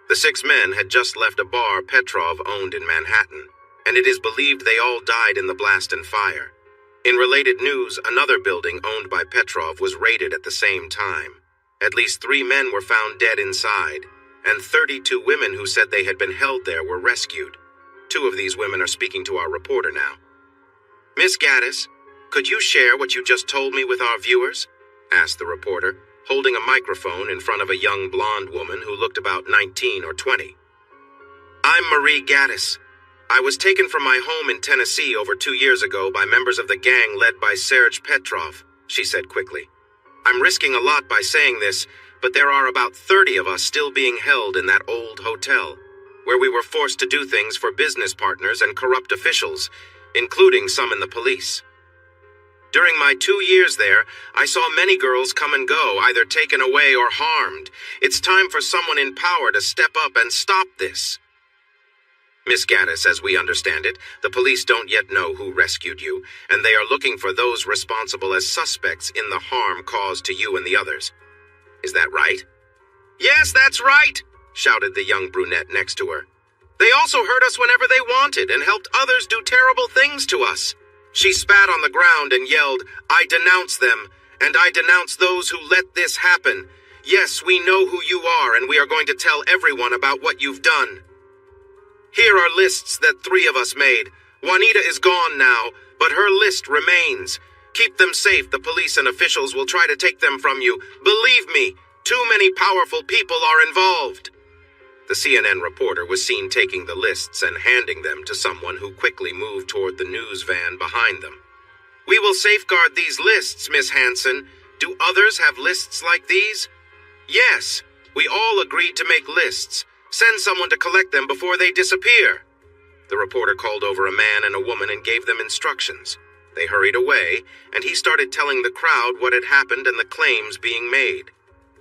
The 6 men had just left a bar Petrov owned in Manhattan, and it is believed they all died in the blast and fire. In related news, another building owned by Petrov was raided at the same time. At least 3 men were found dead inside, and 32 women who said they had been held there were rescued. 2 of these women are speaking to our reporter now. "Miss Gaddis, could you share what you just told me with our viewers?" asked the reporter, holding a microphone in front of a young blonde woman who looked about 19 or 20. "I'm Marie Gaddis. I was taken from my home in Tennessee over 2 years ago by members of the gang led by Serge Petrov," she said quickly. "I'm risking a lot by saying this, but there are about 30 of us still being held in that old hotel, where we were forced to do things for business partners and corrupt officials, including some in the police. During my 2 years there, I saw many girls come and go, either taken away or harmed. It's time for someone in power to step up and stop this." "Miss Gaddis, as we understand it, the police don't yet know who rescued you, and they are looking for those responsible as suspects in the harm caused to you and the others. Is that right?" "Yes, that's right," shouted the young brunette next to her. "They also hurt us whenever they wanted and helped others do terrible things to us." She spat on the ground and yelled, "I denounce them, and I denounce those who let this happen. Yes, we know who you are, and we are going to tell everyone about what you've done. Here are lists that 3 of us made. Juanita is gone now, but her list remains. Keep them safe. The police and officials will try to take them from you. Believe me, too many powerful people are involved." The CNN reporter was seen taking the lists and handing them to someone who quickly moved toward the news van behind them. "We will safeguard these lists, Miss Hansen. Do others have lists like these?" "Yes, we all agreed to make lists. Send someone to collect them before they disappear." The reporter called over a man and a woman and gave them instructions. They hurried away, and he started telling the crowd what had happened and the claims being made.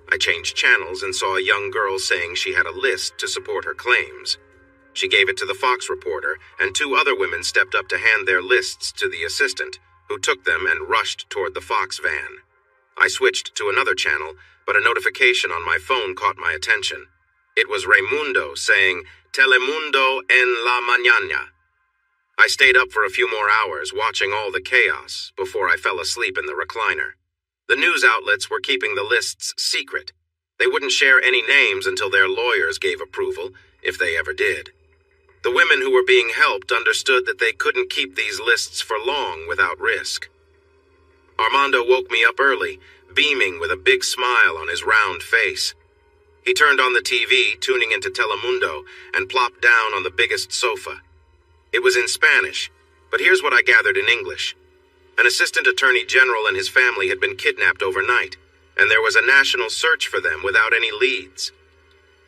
I changed channels and saw a young girl saying she had a list to support her claims. She gave it to the Fox reporter, and 2 other women stepped up to hand their lists to the assistant, who took them and rushed toward the Fox van. I switched to another channel, but a notification on my phone caught my attention. It was Raimundo saying, "Telemundo en la mañana." I stayed up for a few more hours watching all the chaos before I fell asleep in the recliner. The news outlets were keeping the lists secret. They wouldn't share any names until their lawyers gave approval, if they ever did. The women who were being helped understood that they couldn't keep these lists for long without risk. Armando woke me up early, beaming with a big smile on his round face. He turned on the TV, tuning into Telemundo, and plopped down on the biggest sofa. It was in Spanish, but here's what I gathered in English. An assistant attorney general and his family had been kidnapped overnight, and there was a national search for them without any leads.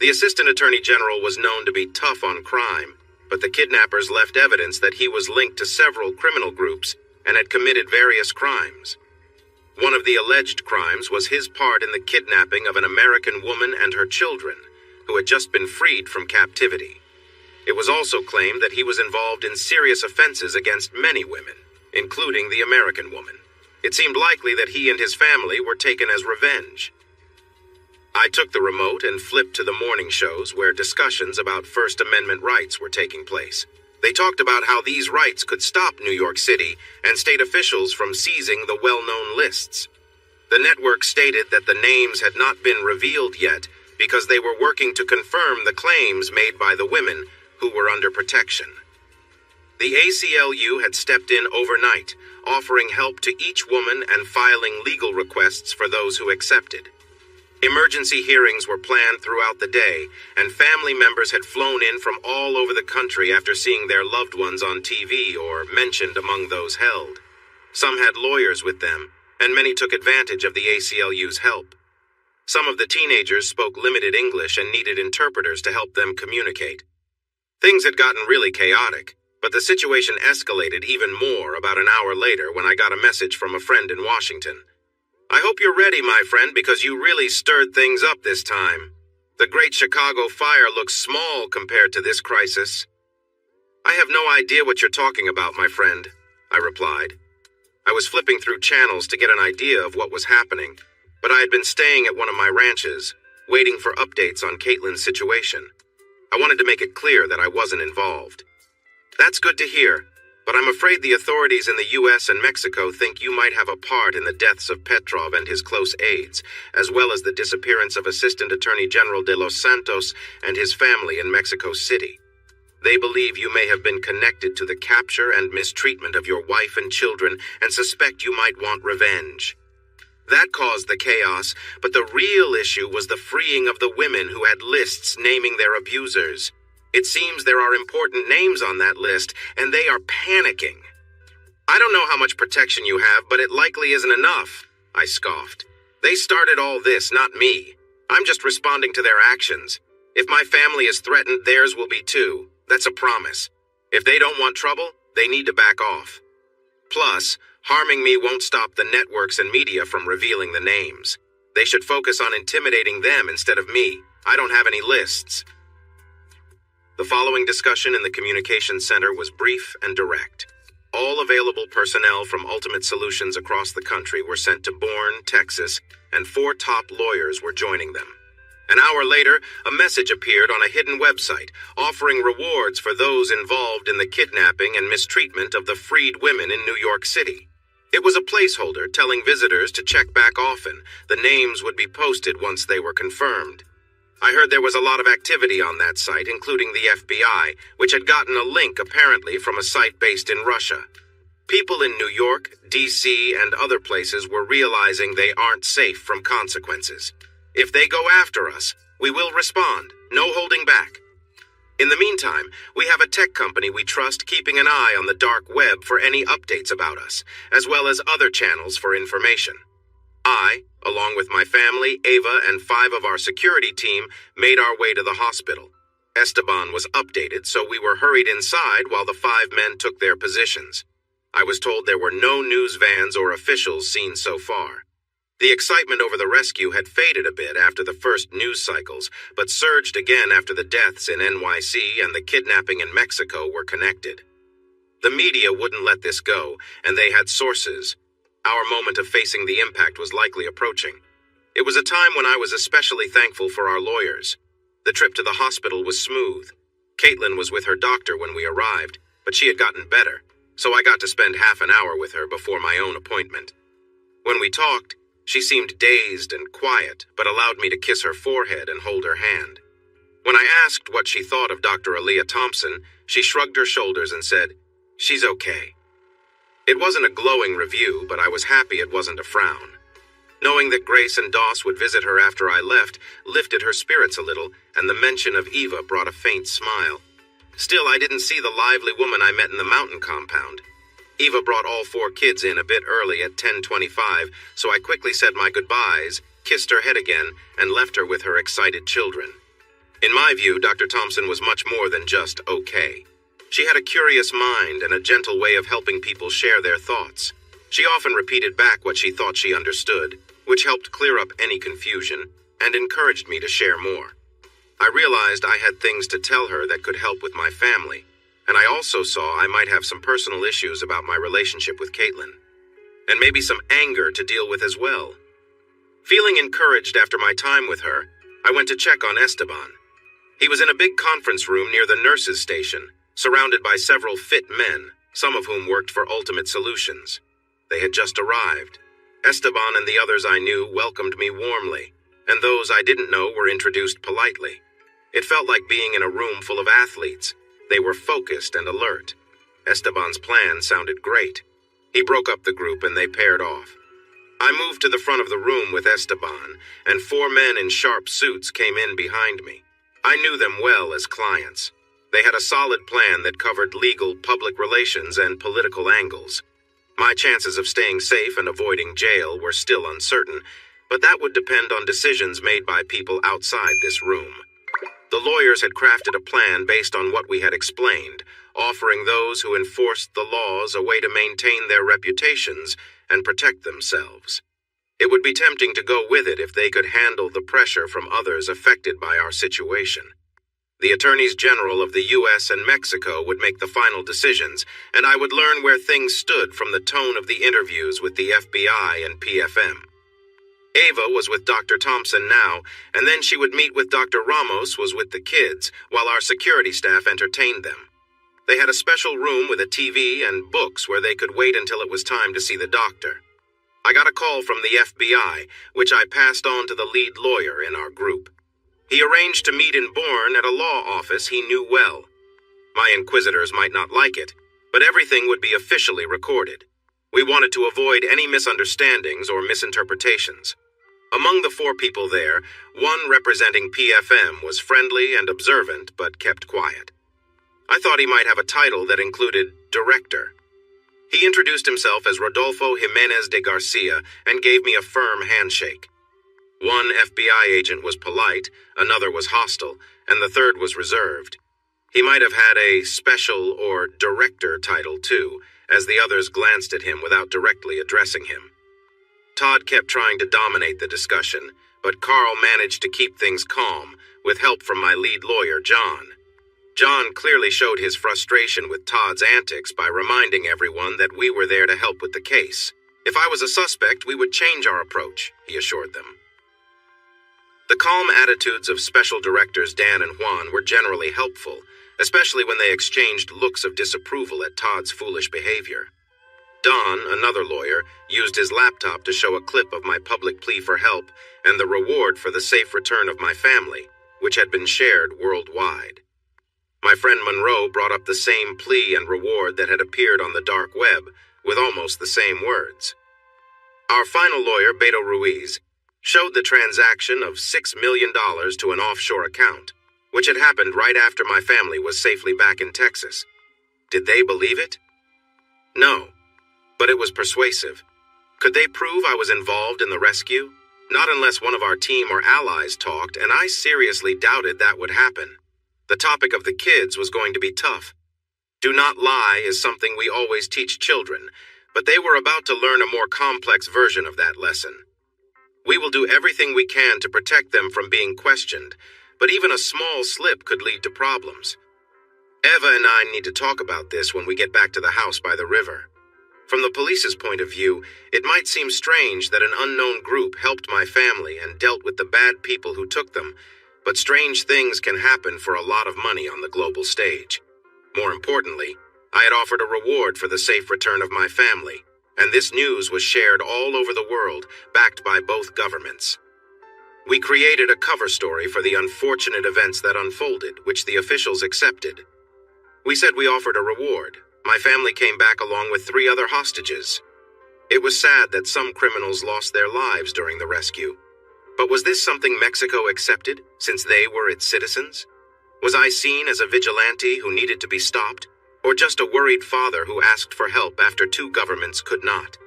The assistant attorney general was known to be tough on crime, but the kidnappers left evidence that he was linked to several criminal groups and had committed various crimes. One of the alleged crimes was his part in the kidnapping of an American woman and her children, who had just been freed from captivity. It was also claimed that he was involved in serious offenses against many women, including the American woman. It seemed likely that he and his family were taken as revenge. I took the remote and flipped to the morning shows where discussions about First Amendment rights were taking place. They talked about how these rights could stop New York City and state officials from seizing the well-known lists. The network stated that the names had not been revealed yet because they were working to confirm the claims made by the women who were under protection. The ACLU had stepped in overnight, offering help to each woman and filing legal requests for those who accepted. Emergency hearings were planned throughout the day, and family members had flown in from all over the country after seeing their loved ones on TV or mentioned among those held. Some had lawyers with them, and many took advantage of the ACLU's help. Some of the teenagers spoke limited English and needed interpreters to help them communicate. Things had gotten really chaotic, but the situation escalated even more about an hour later when I got a message from a friend in Washington. "I hope you're ready, my friend, because you really stirred things up this time. The Great Chicago Fire looks small compared to this crisis." "I have no idea what you're talking about, my friend," I replied. I was flipping through channels to get an idea of what was happening, but I had been staying at one of my ranches, waiting for updates on Caitlin's situation. I wanted to make it clear that I wasn't involved. "That's good to hear. But I'm afraid the authorities in the U.S. and Mexico think you might have a part in the deaths of Petrov and his close aides, as well as the disappearance of Assistant Attorney General de los Santos and his family in Mexico City. They believe you may have been connected to the capture and mistreatment of your wife and children and suspect you might want revenge. That caused the chaos, but the real issue was the freeing of the women who had lists naming their abusers. It seems there are important names on that list, and they are panicking. I don't know how much protection you have, but it likely isn't enough," I scoffed. "They started all this, not me. I'm just responding to their actions. If my family is threatened, theirs will be too. That's a promise. If they don't want trouble, they need to back off. Plus, harming me won't stop the networks and media from revealing the names. They should focus on intimidating them instead of me. I don't have any lists." The following discussion in the communications center was brief and direct. All available personnel from Ultimate Solutions across the country were sent to Bourne, Texas, and 4 top lawyers were joining them. An hour later, a message appeared on a hidden website offering rewards for those involved in the kidnapping and mistreatment of the freed women in New York City. It was a placeholder telling visitors to check back often. The names would be posted once they were confirmed. I heard there was a lot of activity on that site, including the FBI, which had gotten a link apparently from a site based in Russia. People in New York, D.C., and other places were realizing they aren't safe from consequences. If they go after us, we will respond, no holding back. In the meantime, we have a tech company we trust keeping an eye on the dark web for any updates about us, as well as other channels for information. I, along with my family, Ava, and 5 of our security team, made our way to the hospital. Esteban was updated, so we were hurried inside while the 5 men took their positions. I was told there were no news vans or officials seen so far. The excitement over the rescue had faded a bit after the first news cycles, but surged again after the deaths in NYC and the kidnapping in Mexico were connected. The media wouldn't let this go, and they had sources. Our moment of facing the impact was likely approaching. It was a time when I was especially thankful for our lawyers. The trip to the hospital was smooth. Caitlin was with her doctor when we arrived, but she had gotten better, so I got to spend half an hour with her before my own appointment. When we talked, she seemed dazed and quiet, but allowed me to kiss her forehead and hold her hand. When I asked what she thought of Dr. Aaliyah Thompson, she shrugged her shoulders and said, "She's okay." It wasn't a glowing review, but I was happy it wasn't a frown. Knowing that Grace and Doss would visit her after I left lifted her spirits a little, and the mention of Eva brought a faint smile. Still, I didn't see the lively woman I met in the mountain compound. Eva brought all 4 kids in a bit early at 10:25, so I quickly said my goodbyes, kissed her head again, and left her with her excited children. In my view, Dr. Thompson was much more than just okay. She had a curious mind and a gentle way of helping people share their thoughts. She often repeated back what she thought she understood, which helped clear up any confusion, and encouraged me to share more. I realized I had things to tell her that could help with my family, and I also saw I might have some personal issues about my relationship with Caitlin, and maybe some anger to deal with as well. Feeling encouraged after my time with her, I went to check on Esteban. He was in a big conference room near the nurses' station, surrounded by several fit men, some of whom worked for Ultimate Solutions. They had just arrived. Esteban and the others I knew welcomed me warmly, and those I didn't know were introduced politely. It felt like being in a room full of athletes. They were focused and alert. Esteban's plan sounded great. He broke up the group and they paired off. I moved to the front of the room with Esteban, and 4 men in sharp suits came in behind me. I knew them well as clients. They had a solid plan that covered legal, public relations, and political angles. My chances of staying safe and avoiding jail were still uncertain, but that would depend on decisions made by people outside this room. The lawyers had crafted a plan based on what we had explained, offering those who enforced the laws a way to maintain their reputations and protect themselves. It would be tempting to go with it if they could handle the pressure from others affected by our situation. The attorneys general of the U.S. and Mexico would make the final decisions, and I would learn where things stood from the tone of the interviews with the FBI and PFM. Ava was with Dr. Thompson now, and then she would meet with Dr. Ramos was with the kids, while our security staff entertained them. They had a special room with a TV and books where they could wait until it was time to see the doctor. I got a call from the FBI, which I passed on to the lead lawyer in our group. He arranged to meet in Bourne at a law office he knew well. My inquisitors might not like it, but everything would be officially recorded. We wanted to avoid any misunderstandings or misinterpretations. Among the 4 people there, one representing PFM was friendly and observant but kept quiet. I thought he might have a title that included Director. He introduced himself as Rodolfo Jimenez de Garcia and gave me a firm handshake. One FBI agent was polite, another was hostile, and the third was reserved. He might have had a special or director title too, as the others glanced at him without directly addressing him. Todd kept trying to dominate the discussion, but Carl managed to keep things calm, with help from my lead lawyer, John. John clearly showed his frustration with Todd's antics by reminding everyone that we were there to help with the case. If I was a suspect, we would change our approach, he assured them. The calm attitudes of Special Directors Dan and Juan were generally helpful, especially when they exchanged looks of disapproval at Todd's foolish behavior. Don, another lawyer, used his laptop to show a clip of my public plea for help and the reward for the safe return of my family, which had been shared worldwide. My friend Monroe brought up the same plea and reward that had appeared on the dark web, with almost the same words. Our final lawyer, Beto Ruiz, showed the transaction of $6 million to an offshore account, which had happened right after my family was safely back in Texas. Did they believe it? No, but it was persuasive. Could they prove I was involved in the rescue? Not unless one of our team or allies talked, and I seriously doubted that would happen. The topic of the kids was going to be tough. Do not lie is something we always teach children, but they were about to learn a more complex version of that lesson. We will do everything we can to protect them from being questioned, but even a small slip could lead to problems. Eva and I need to talk about this when we get back to the house by the river. From the police's point of view, it might seem strange that an unknown group helped my family and dealt with the bad people who took them, but strange things can happen for a lot of money on the global stage. More importantly, I had offered a reward for the safe return of my family, and this news was shared all over the world, backed by both governments. We created a cover story for the unfortunate events that unfolded, which the officials accepted. We said we offered a reward. My family came back along with 3 other hostages. It was sad that some criminals lost their lives during the rescue. But was this something Mexico accepted, since they were its citizens? Was I seen as a vigilante who needed to be stopped, or just a worried father who asked for help after 2 governments could not?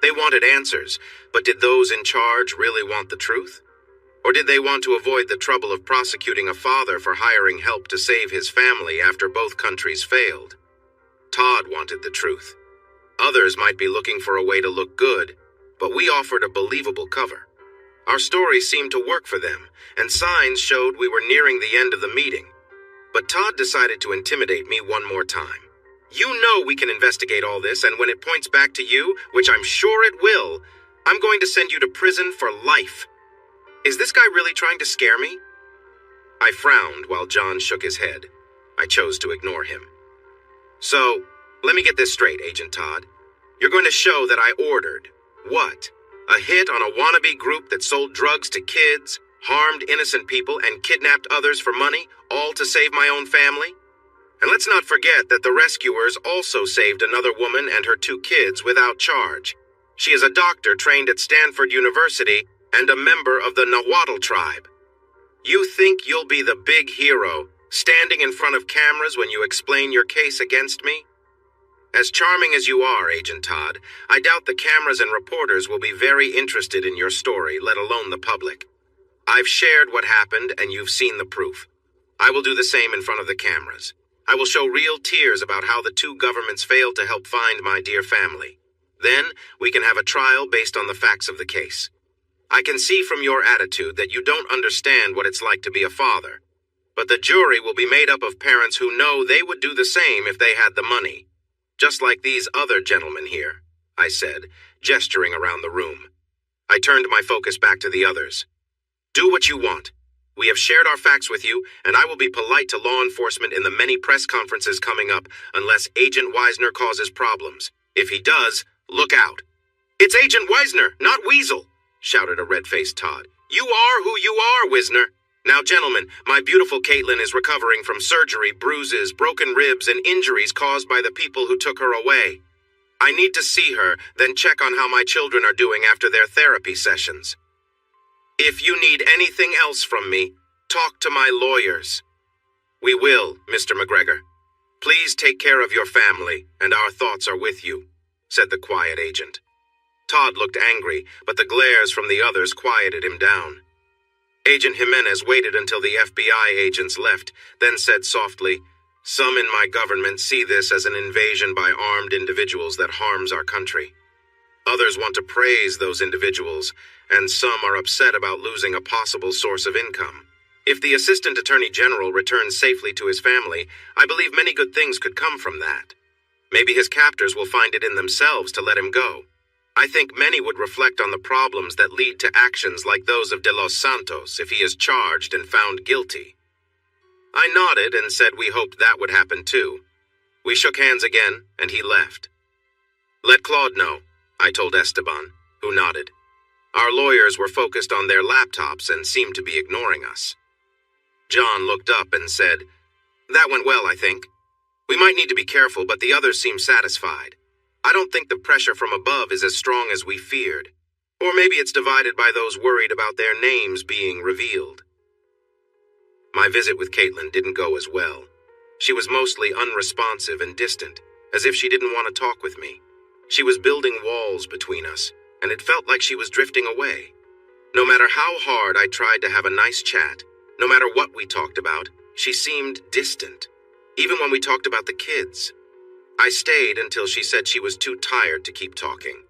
They wanted answers, but did those in charge really want the truth? Or did they want to avoid the trouble of prosecuting a father for hiring help to save his family after both countries failed? Todd wanted the truth. Others might be looking for a way to look good, but we offered a believable cover. Our story seemed to work for them, and signs showed we were nearing the end of the meeting. But Todd decided to intimidate me one more time. You know we can investigate all this, and when it points back to you, which I'm sure it will, I'm going to send you to prison for life. Is this guy really trying to scare me? I frowned while John shook his head. I chose to ignore him. So, let me get this straight, Agent Todd. You're going to show that I ordered what? A hit on a wannabe group that sold drugs to kids, harmed innocent people, and kidnapped others for money, all to save my own family? And let's not forget that the rescuers also saved another woman and her 2 kids without charge. She is a doctor trained at Stanford University and a member of the Nahuatl tribe. You think you'll be the big hero, standing in front of cameras when you explain your case against me? As charming as you are, Agent Todd, I doubt the cameras and reporters will be very interested in your story, let alone the public. I've shared what happened, and you've seen the proof. I will do the same in front of the cameras. I will show real tears about how the two governments failed to help find my dear family. Then, we can have a trial based on the facts of the case. I can see from your attitude that you don't understand what it's like to be a father. But the jury will be made up of parents who know they would do the same if they had the money. Just like these other gentlemen here, I said, gesturing around the room. I turned my focus back to the others. Do what you want. We have shared our facts with you, and I will be polite to law enforcement in the many press conferences coming up unless Agent Wisner causes problems. If he does, look out. It's Agent Wisner, not Weasel, shouted a red-faced Todd. You are who you are, Wisner. Now, gentlemen, my beautiful Caitlin is recovering from surgery, bruises, broken ribs, and injuries caused by the people who took her away. I need to see her, then check on how my children are doing after their therapy sessions. If you need anything else from me, talk to my lawyers. We will, Mr. McGregor. Please take care of your family, and our thoughts are with you, said the quiet agent. Todd looked angry, but the glares from the others quieted him down. Agent Jimenez waited until the FBI agents left, then said softly, Some in my government see this as an invasion by armed individuals that harms our country. Others want to praise those individuals, and some are upset about losing a possible source of income. If the Assistant Attorney General returns safely to his family, I believe many good things could come from that. Maybe his captors will find it in themselves to let him go. I think many would reflect on the problems that lead to actions like those of De Los Santos if he is charged and found guilty. I nodded and said we hoped that would happen too. We shook hands again, and he left. Let Claude know, I told Esteban, who nodded. Our lawyers were focused on their laptops and seemed to be ignoring us. John looked up and said, That went well, I think. We might need to be careful, but the others seem satisfied. I don't think the pressure from above is as strong as we feared. Or maybe it's divided by those worried about their names being revealed. My visit with Caitlin didn't go as well. She was mostly unresponsive and distant, as if she didn't want to talk with me. She was building walls between us, and it felt like she was drifting away. No matter how hard I tried to have a nice chat, no matter what we talked about, she seemed distant. Even when we talked about the kids. I stayed until she said she was too tired to keep talking.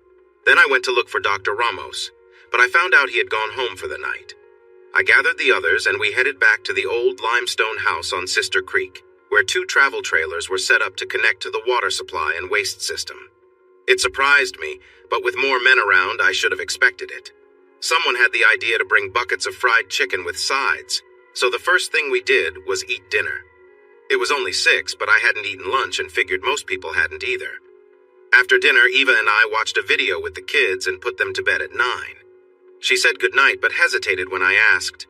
Then I went to look for Dr. Ramos, but I found out he had gone home for the night. I gathered the others and we headed back to the old limestone house on Sister Creek, where 2 travel trailers were set up to connect to the water supply and waste system. It surprised me, but with more men around, I should have expected it. Someone had the idea to bring buckets of fried chicken with sides, so the first thing we did was eat dinner. It was only 6, but I hadn't eaten lunch and figured most people hadn't either. After dinner, Eva and I watched a video with the kids and put them to bed at 9. She said goodnight, but hesitated when I asked,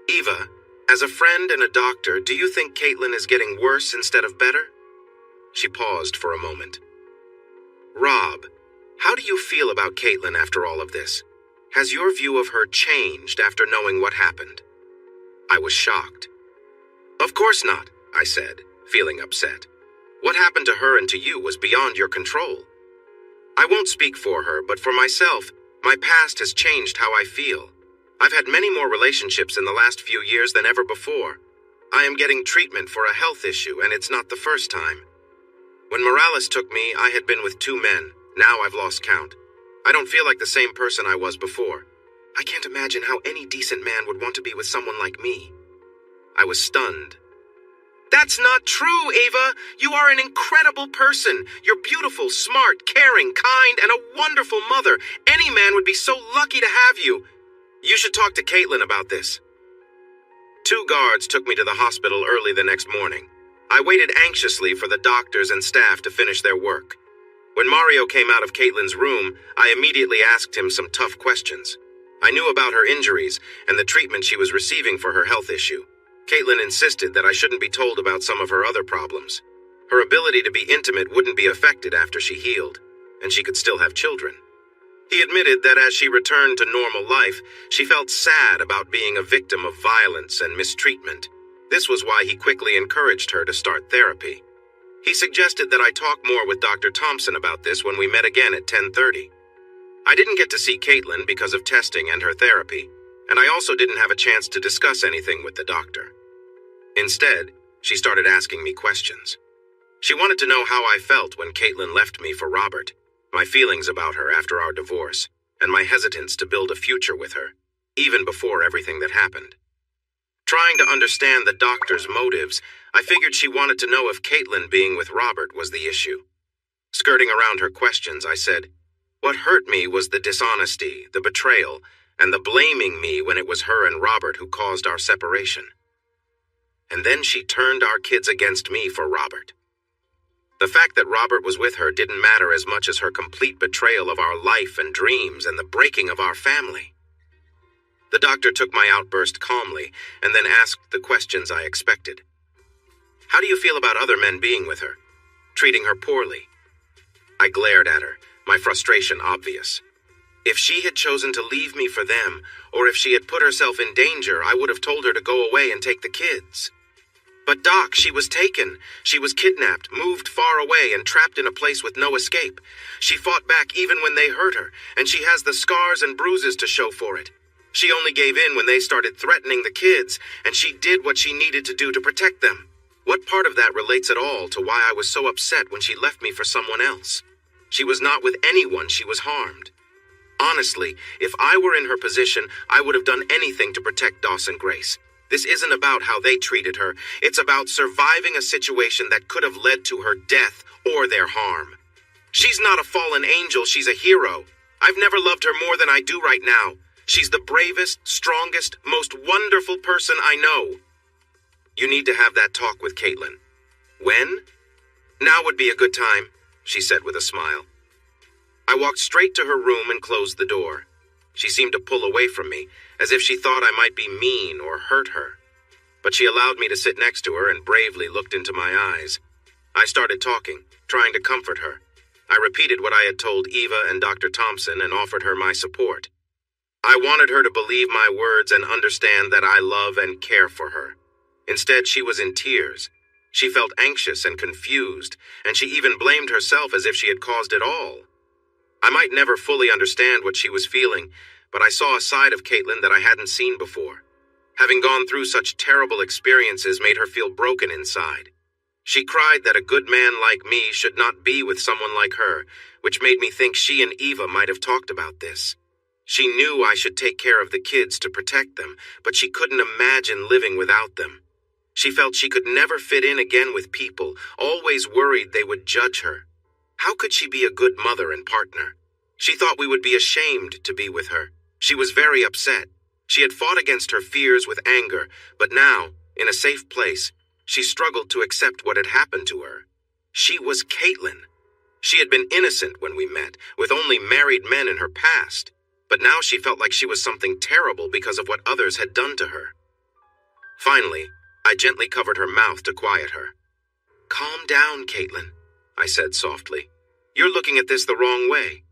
Eva, as a friend and a doctor, do you think Caitlin is getting worse instead of better? She paused for a moment. Rob, how do you feel about Caitlin after all of this? Has your view of her changed after knowing what happened? I was shocked. Of course not, I said, feeling upset. What happened to her and to you was beyond your control. I won't speak for her, but for myself, my past has changed how I feel. I've had many more relationships in the last few years than ever before. I am getting treatment for a health issue, and it's not the first time. When Morales took me, I had been with 2 men. Now I've lost count. I don't feel like the same person I was before. I can't imagine how any decent man would want to be with someone like me. I was stunned. That's not true, Ava. You are an incredible person. You're beautiful, smart, caring, kind, and a wonderful mother. Any man would be so lucky to have you. You should talk to Caitlin about this. 2 guards took me to the hospital early the next morning. I waited anxiously for the doctors and staff to finish their work. When Mario came out of Caitlin's room, I immediately asked him some tough questions. I knew about her injuries and the treatment she was receiving for her health issue. Caitlin insisted that I shouldn't be told about some of her other problems. Her ability to be intimate wouldn't be affected after she healed, and she could still have children. He admitted that as she returned to normal life, she felt sad about being a victim of violence and mistreatment. This was why he quickly encouraged her to start therapy. He suggested that I talk more with Dr. Thompson about this when we met again at 10:30. I didn't get to see Caitlin because of testing and her therapy, and I also didn't have a chance to discuss anything with the doctor. Instead, she started asking me questions. She wanted to know how I felt when Caitlin left me for Robert, my feelings about her after our divorce, and my hesitance to build a future with her, even before everything that happened. Trying to understand the doctor's motives, I figured she wanted to know if Caitlin being with Robert was the issue. Skirting around her questions, I said, "What hurt me was the dishonesty, the betrayal, and the blaming me when it was her and Robert who caused our separation." And then she turned our kids against me for Robert. The fact that Robert was with her didn't matter as much as her complete betrayal of our life and dreams and the breaking of our family. The doctor took my outburst calmly and then asked the questions I expected. "How do you feel about other men being with her, treating her poorly?" I glared at her, my frustration obvious. If she had chosen to leave me for them, or if she had put herself in danger, I would have told her to go away and take the kids. "But Doc, she was taken. She was kidnapped, moved far away, and trapped in a place with no escape. She fought back even when they hurt her, and she has the scars and bruises to show for it. She only gave in when they started threatening the kids, and she did what she needed to do to protect them. What part of that relates at all to why I was so upset when she left me for someone else? She was not with anyone she was harmed. Honestly, if I were in her position, I would have done anything to protect Dawson Grace. This isn't about how they treated her. It's about surviving a situation that could have led to her death or their harm. She's not a fallen angel, she's a hero. I've never loved her more than I do right now. She's the bravest, strongest, most wonderful person I know." "You need to have that talk with Caitlin." "When?" "Now would be a good time," she said with a smile. I walked straight to her room and closed the door. She seemed to pull away from me, as if she thought I might be mean or hurt her. But she allowed me to sit next to her and bravely looked into my eyes. I started talking, trying to comfort her. I repeated what I had told Eva and Dr. Thompson and offered her my support. I wanted her to believe my words and understand that I love and care for her. Instead, she was in tears. She felt anxious and confused, and she even blamed herself as if she had caused it all. I might never fully understand what she was feeling, but I saw a side of Caitlin that I hadn't seen before. Having gone through such terrible experiences made her feel broken inside. She cried that a good man like me should not be with someone like her, which made me think she and Eva might have talked about this. She knew I should take care of the kids to protect them, but she couldn't imagine living without them. She felt she could never fit in again with people, always worried they would judge her. How could she be a good mother and partner? She thought we would be ashamed to be with her. She was very upset. She had fought against her fears with anger, but now, in a safe place, she struggled to accept what had happened to her. She was Caitlin. She had been innocent when we met, with only married men in her past. But now she felt like she was something terrible because of what others had done to her. Finally, I gently covered her mouth to quiet her. "Calm down, Caitlin," I said softly. "You're looking at this the wrong way.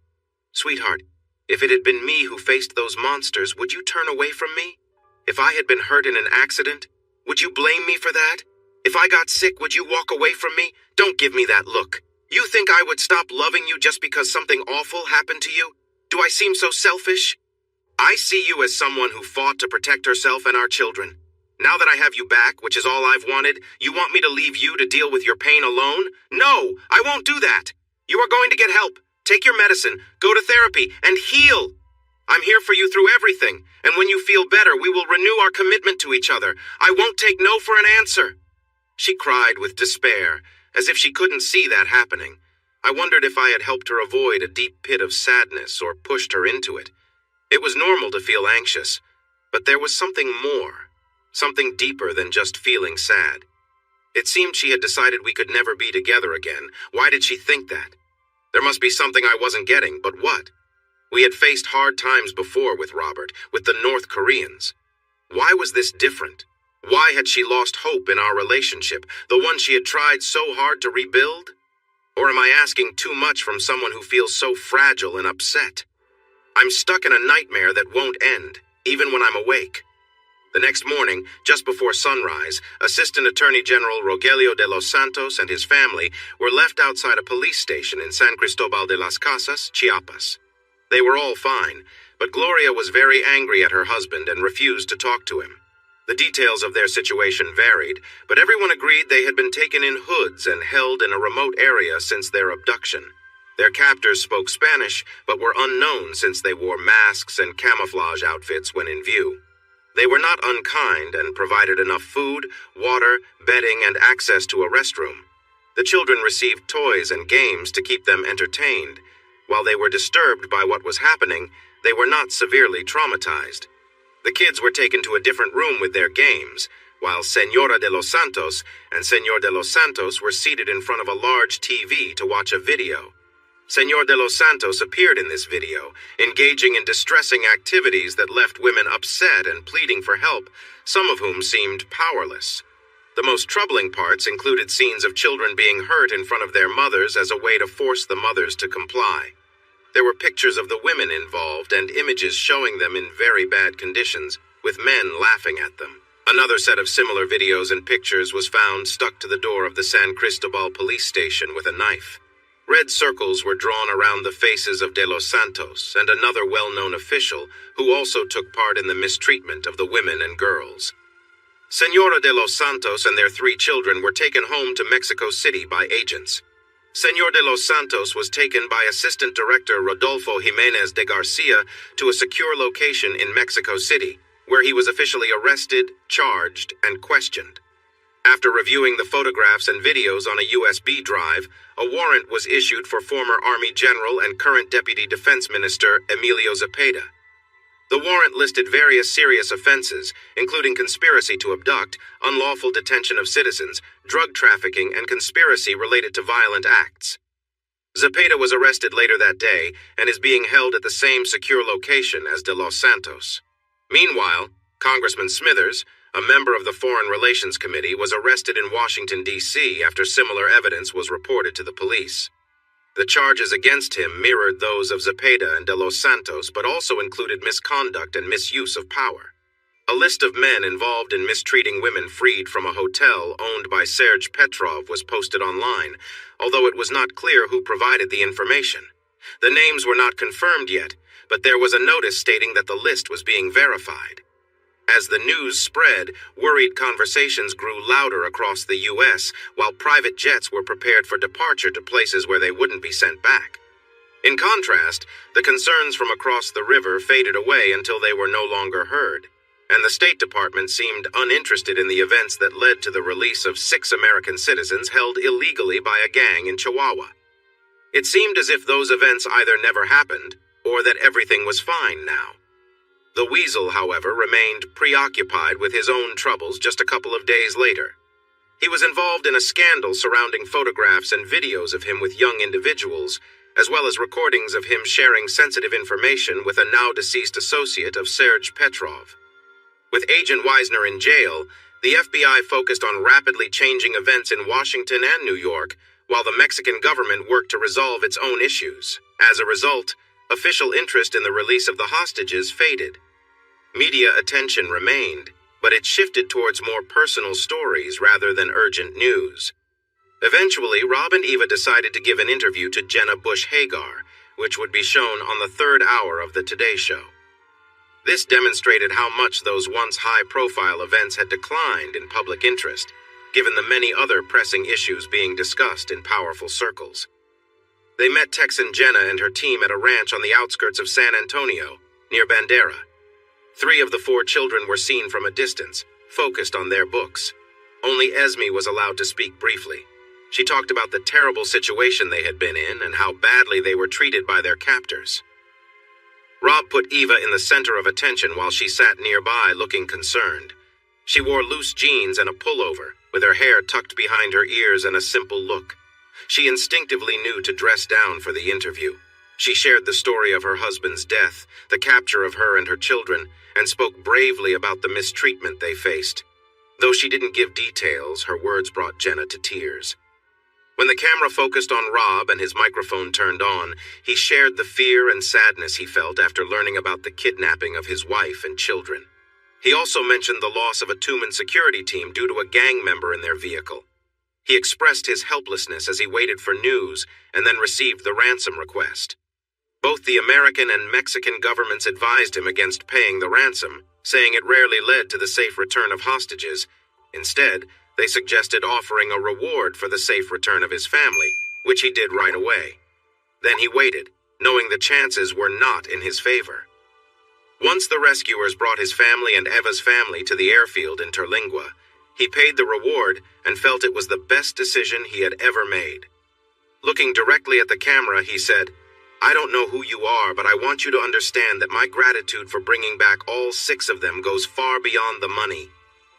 Sweetheart, if it had been me who faced those monsters, would you turn away from me? If I had been hurt in an accident, would you blame me for that? If I got sick, would you walk away from me? Don't give me that look. You think I would stop loving you just because something awful happened to you? Do I seem so selfish? I see you as someone who fought to protect herself and our children. Now that I have you back, which is all I've wanted, you want me to leave you to deal with your pain alone? No, I won't do that. You are going to get help. Take your medicine, go to therapy, and heal. I'm here for you through everything, and when you feel better, we will renew our commitment to each other. I won't take no for an answer." She cried with despair, as if she couldn't see that happening. I wondered if I had helped her avoid a deep pit of sadness or pushed her into it. It was normal to feel anxious, but there was something more, something deeper than just feeling sad. It seemed she had decided we could never be together again. Why did she think that? There must be something I wasn't getting, but what? We had faced hard times before with Robert, with the North Koreans. Why was this different? Why had she lost hope in our relationship, the one she had tried so hard to rebuild? Or am I asking too much from someone who feels so fragile and upset? I'm stuck in a nightmare that won't end, even when I'm awake. The next morning, just before sunrise, Assistant Attorney General Rogelio de los Santos and his family were left outside a police station in San Cristobal de las Casas, Chiapas. They were all fine, but Gloria was very angry at her husband and refused to talk to him. The details of their situation varied, but everyone agreed they had been taken in hoods and held in a remote area since their abduction. Their captors spoke Spanish, but were unknown since they wore masks and camouflage outfits when in view. They were not unkind and provided enough food, water, bedding, and access to a restroom. The children received toys and games to keep them entertained. While they were disturbed by what was happening, they were not severely traumatized. The kids were taken to a different room with their games, while Señora de los Santos and Señor de los Santos were seated in front of a large TV to watch a video. Señor de los Santos appeared in this video, engaging in distressing activities that left women upset and pleading for help, some of whom seemed powerless. The most troubling parts included scenes of children being hurt in front of their mothers as a way to force the mothers to comply. There were pictures of the women involved and images showing them in very bad conditions, with men laughing at them. Another set of similar videos and pictures was found stuck to the door of the San Cristobal police station with a knife. Red circles were drawn around the faces of De Los Santos and another well-known official who also took part in the mistreatment of the women and girls. Señora de los Santos and their 3 children were taken home to Mexico City by agents. Señor de los Santos was taken by Assistant Director Rodolfo Jimenez de Garcia to a secure location in Mexico City, where he was officially arrested, charged, and questioned. After reviewing the photographs and videos on a USB drive, a warrant was issued for former Army General and current Deputy Defense Minister Emilio Zepeda. The warrant listed various serious offenses, including conspiracy to abduct, unlawful detention of citizens, drug trafficking, and conspiracy related to violent acts. Zepeda was arrested later that day and is being held at the same secure location as De Los Santos. Meanwhile, Congressman Smithers, a member of the Foreign Relations Committee, was arrested in Washington, D.C. after similar evidence was reported to the police. The charges against him mirrored those of Zepeda and De Los Santos, but also included misconduct and misuse of power. A list of men involved in mistreating women freed from a hotel owned by Serge Petrov was posted online, although it was not clear who provided the information. The names were not confirmed yet, but there was a notice stating that the list was being verified. As the news spread, worried conversations grew louder across the U.S., while private jets were prepared for departure to places where they wouldn't be sent back. In contrast, the concerns from across the river faded away until they were no longer heard, and the State Department seemed uninterested in the events that led to the release of 6 American citizens held illegally by a gang in Chihuahua. It seemed as if those events either never happened, or that everything was fine now. The Weasel, however, remained preoccupied with his own troubles just a couple of days later. He was involved in a scandal surrounding photographs and videos of him with young individuals, as well as recordings of him sharing sensitive information with a now-deceased associate of Serge Petrov. With Agent Wisner in jail, the FBI focused on rapidly changing events in Washington and New York, while the Mexican government worked to resolve its own issues. As a result, official interest in the release of the hostages faded. Media attention remained, but it shifted towards more personal stories rather than urgent news. Eventually, Rob and Eva decided to give an interview to Jenna Bush Hagar, which would be shown on the 3rd hour of the Today Show. This demonstrated how much those once high-profile events had declined in public interest, given the many other pressing issues being discussed in powerful circles. They met Texan Jenna and her team at a ranch on the outskirts of San Antonio, near Bandera. 3 of the 4 children were seen from a distance, focused on their books. Only Esme was allowed to speak briefly. She talked about the terrible situation they had been in and how badly they were treated by their captors. Rob put Eva in the center of attention while she sat nearby looking concerned. She wore loose jeans and a pullover, with her hair tucked behind her ears and a simple look. She instinctively knew to dress down for the interview. She shared the story of her husband's death, the capture of her and her children, and spoke bravely about the mistreatment they faced. Though she didn't give details, her words brought Jenna to tears. When the camera focused on Rob and his microphone turned on, he shared the fear and sadness he felt after learning about the kidnapping of his wife and children. He also mentioned the loss of a two-man security team due to a gang member in their vehicle. He expressed his helplessness as he waited for news and then received the ransom request. Both the American and Mexican governments advised him against paying the ransom, saying it rarely led to the safe return of hostages. Instead, they suggested offering a reward for the safe return of his family, which he did right away. Then he waited, knowing the chances were not in his favor. Once the rescuers brought his family and Eva's family to the airfield in Terlingua, he paid the reward and felt it was the best decision he had ever made. Looking directly at the camera, he said, "I don't know who you are, but I want you to understand that my gratitude for bringing back all 6 of them goes far beyond the money.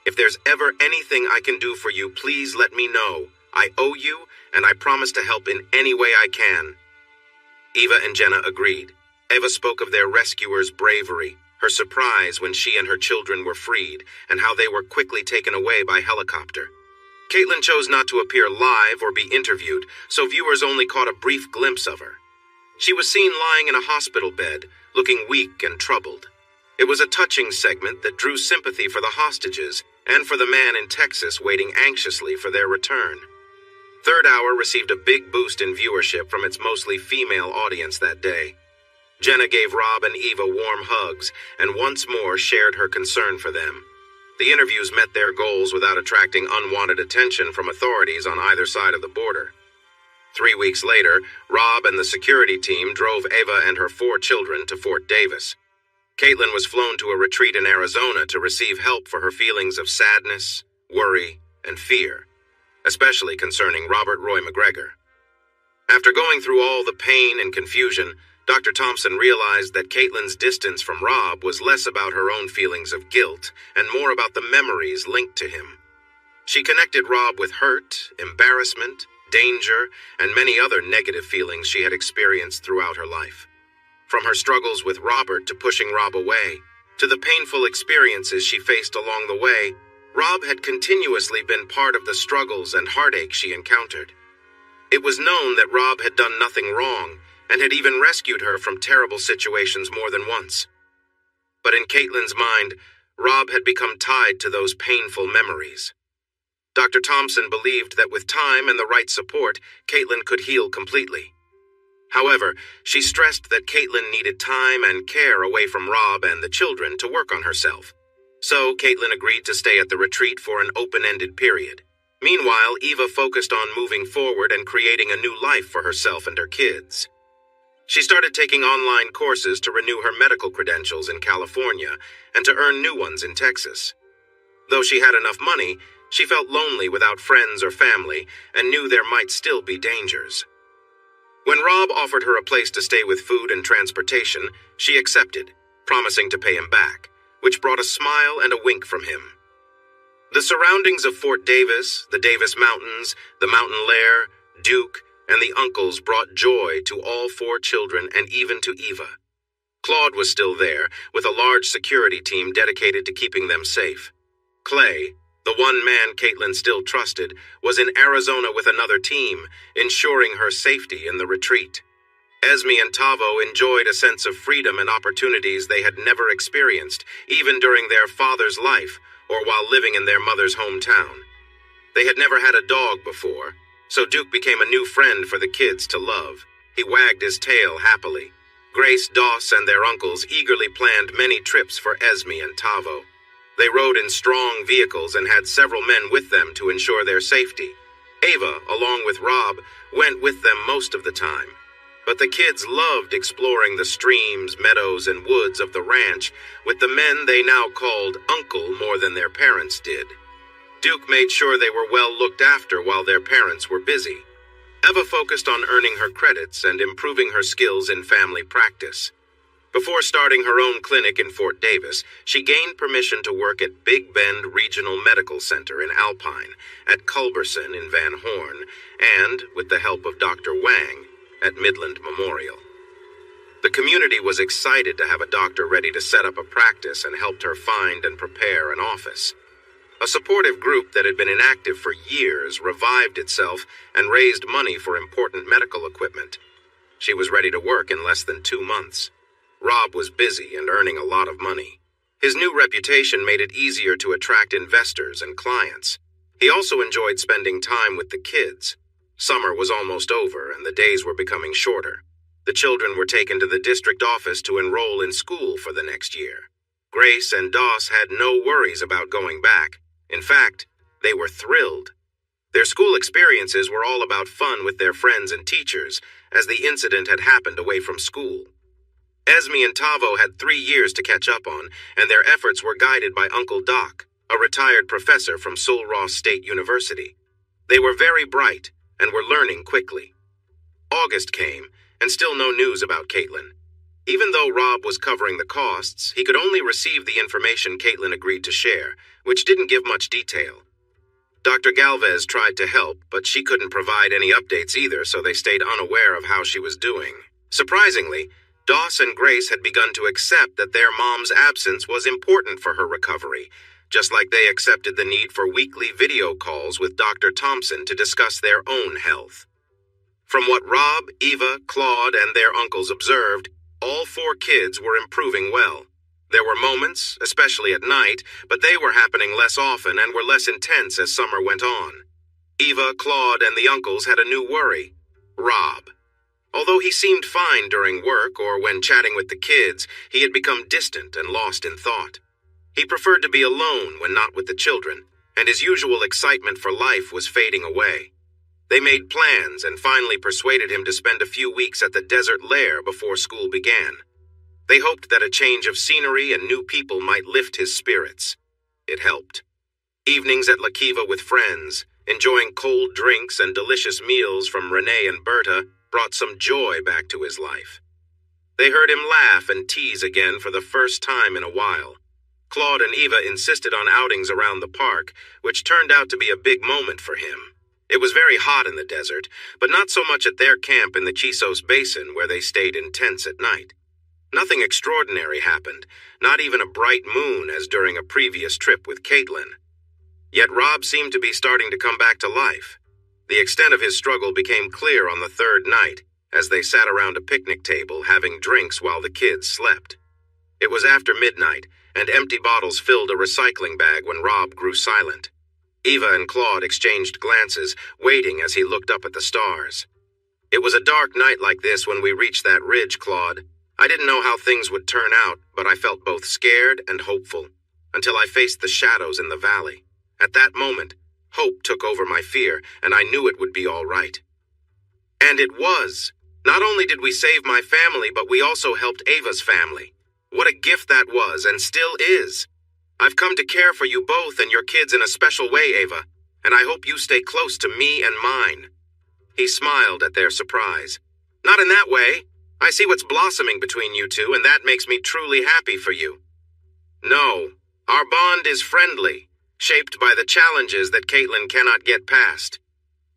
If there's ever anything I can do for you, please let me know. I owe you, and I promise to help in any way I can." Eva and Jenna agreed. Eva spoke of their rescuers' bravery, her surprise when she and her children were freed, and how they were quickly taken away by helicopter. Caitlin chose not to appear live or be interviewed, so viewers only caught a brief glimpse of her. She was seen lying in a hospital bed, looking weak and troubled. It was a touching segment that drew sympathy for the hostages and for the man in Texas waiting anxiously for their return. Third Hour received a big boost in viewership from its mostly female audience that day. Jenna gave Rob and Eva warm hugs and once more shared her concern for them. The interviews met their goals without attracting unwanted attention from authorities on either side of the border. 3 weeks later, Rob and the security team drove Eva and her 4 children to Fort Davis. Caitlin was flown to a retreat in Arizona to receive help for her feelings of sadness, worry, and fear, especially concerning Robert Roy McGregor. After going through all the pain and confusion, Dr. Thompson realized that Caitlin's distance from Rob was less about her own feelings of guilt and more about the memories linked to him. She connected Rob with hurt, embarrassment, danger, and many other negative feelings she had experienced throughout her life. From her struggles with Robert to pushing Rob away, to the painful experiences she faced along the way, Rob had continuously been part of the struggles and heartache she encountered. It was known that Rob had done nothing wrong and had even rescued her from terrible situations more than once. But in Caitlin's mind, Rob had become tied to those painful memories. Dr. Thompson believed that with time and the right support, Caitlin could heal completely. However, she stressed that Caitlin needed time and care away from Rob and the children to work on herself. So Caitlin agreed to stay at the retreat for an open-ended period. Meanwhile, Eva focused on moving forward and creating a new life for herself and her kids. She started taking online courses to renew her medical credentials in California and to earn new ones in Texas. Though she had enough money, she felt lonely without friends or family and knew there might still be dangers. When Rob offered her a place to stay with food and transportation, she accepted, promising to pay him back, which brought a smile and a wink from him. The surroundings of Fort Davis, the Davis Mountains, the Mountain Lair, Duke, and the uncles brought joy to all 4 children and even to Eva. Claude was still there, with a large security team dedicated to keeping them safe. Clay, the one man Caitlin still trusted, was in Arizona with another team, ensuring her safety in the retreat. Esme and Tavo enjoyed a sense of freedom and opportunities they had never experienced, even during their father's life or while living in their mother's hometown. They had never had a dog before, so Duke became a new friend for the kids to love. He wagged his tail happily. Grace, Doss, and their uncles eagerly planned many trips for Esme and Tavo. They rode in strong vehicles and had several men with them to ensure their safety. Ava, along with Rob, went with them most of the time. But the kids loved exploring the streams, meadows, and woods of the ranch with the men they now called Uncle more than their parents did. Duke made sure they were well looked after while their parents were busy. Eva focused on earning her credits and improving her skills in family practice. Before starting her own clinic in Fort Davis, she gained permission to work at Big Bend Regional Medical Center in Alpine, at Culberson in Van Horn, and, with the help of Dr. Wang, at Midland Memorial. The community was excited to have a doctor ready to set up a practice and helped her find and prepare an office. A supportive group that had been inactive for years revived itself and raised money for important medical equipment. She was ready to work in less than 2 months. Rob was busy and earning a lot of money. His new reputation made it easier to attract investors and clients. He also enjoyed spending time with the kids. Summer was almost over and the days were becoming shorter. The children were taken to the district office to enroll in school for the next year. Grace and Doss had no worries about going back. In fact, they were thrilled. Their school experiences were all about fun with their friends and teachers, as the incident had happened away from school. Esme and Tavo had 3 years to catch up on, and their efforts were guided by Uncle Doc, a retired professor from Sul Ross State University. They were very bright and were learning quickly. August came, and still no news about Caitlin. Even though Rob was covering the costs, he could only receive the information Caitlin agreed to share, which didn't give much detail. Dr. Galvez tried to help, but she couldn't provide any updates either, so they stayed unaware of how she was doing. Surprisingly, Doss and Grace had begun to accept that their mom's absence was important for her recovery, just like they accepted the need for weekly video calls with Dr. Thompson to discuss their own health. From what Rob, Eva, Claude, and their uncles observed, all 4 kids were improving well. There were moments, especially at night, but they were happening less often and were less intense as summer went on. Eva, Claude, and the uncles had a new worry: Rob. Although he seemed fine during work or when chatting with the kids, he had become distant and lost in thought. He preferred to be alone when not with the children, and his usual excitement for life was fading away. They made plans and finally persuaded him to spend a few weeks at the desert lair before school began. They hoped that a change of scenery and new people might lift his spirits. It helped. Evenings at La Kiva with friends, enjoying cold drinks and delicious meals from Renee and Berta, brought some joy back to his life. They heard him laugh and tease again for the first time in a while. Claude and Eva insisted on outings around the park, which turned out to be a big moment for him. It was very hot in the desert, but not so much at their camp in the Chisos Basin where they stayed in tents at night. Nothing extraordinary happened, not even a bright moon as during a previous trip with Caitlin. Yet Rob seemed to be starting to come back to life. The extent of his struggle became clear on the 3rd night, as they sat around a picnic table having drinks while the kids slept. It was after midnight, and empty bottles filled a recycling bag when Rob grew silent. Eva and Claude exchanged glances, waiting as he looked up at the stars. It was a dark night like this when we reached that ridge, Claude. I didn't know how things would turn out, but I felt both scared and hopeful, until I faced the shadows in the valley. At that moment, hope took over my fear, and I knew it would be all right. And it was. Not only did we save my family, but we also helped Ava's family. What a gift that was, and still is. I've come to care for you both and your kids in a special way, Ava, and I hope you stay close to me and mine. He smiled at their surprise. Not in that way. I see what's blossoming between you two, and that makes me truly happy for you. No, our bond is friendly, shaped by the challenges that Caitlin cannot get past.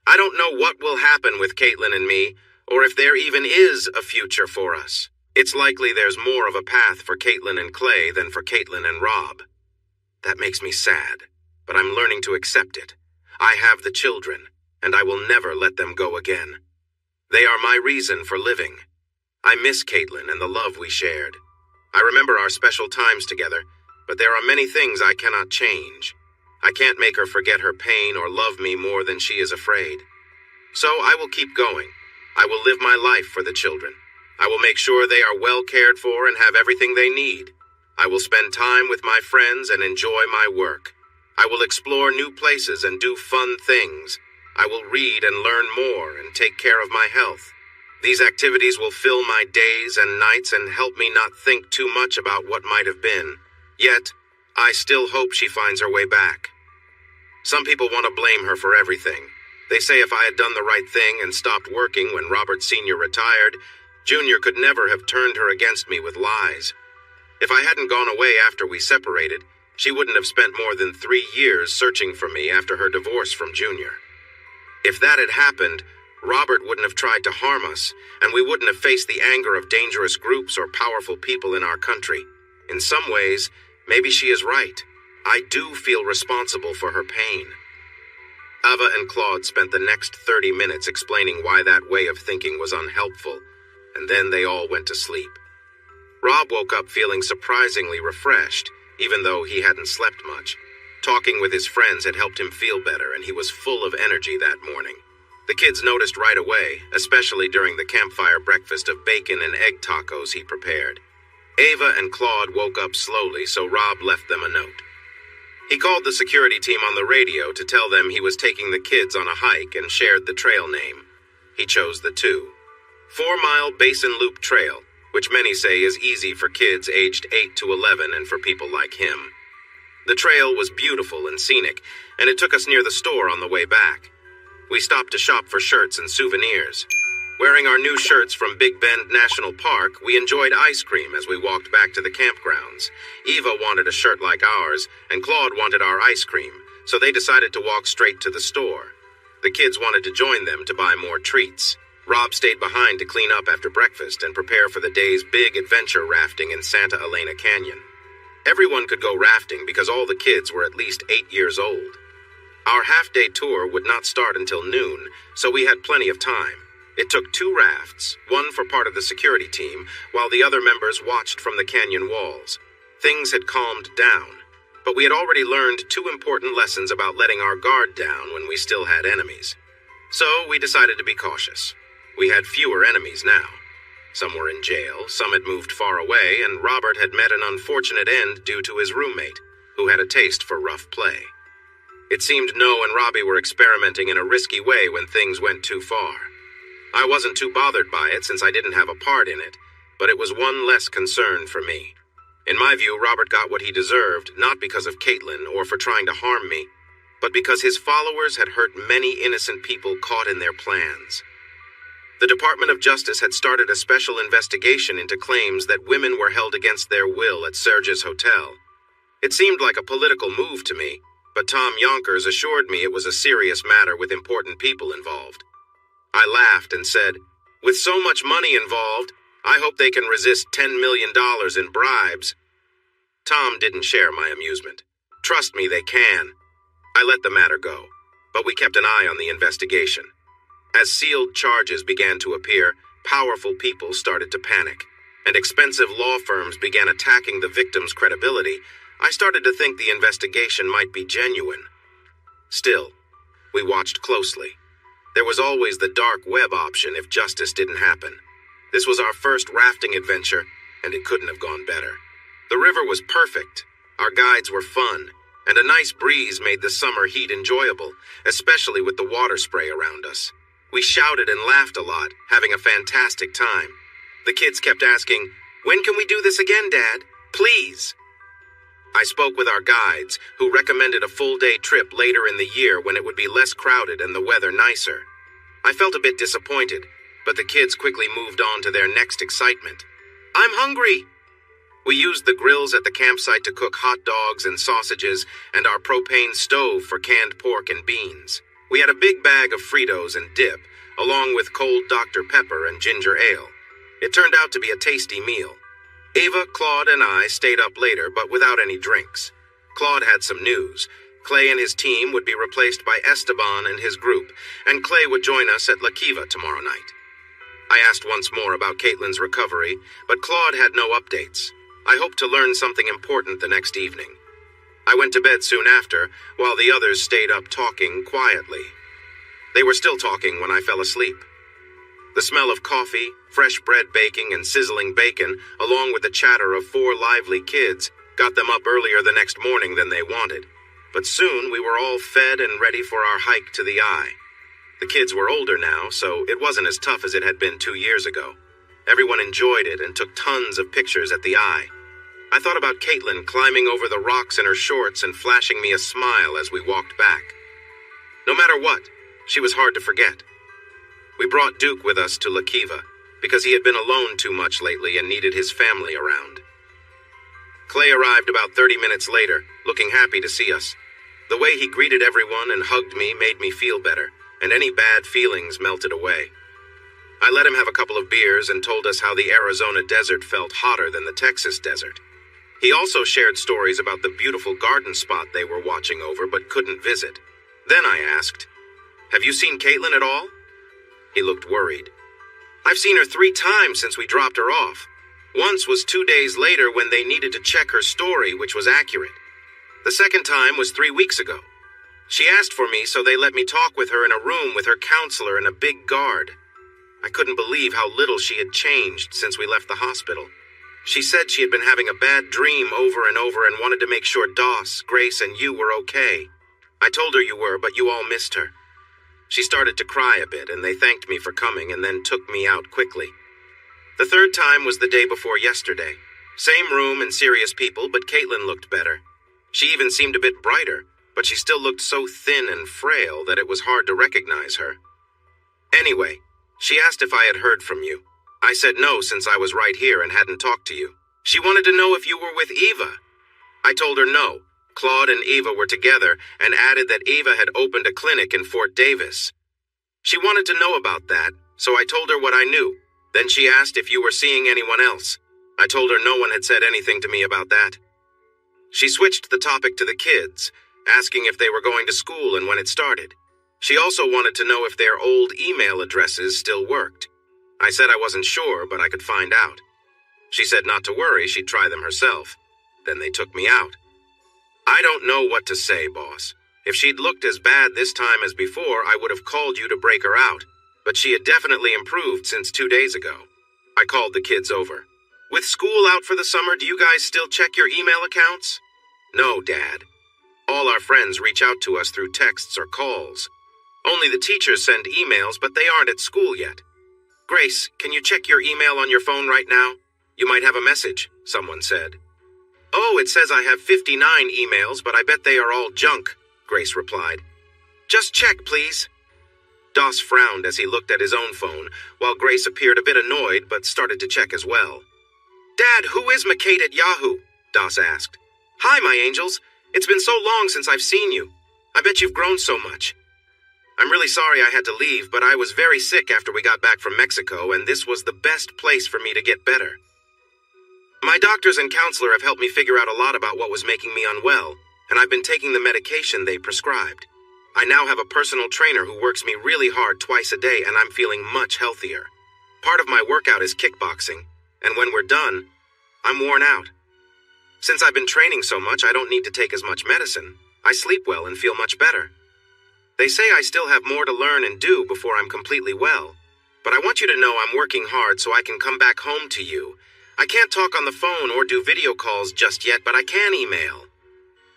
I don't know what will happen with Caitlin and me, or if there even is a future for us. It's likely there's more of a path for Caitlin and Clay than for Caitlin and Rob. That makes me sad, but I'm learning to accept it. I have the children, and I will never let them go again. They are my reason for living. I miss Caitlin and the love we shared. I remember our special times together, but there are many things I cannot change. I can't make her forget her pain or love me more than she is afraid. So I will keep going. I will live my life for the children. I will make sure they are well cared for and have everything they need. I will spend time with my friends and enjoy my work. I will explore new places and do fun things. I will read and learn more and take care of my health. These activities will fill my days and nights and help me not think too much about what might have been. Yet, I still hope she finds her way back. Some people want to blame her for everything. They say if I had done the right thing and stopped working when Robert Sr. retired, Junior could never have turned her against me with lies. If I hadn't gone away after we separated, she wouldn't have spent more than 3 years searching for me after her divorce from Junior. If that had happened, Robert wouldn't have tried to harm us, and we wouldn't have faced the anger of dangerous groups or powerful people in our country. In some ways, maybe she is right. I do feel responsible for her pain. Ava and Claude spent the next 30 minutes explaining why that way of thinking was unhelpful, and then they all went to sleep. Rob woke up feeling surprisingly refreshed, even though he hadn't slept much. Talking with his friends had helped him feel better, and he was full of energy that morning. The kids noticed right away, especially during the campfire breakfast of bacon and egg tacos he prepared. Ava and Claude woke up slowly, so Rob left them a note. He called the security team on the radio to tell them he was taking the kids on a hike and shared the trail name. He chose the 4-mile Basin Loop Trail, which many say is easy for kids aged 8 to 11 and for people like him. The trail was beautiful and scenic, and it took us near the store on the way back. We stopped to shop for shirts and souvenirs. Wearing our new shirts from Big Bend National Park, we enjoyed ice cream as we walked back to the campgrounds. Eva wanted a shirt like ours, and Claude wanted our ice cream, so they decided to walk straight to the store. The kids wanted to join them to buy more treats. Rob stayed behind to clean up after breakfast and prepare for the day's big adventure rafting in Santa Elena Canyon. Everyone could go rafting because all the kids were at least 8 years old. Our half-day tour would not start until noon, so we had plenty of time. It took 2 rafts, one for part of the security team, while the other members watched from the canyon walls. Things had calmed down, but we had already learned 2 important lessons about letting our guard down when we still had enemies. So we decided to be cautious. We had fewer enemies now. Some were in jail, some had moved far away, and Robert had met an unfortunate end due to his roommate, who had a taste for rough play. It seemed No and Robbie were experimenting in a risky way when things went too far. I wasn't too bothered by it since I didn't have a part in it, but it was one less concern for me. In my view, Robert got what he deserved, not because of Caitlin or for trying to harm me, but because his followers had hurt many innocent people caught in their plans. The Department of Justice had started a special investigation into claims that women were held against their will at Serge's Hotel. It seemed like a political move to me, but Tom Yonkers assured me it was a serious matter with important people involved. I laughed and said, "With so much money involved, I hope they can resist $10 million in bribes." Tom didn't share my amusement. Trust me, they can. I let the matter go, but we kept an eye on the investigation. As sealed charges began to appear, powerful people started to panic, and expensive law firms began attacking the victim's credibility. I started to think the investigation might be genuine. Still, we watched closely. There was always the dark web option if justice didn't happen. This was our first rafting adventure, and it couldn't have gone better. The river was perfect, our guides were fun, and a nice breeze made the summer heat enjoyable, especially with the water spray around us. We shouted and laughed a lot, having a fantastic time. The kids kept asking, "When can we do this again, Dad? Please." I spoke with our guides, who recommended a full-day trip later in the year when it would be less crowded and the weather nicer. I felt a bit disappointed, but the kids quickly moved on to their next excitement. "I'm hungry!" We used the grills at the campsite to cook hot dogs and sausages and our propane stove for canned pork and beans. We had a big bag of Fritos and dip, along with cold Dr. Pepper and ginger ale. It turned out to be a tasty meal. Ava, Claude, and I stayed up later, but without any drinks. Claude had some news. Clay and his team would be replaced by Esteban and his group, and Clay would join us at La Kiva tomorrow night. I asked once more about Caitlin's recovery, but Claude had no updates. I hoped to learn something important the next evening. I went to bed soon after, while the others stayed up talking quietly. They were still talking when I fell asleep. The smell of coffee, fresh bread baking, and sizzling bacon, along with the chatter of 4 lively kids, got them up earlier the next morning than they wanted. But soon we were all fed and ready for our hike to the Eye. The kids were older now, so it wasn't as tough as it had been 2 years ago. Everyone enjoyed it and took tons of pictures at the Eye. I thought about Caitlin climbing over the rocks in her shorts and flashing me a smile as we walked back. No matter what, she was hard to forget. We brought Duke with us to La Kiva, because he had been alone too much lately and needed his family around. Clay arrived about 30 minutes later, looking happy to see us. The way he greeted everyone and hugged me made me feel better, and any bad feelings melted away. I let him have a couple of beers and told us how the Arizona desert felt hotter than the Texas desert. He also shared stories about the beautiful garden spot they were watching over but couldn't visit. Then I asked, "Have you seen Caitlin at all?" He looked worried. "I've seen her 3 times since we dropped her off. Once was 2 days later when they needed to check her story, which was accurate. The second time was 3 weeks ago. She asked for me, so they let me talk with her in a room with her counselor and a big guard. I couldn't believe how little she had changed since we left the hospital. She said she had been having a bad dream over and over and wanted to make sure Doss, Grace, and you were okay. I told her you were, but you all missed her. She started to cry a bit, and they thanked me for coming and then took me out quickly. The third time was the day before yesterday. Same room and serious people, but Caitlin looked better. She even seemed a bit brighter, but she still looked so thin and frail that it was hard to recognize her. Anyway, she asked if I had heard from you. I said no since I was right here and hadn't talked to you. She wanted to know if you were with Eva. I told her no. Claude and Eva were together and added that Eva had opened a clinic in Fort Davis. She wanted to know about that, so I told her what I knew. Then she asked if you were seeing anyone else. I told her no one had said anything to me about that. She switched the topic to the kids, asking if they were going to school and when it started. She also wanted to know if their old email addresses still worked. I said I wasn't sure, but I could find out. She said not to worry, she'd try them herself. Then they took me out. I don't know what to say, boss. If she'd looked as bad this time as before, I would have called you to break her out. But she had definitely improved since 2 days ago. I called the kids over. With school out for the summer, do you guys still check your email accounts? No, Dad. All our friends reach out to us through texts or calls. Only the teachers send emails, but they aren't at school yet. Grace, can you check your email on your phone right now? You might have a message, someone said. Oh, it says I have 59 emails, but I bet they are all junk, Grace replied. Just check, please. Doss frowned as he looked at his own phone, while Grace appeared a bit annoyed but started to check as well. Dad, who is McCade at Yahoo? Doss asked. Hi, my angels. It's been so long since I've seen you. I bet you've grown so much. I'm really sorry I had to leave, but I was very sick after we got back from Mexico, and this was the best place for me to get better. My doctors and counselor have helped me figure out a lot about what was making me unwell, and I've been taking the medication they prescribed. I now have a personal trainer who works me really hard twice a day, and I'm feeling much healthier. Part of my workout is kickboxing, and when we're done, I'm worn out. Since I've been training so much, I don't need to take as much medicine. I sleep well and feel much better. They say I still have more to learn and do before I'm completely well, but I want you to know I'm working hard so I can come back home to you. I can't talk on the phone or do video calls just yet, but I can email.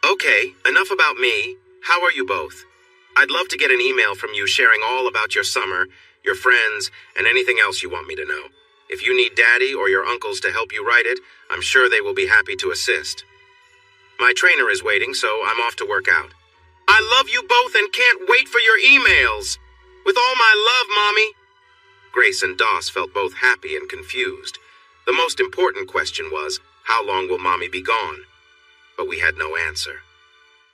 Okay, enough about me. How are you both? I'd love to get an email from you sharing all about your summer, your friends, and anything else you want me to know. If you need Daddy or your uncles to help you write it, I'm sure they will be happy to assist. My trainer is waiting, so I'm off to work out. I love you both and can't wait for your emails. With all my love, Mommy. Grace and Doss felt both happy and confused. The most important question was, how long will Mommy be gone? But we had no answer.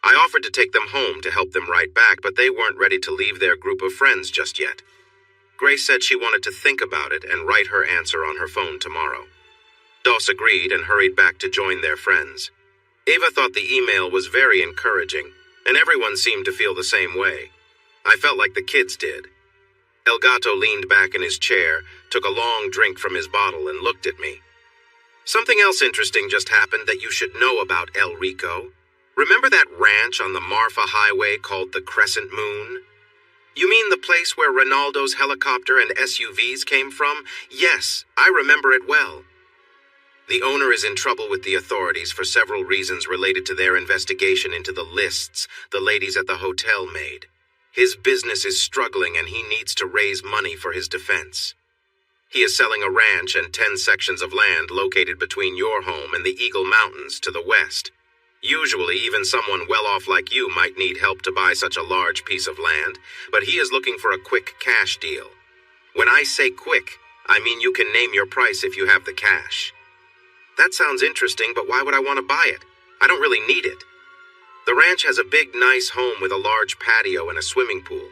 I offered to take them home to help them write back, but they weren't ready to leave their group of friends just yet. Grace said she wanted to think about it and write her answer on her phone tomorrow. Doss agreed and hurried back to join their friends. Eva thought the email was very encouraging, and everyone seemed to feel the same way. I felt like the kids did. El Gato leaned back in his chair, took a long drink from his bottle, and looked at me. Something else interesting just happened that you should know about El Rico. Remember that ranch on the Marfa Highway called the Crescent Moon? You mean the place where Ronaldo's helicopter and SUVs came from? Yes, I remember it well. The owner is in trouble with the authorities for several reasons related to their investigation into the lists the ladies at the hotel made. His business is struggling and he needs to raise money for his defense. He is selling a ranch and 10 sections of land located between your home and the Eagle Mountains to the west. Usually, even someone well-off like you might need help to buy such a large piece of land, but he is looking for a quick cash deal. When I say quick, I mean you can name your price if you have the cash. That sounds interesting, but why would I want to buy it? I don't really need it. The ranch has a big, nice home with a large patio and a swimming pool.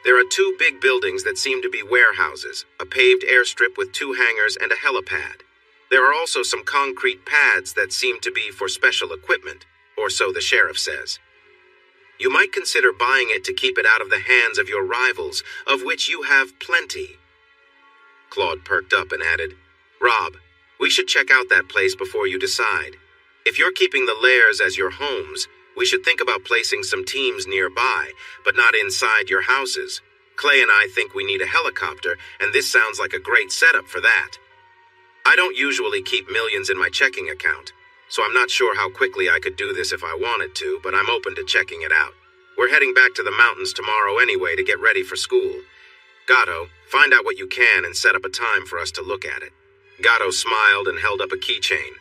There are 2 big buildings that seem to be warehouses, a paved airstrip with 2 hangars and a helipad. There are also some concrete pads that seem to be for special equipment, or so the sheriff says. You might consider buying it to keep it out of the hands of your rivals, of which you have plenty. Claude perked up and added, Rob, we should check out that place before you decide. If you're keeping the Lairs as your homes, we should think about placing some teams nearby, but not inside your houses. Clay and I think we need a helicopter, and this sounds like a great setup for that. I don't usually keep millions in my checking account, so I'm not sure how quickly I could do this if I wanted to, but I'm open to checking it out. We're heading back to the mountains tomorrow anyway to get ready for school. Gatto, find out what you can and set up a time for us to look at it. Gatto smiled and held up a keychain.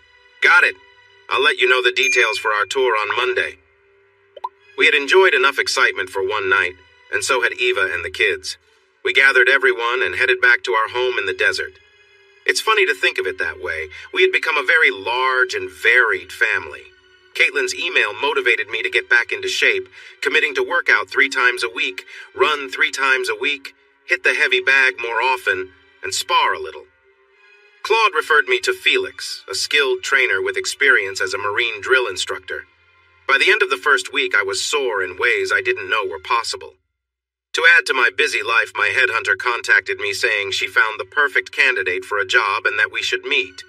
Got it. I'll let you know the details for our tour on Monday. We had enjoyed enough excitement for one night, and so had Eva and the kids. We gathered everyone and headed back to our home in the desert. It's funny to think of it that way. We had become a very large and varied family. Caitlin's email motivated me to get back into shape, committing to work out 3 times a week, run 3 times a week, hit the heavy bag more often, and spar a little. Claude referred me to Felix, a skilled trainer with experience as a Marine drill instructor. By the end of the first week, I was sore in ways I didn't know were possible. To add to my busy life, my headhunter contacted me saying she found the perfect candidate for a job and that we should meet.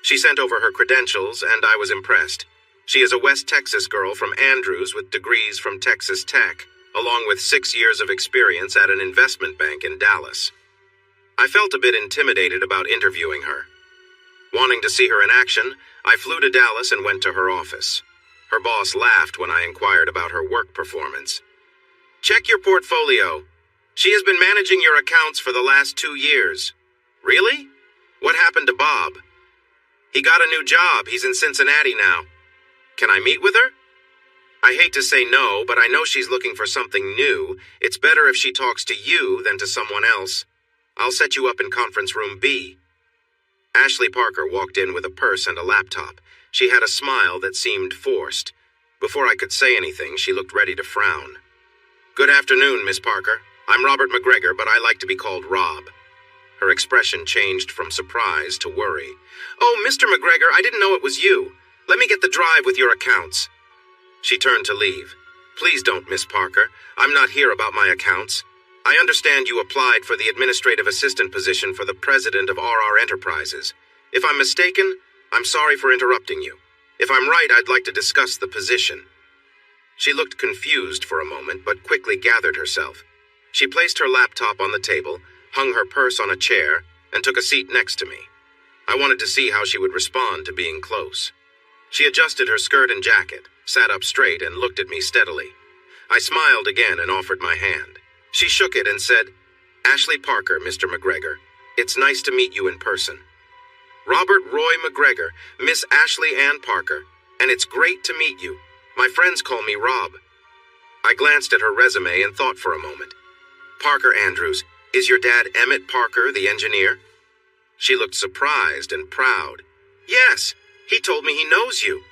She sent over her credentials, and I was impressed. She is a West Texas girl from Andrews with degrees from Texas Tech, along with 6 years of experience at an investment bank in Dallas. I felt a bit intimidated about interviewing her. Wanting to see her in action, I flew to Dallas and went to her office. Her boss laughed when I inquired about her work performance. Check your portfolio. She has been managing your accounts for the last 2 years. Really? What happened to Bob? He got a new job. He's in Cincinnati now. Can I meet with her? I hate to say no, but I know she's looking for something new. It's better if she talks to you than to someone else. I'll set you up in conference room B. Ashley Parker walked in with a purse and a laptop. She had a smile that seemed forced. Before I could say anything, she looked ready to frown. Good afternoon, Miss Parker. I'm Robert McGregor, but I like to be called Rob. Her expression changed from surprise to worry. Oh, Mr. McGregor, I didn't know it was you. Let me get the drive with your accounts. She turned to leave. Please don't, Miss Parker. I'm not here about my accounts. I understand you applied for the administrative assistant position for the president of RR Enterprises. If I'm mistaken, I'm sorry for interrupting you. If I'm right, I'd like to discuss the position. She looked confused for a moment, but quickly gathered herself. She placed her laptop on the table, hung her purse on a chair, and took a seat next to me. I wanted to see how she would respond to being close. She adjusted her skirt and jacket, sat up straight, and looked at me steadily. I smiled again and offered my hand. She shook it and said, Ashley Parker, Mr. McGregor. It's nice to meet you in person. Robert Roy McGregor, Miss Ashley Ann Parker, and it's great to meet you. My friends call me Rob. I glanced at her resume and thought for a moment. Parker Andrews, is your dad Emmett Parker, the engineer? She looked surprised and proud. Yes, he told me he knows you.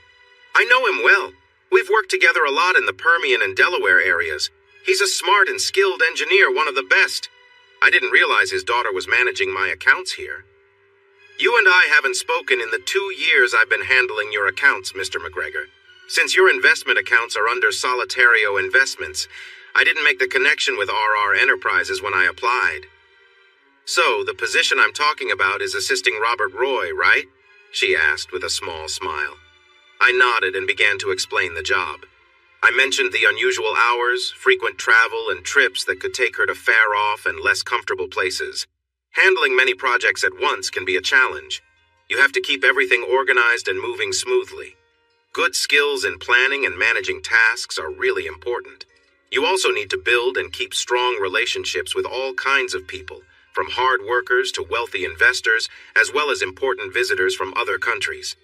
I know him well. We've worked together a lot in the Permian and Delaware areas. He's a smart and skilled engineer, one of the best. I didn't realize his daughter was managing my accounts here. You and I haven't spoken in the 2 years I've been handling your accounts, Mr. McGregor. Since your investment accounts are under Solitario Investments, I didn't make the connection with RR Enterprises when I applied. So, the position I'm talking about is assisting Robert Roy, right? She asked with a small smile. I nodded and began to explain the job. I mentioned the unusual hours, frequent travel, and trips that could take her to far-off and less comfortable places. Handling many projects at once can be a challenge. You have to keep everything organized and moving smoothly. Good skills in planning and managing tasks are really important. You also need to build and keep strong relationships with all kinds of people, from hard workers to wealthy investors, as well as important visitors from other countries.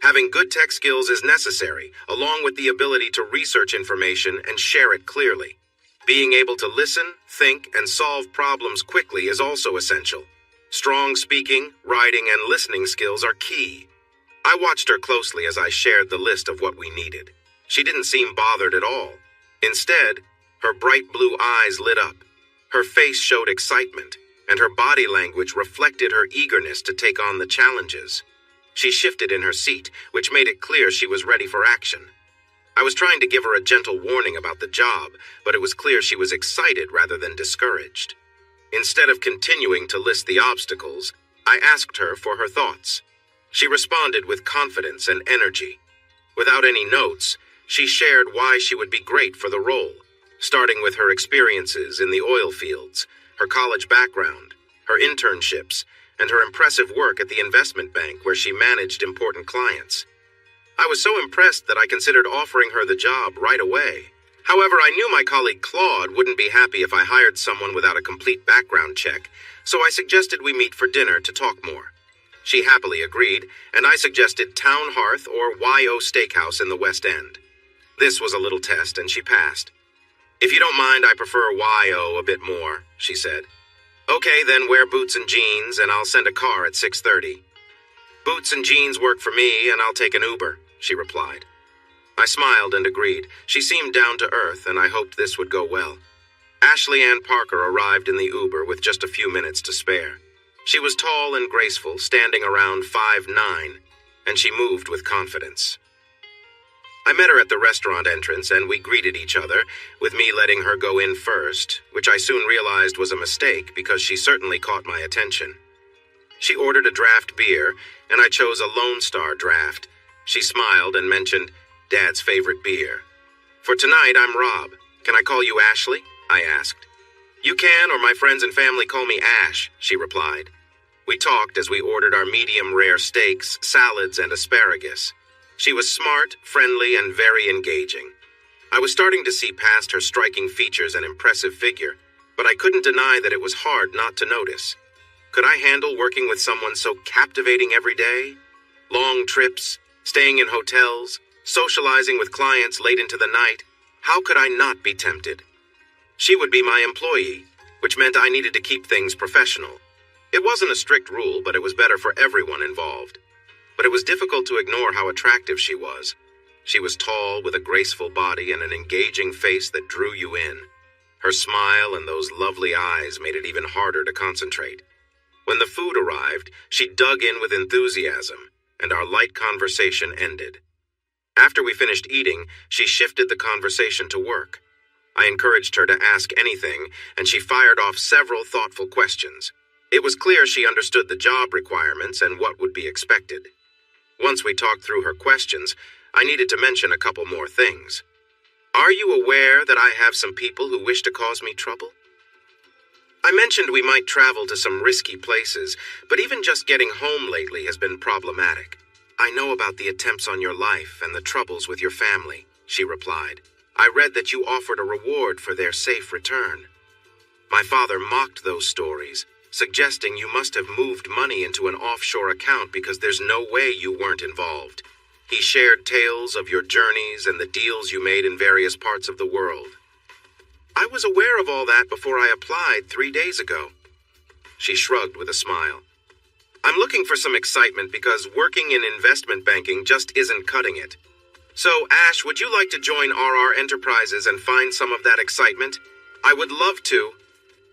Having good tech skills is necessary, along with the ability to research information and share it clearly. Being able to listen, think, and solve problems quickly is also essential. Strong speaking, writing, and listening skills are key. I watched her closely as I shared the list of what we needed. She didn't seem bothered at all. Instead, her bright blue eyes lit up. Her face showed excitement, and her body language reflected her eagerness to take on the challenges. She shifted in her seat, which made it clear she was ready for action. I was trying to give her a gentle warning about the job, but it was clear she was excited rather than discouraged. Instead of continuing to list the obstacles, I asked her for her thoughts. She responded with confidence and energy. Without any notes, she shared why she would be great for the role, starting with her experiences in the oil fields, her college background, her internships, and her impressive work at the investment bank where she managed important clients. I was so impressed that I considered offering her the job right away. However, I knew my colleague Claude wouldn't be happy if I hired someone without a complete background check, so I suggested we meet for dinner to talk more. She happily agreed, and I suggested Town Hearth or YO Steakhouse in the West End. This was a little test, and she passed. "If you don't mind, I prefer YO a bit more," she said. "Okay, then wear boots and jeans, and I'll send a car at 6:30. "Boots and jeans work for me, and I'll take an Uber," she replied. I smiled and agreed. She seemed down to earth, and I hoped this would go well. Ashley Ann Parker arrived in the Uber with just a few minutes to spare. She was tall and graceful, standing around 5'9", and she moved with confidence. I met her at the restaurant entrance, and we greeted each other, with me letting her go in first, which I soon realized was a mistake because she certainly caught my attention. She ordered a draft beer, and I chose a Lone Star draft. She smiled and mentioned Dad's favorite beer. "For tonight, I'm Rob. Can I call you Ashley?" I asked. "You can, or my friends and family call me Ash," she replied. We talked as we ordered our medium-rare steaks, salads, and asparagus. She was smart, friendly, and very engaging. I was starting to see past her striking features and impressive figure, but I couldn't deny that it was hard not to notice. Could I handle working with someone so captivating every day? Long trips, staying in hotels, socializing with clients late into the night. How could I not be tempted? She would be my employee, which meant I needed to keep things professional. It wasn't a strict rule, but it was better for everyone involved. But it was difficult to ignore how attractive she was. She was tall, with a graceful body and an engaging face that drew you in. Her smile and those lovely eyes made it even harder to concentrate. When the food arrived, she dug in with enthusiasm, and our light conversation ended. After we finished eating, she shifted the conversation to work. I encouraged her to ask anything, and she fired off several thoughtful questions. It was clear she understood the job requirements and what would be expected. Once we talked through her questions, I needed to mention a couple more things. "Are you aware that I have some people who wish to cause me trouble?" I mentioned we might travel to some risky places, but even just getting home lately has been problematic. "I know about the attempts on your life and the troubles with your family," she replied. "I read that you offered a reward for their safe return." My father mocked those stories, suggesting you must have moved money into an offshore account because there's no way you weren't involved. He shared tales of your journeys and the deals you made in various parts of the world. "I was aware of all that before I applied 3 days ago." She shrugged with a smile. "I'm looking for some excitement because working in investment banking just isn't cutting it. So, Ash, would you like to join RR Enterprises and find some of that excitement?" "I would love to."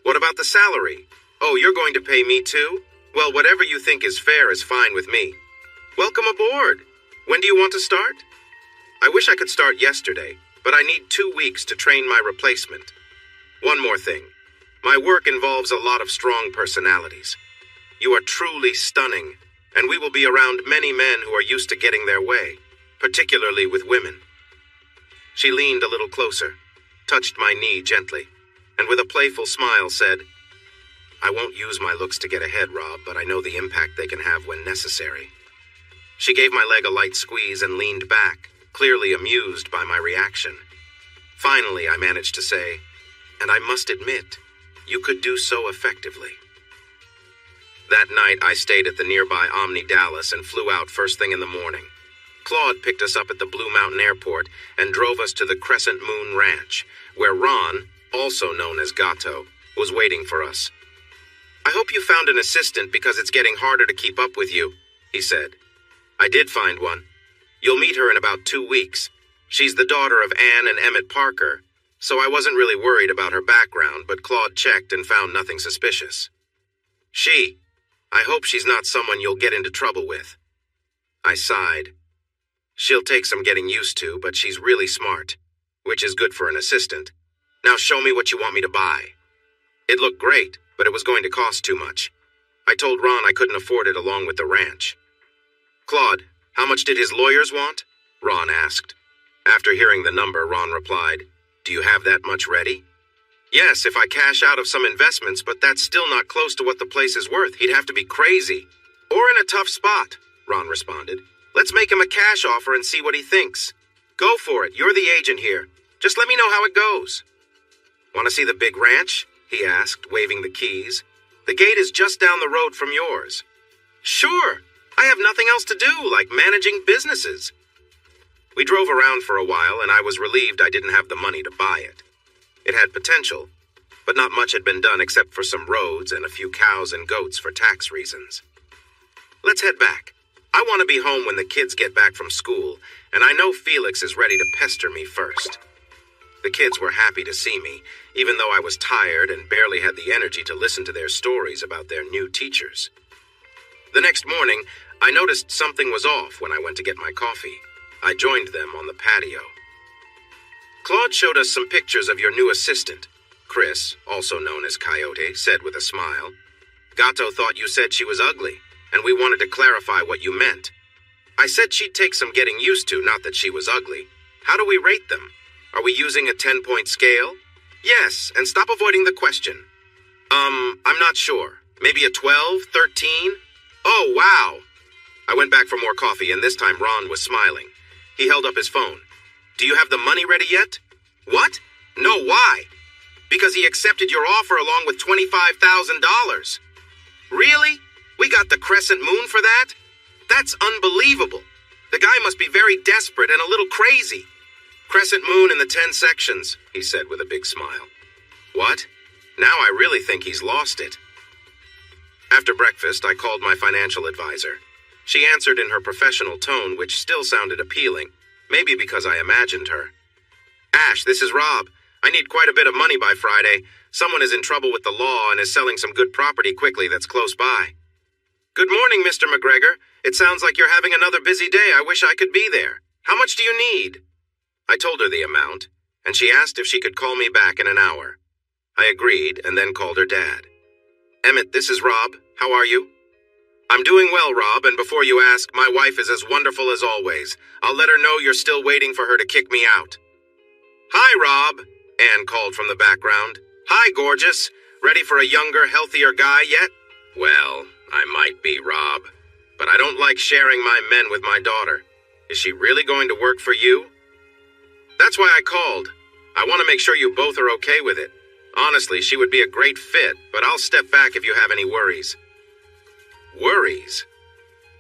"What about the salary?" "Oh, you're going to pay me too? Well, whatever you think is fair is fine with me." "Welcome aboard. When do you want to start?" "I wish I could start yesterday, but I need 2 weeks to train my replacement." "One more thing. My work involves a lot of strong personalities. You are truly stunning, and we will be around many men who are used to getting their way, particularly with women." She leaned a little closer, touched my knee gently, and with a playful smile said, "I won't use my looks to get ahead, Rob, but I know the impact they can have when necessary." She gave my leg a light squeeze and leaned back, clearly amused by my reaction. Finally, I managed to say, "And I must admit, you could do so effectively." That night, I stayed at the nearby Omni Dallas and flew out first thing in the morning. Claude picked us up at the Blue Mountain Airport and drove us to the Crescent Moon Ranch, where Ron, also known as Gato, was waiting for us. "I hope you found an assistant because it's getting harder to keep up with you," he said. "I did find one. You'll meet her in about 2 weeks. She's the daughter of Ann and Emmett Parker, so I wasn't really worried about her background, but Claude checked and found nothing suspicious." "I hope she's not someone you'll get into trouble with." I sighed. She'll take some getting used to, but she's really smart, which is good for an assistant. Now show me what you want me to buy. It looked great, but it was going to cost too much. I told Ron I couldn't afford it along with the ranch. Claude, how much did his lawyers want? Ron asked. After hearing the number, Ron replied, Do you have that much ready? Yes, if I cash out of some investments, but that's still not close to what the place is worth. He'd have to be crazy. Or in a tough spot, Ron responded. Let's make him a cash offer and see what he thinks. Go for it. You're the agent here. Just let me know how it goes. Want to see the big ranch? He asked, waving the keys. The gate is just down the road from yours. Sure. I have nothing else to do, like managing businesses. We drove around for a while, and I was relieved I didn't have the money to buy it. It had potential, but not much had been done except for some roads and a few cows and goats for tax reasons. Let's head back. I want to be home when the kids get back from school, and I know Felix is ready to pester me first. The kids were happy to see me, even though I was tired and barely had the energy to listen to their stories about their new teachers. The next morning, I noticed something was off when I went to get my coffee. I joined them on the patio. Claude showed us some pictures of your new assistant. Chris, also known as Coyote, said with a smile. Gato thought you said she was ugly, and we wanted to clarify what you meant. I said she'd take some getting used to, not that she was ugly. How do we rate them? Are we using a 10-point scale? Yes, and stop avoiding the question. I'm not sure. Maybe a 12, 13? Oh, wow. I went back for more coffee, and this time Ron was smiling. He held up his phone. Do you have the money ready yet? What? No, why? Because he accepted your offer along with $25,000. Really? We got the crescent moon for that? That's unbelievable. The guy must be very desperate and a little crazy. Crescent moon in the 10 sections, he said with a big smile. What? Now I really think he's lost it. After breakfast, I called my financial advisor. She answered in her professional tone, which still sounded appealing, maybe because I imagined her. Ash, this is Rob. I need quite a bit of money by Friday. Someone is in trouble with the law and is selling some good property quickly that's close by. Good morning, Mr. McGregor. It sounds like you're having another busy day. I wish I could be there. How much do you need? I told her the amount, and she asked if she could call me back in an hour. I agreed and then called her dad. Emmett, this is Rob. How are you? I'm doing well, Rob, and before you ask, my wife is as wonderful as always. I'll let her know you're still waiting for her to kick me out. Hi, Rob, Ann called from the background. Hi, gorgeous. Ready for a younger, healthier guy yet? Well, I might be, Rob, but I don't like sharing my men with my daughter. Is she really going to work for you? That's why I called. I want to make sure you both are okay with it. Honestly, she would be a great fit, but I'll step back if you have any worries. Worries?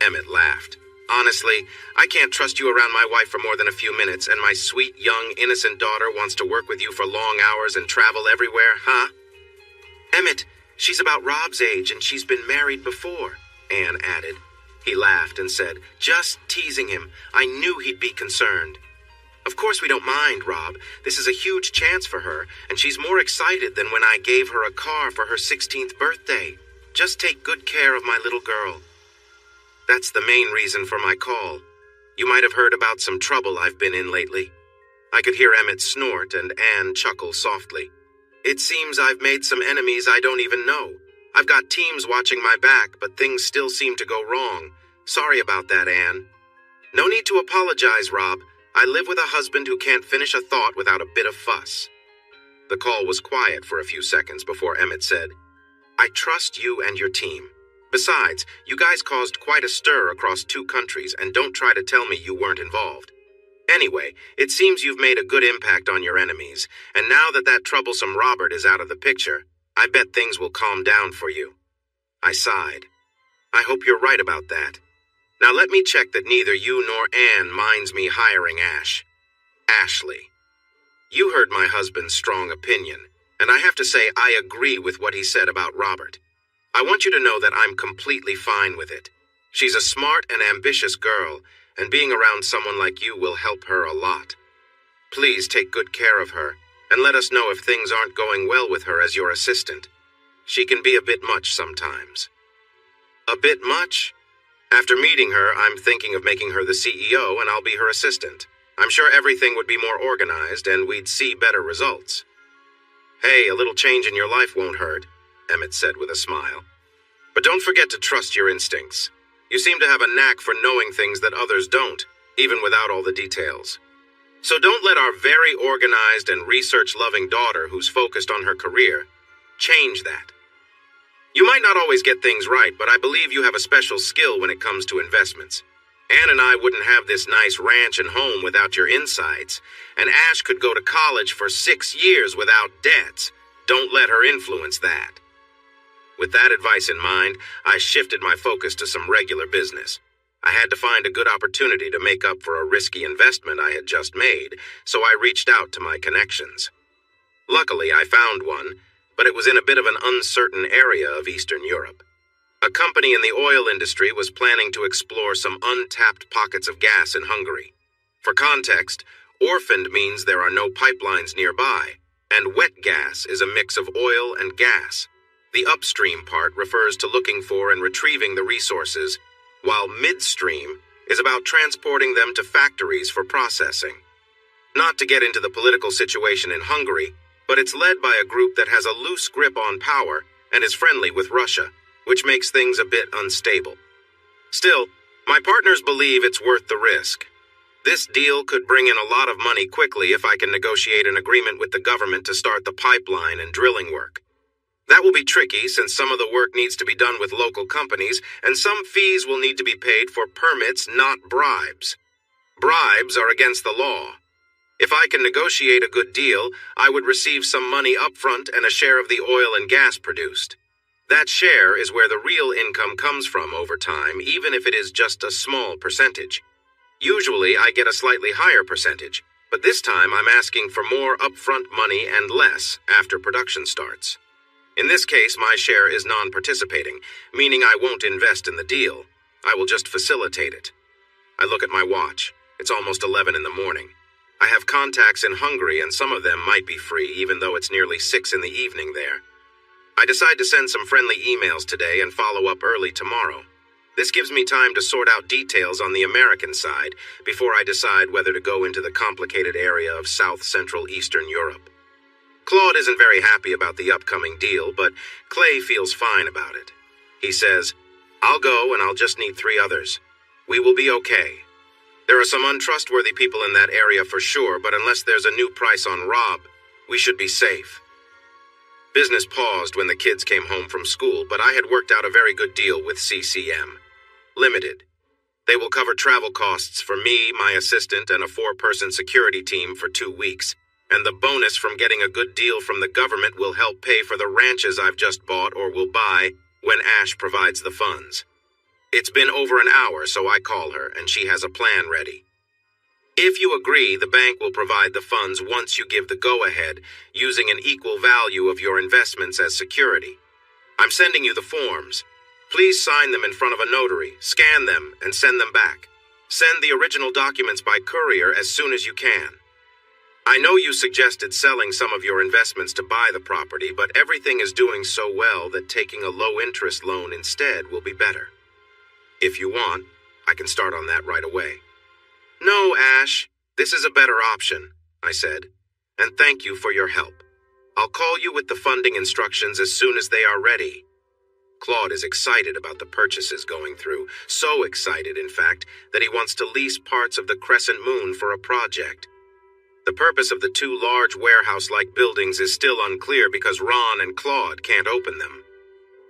Emmett laughed. Honestly, I can't trust you around my wife for more than a few minutes, and my sweet, young, innocent daughter wants to work with you for long hours and travel everywhere, huh? Emmett, she's about Rob's age, and she's been married before, Anne added. He laughed and said, just teasing him. I knew he'd be concerned. Of course we don't mind, Rob. This is a huge chance for her, and she's more excited than when I gave her a car for her 16th birthday. Just take good care of my little girl. That's the main reason for my call. You might have heard about some trouble I've been in lately. I could hear Emmett snort and Anne chuckle softly. It seems I've made some enemies I don't even know. I've got teams watching my back, but things still seem to go wrong. Sorry about that, Anne. No need to apologize, Rob. I live with a husband who can't finish a thought without a bit of fuss. The call was quiet for a few seconds before Emmett said, I trust you and your team. Besides, you guys caused quite a stir across 2 countries, and don't try to tell me you weren't involved. Anyway, it seems you've made a good impact on your enemies, and now that troublesome Robert is out of the picture, I bet things will calm down for you. I sighed. I hope you're right about that. Now let me check that neither you nor Anne minds me hiring Ash. Ashley. You heard my husband's strong opinion, and I have to say I agree with what he said about Robert. I want you to know that I'm completely fine with it. She's a smart and ambitious girl, and being around someone like you will help her a lot. Please take good care of her, and let us know if things aren't going well with her as your assistant. She can be a bit much sometimes. A bit much? After meeting her, I'm thinking of making her the CEO and I'll be her assistant. I'm sure everything would be more organized and we'd see better results. Hey, a little change in your life won't hurt, Emmett said with a smile. But don't forget to trust your instincts. You seem to have a knack for knowing things that others don't, even without all the details. So don't let our very organized and research-loving daughter who's focused on her career change that. You might not always get things right, but I believe you have a special skill when it comes to investments. Ann and I wouldn't have this nice ranch and home without your insights, and Ash could go to college for 6 years without debts. Don't let her influence that. With that advice in mind, I shifted my focus to some regular business. I had to find a good opportunity to make up for a risky investment I had just made, so I reached out to my connections. Luckily, I found one, but it was in a bit of an uncertain area of Eastern Europe. A company in the oil industry was planning to explore some untapped pockets of gas in Hungary. For context, orphaned means there are no pipelines nearby, and wet gas is a mix of oil and gas. The upstream part refers to looking for and retrieving the resources, while midstream is about transporting them to factories for processing. Not to get into the political situation in Hungary, but it's led by a group that has a loose grip on power and is friendly with Russia, which makes things a bit unstable. Still, my partners believe it's worth the risk. This deal could bring in a lot of money quickly if I can negotiate an agreement with the government to start the pipeline and drilling work. That will be tricky since some of the work needs to be done with local companies, and some fees will need to be paid for permits, not bribes. Bribes are against the law. If I can negotiate a good deal, I would receive some money up front and a share of the oil and gas produced. That share is where the real income comes from over time, even if it is just a small percentage. Usually, I get a slightly higher percentage, but this time I'm asking for more upfront money and less after production starts. In this case, my share is non-participating, meaning I won't invest in the deal. I will just facilitate it. I look at my watch. It's almost 11 in the morning. I have contacts in Hungary, and some of them might be free, even though it's nearly 6 in the evening there. I decide to send some friendly emails today and follow up early tomorrow. This gives me time to sort out details on the American side before I decide whether to go into the complicated area of South-Central Eastern Europe. Claude isn't very happy about the upcoming deal, but Clay feels fine about it. He says, "I'll go and I'll just need 3 others. We will be okay. There are some untrustworthy people in that area for sure, but unless there's a new price on Rob, we should be safe." Business paused when the kids came home from school, but I had worked out a very good deal with CCM. Limited. They will cover travel costs for me, my assistant, and a 4-person security team for 2 weeks. And the bonus from getting a good deal from the government will help pay for the ranches I've just bought or will buy when Ash provides the funds. It's been over an hour, so I call her, and she has a plan ready. If you agree, the bank will provide the funds once you give the go-ahead, using an equal value of your investments as security. I'm sending you the forms. Please sign them in front of a notary, scan them, and send them back. Send the original documents by courier as soon as you can. I know you suggested selling some of your investments to buy the property, but everything is doing so well that taking a low-interest loan instead will be better. If you want, I can start on that right away. "No, Ash, this is a better option," I said, "and thank you for your help. I'll call you with the funding instructions as soon as they are ready." Claude is excited about the purchases going through, so excited, in fact, that he wants to lease parts of the Crescent Moon for a project. The purpose of the 2 large warehouse-like buildings is still unclear because Ron and Claude can't open them.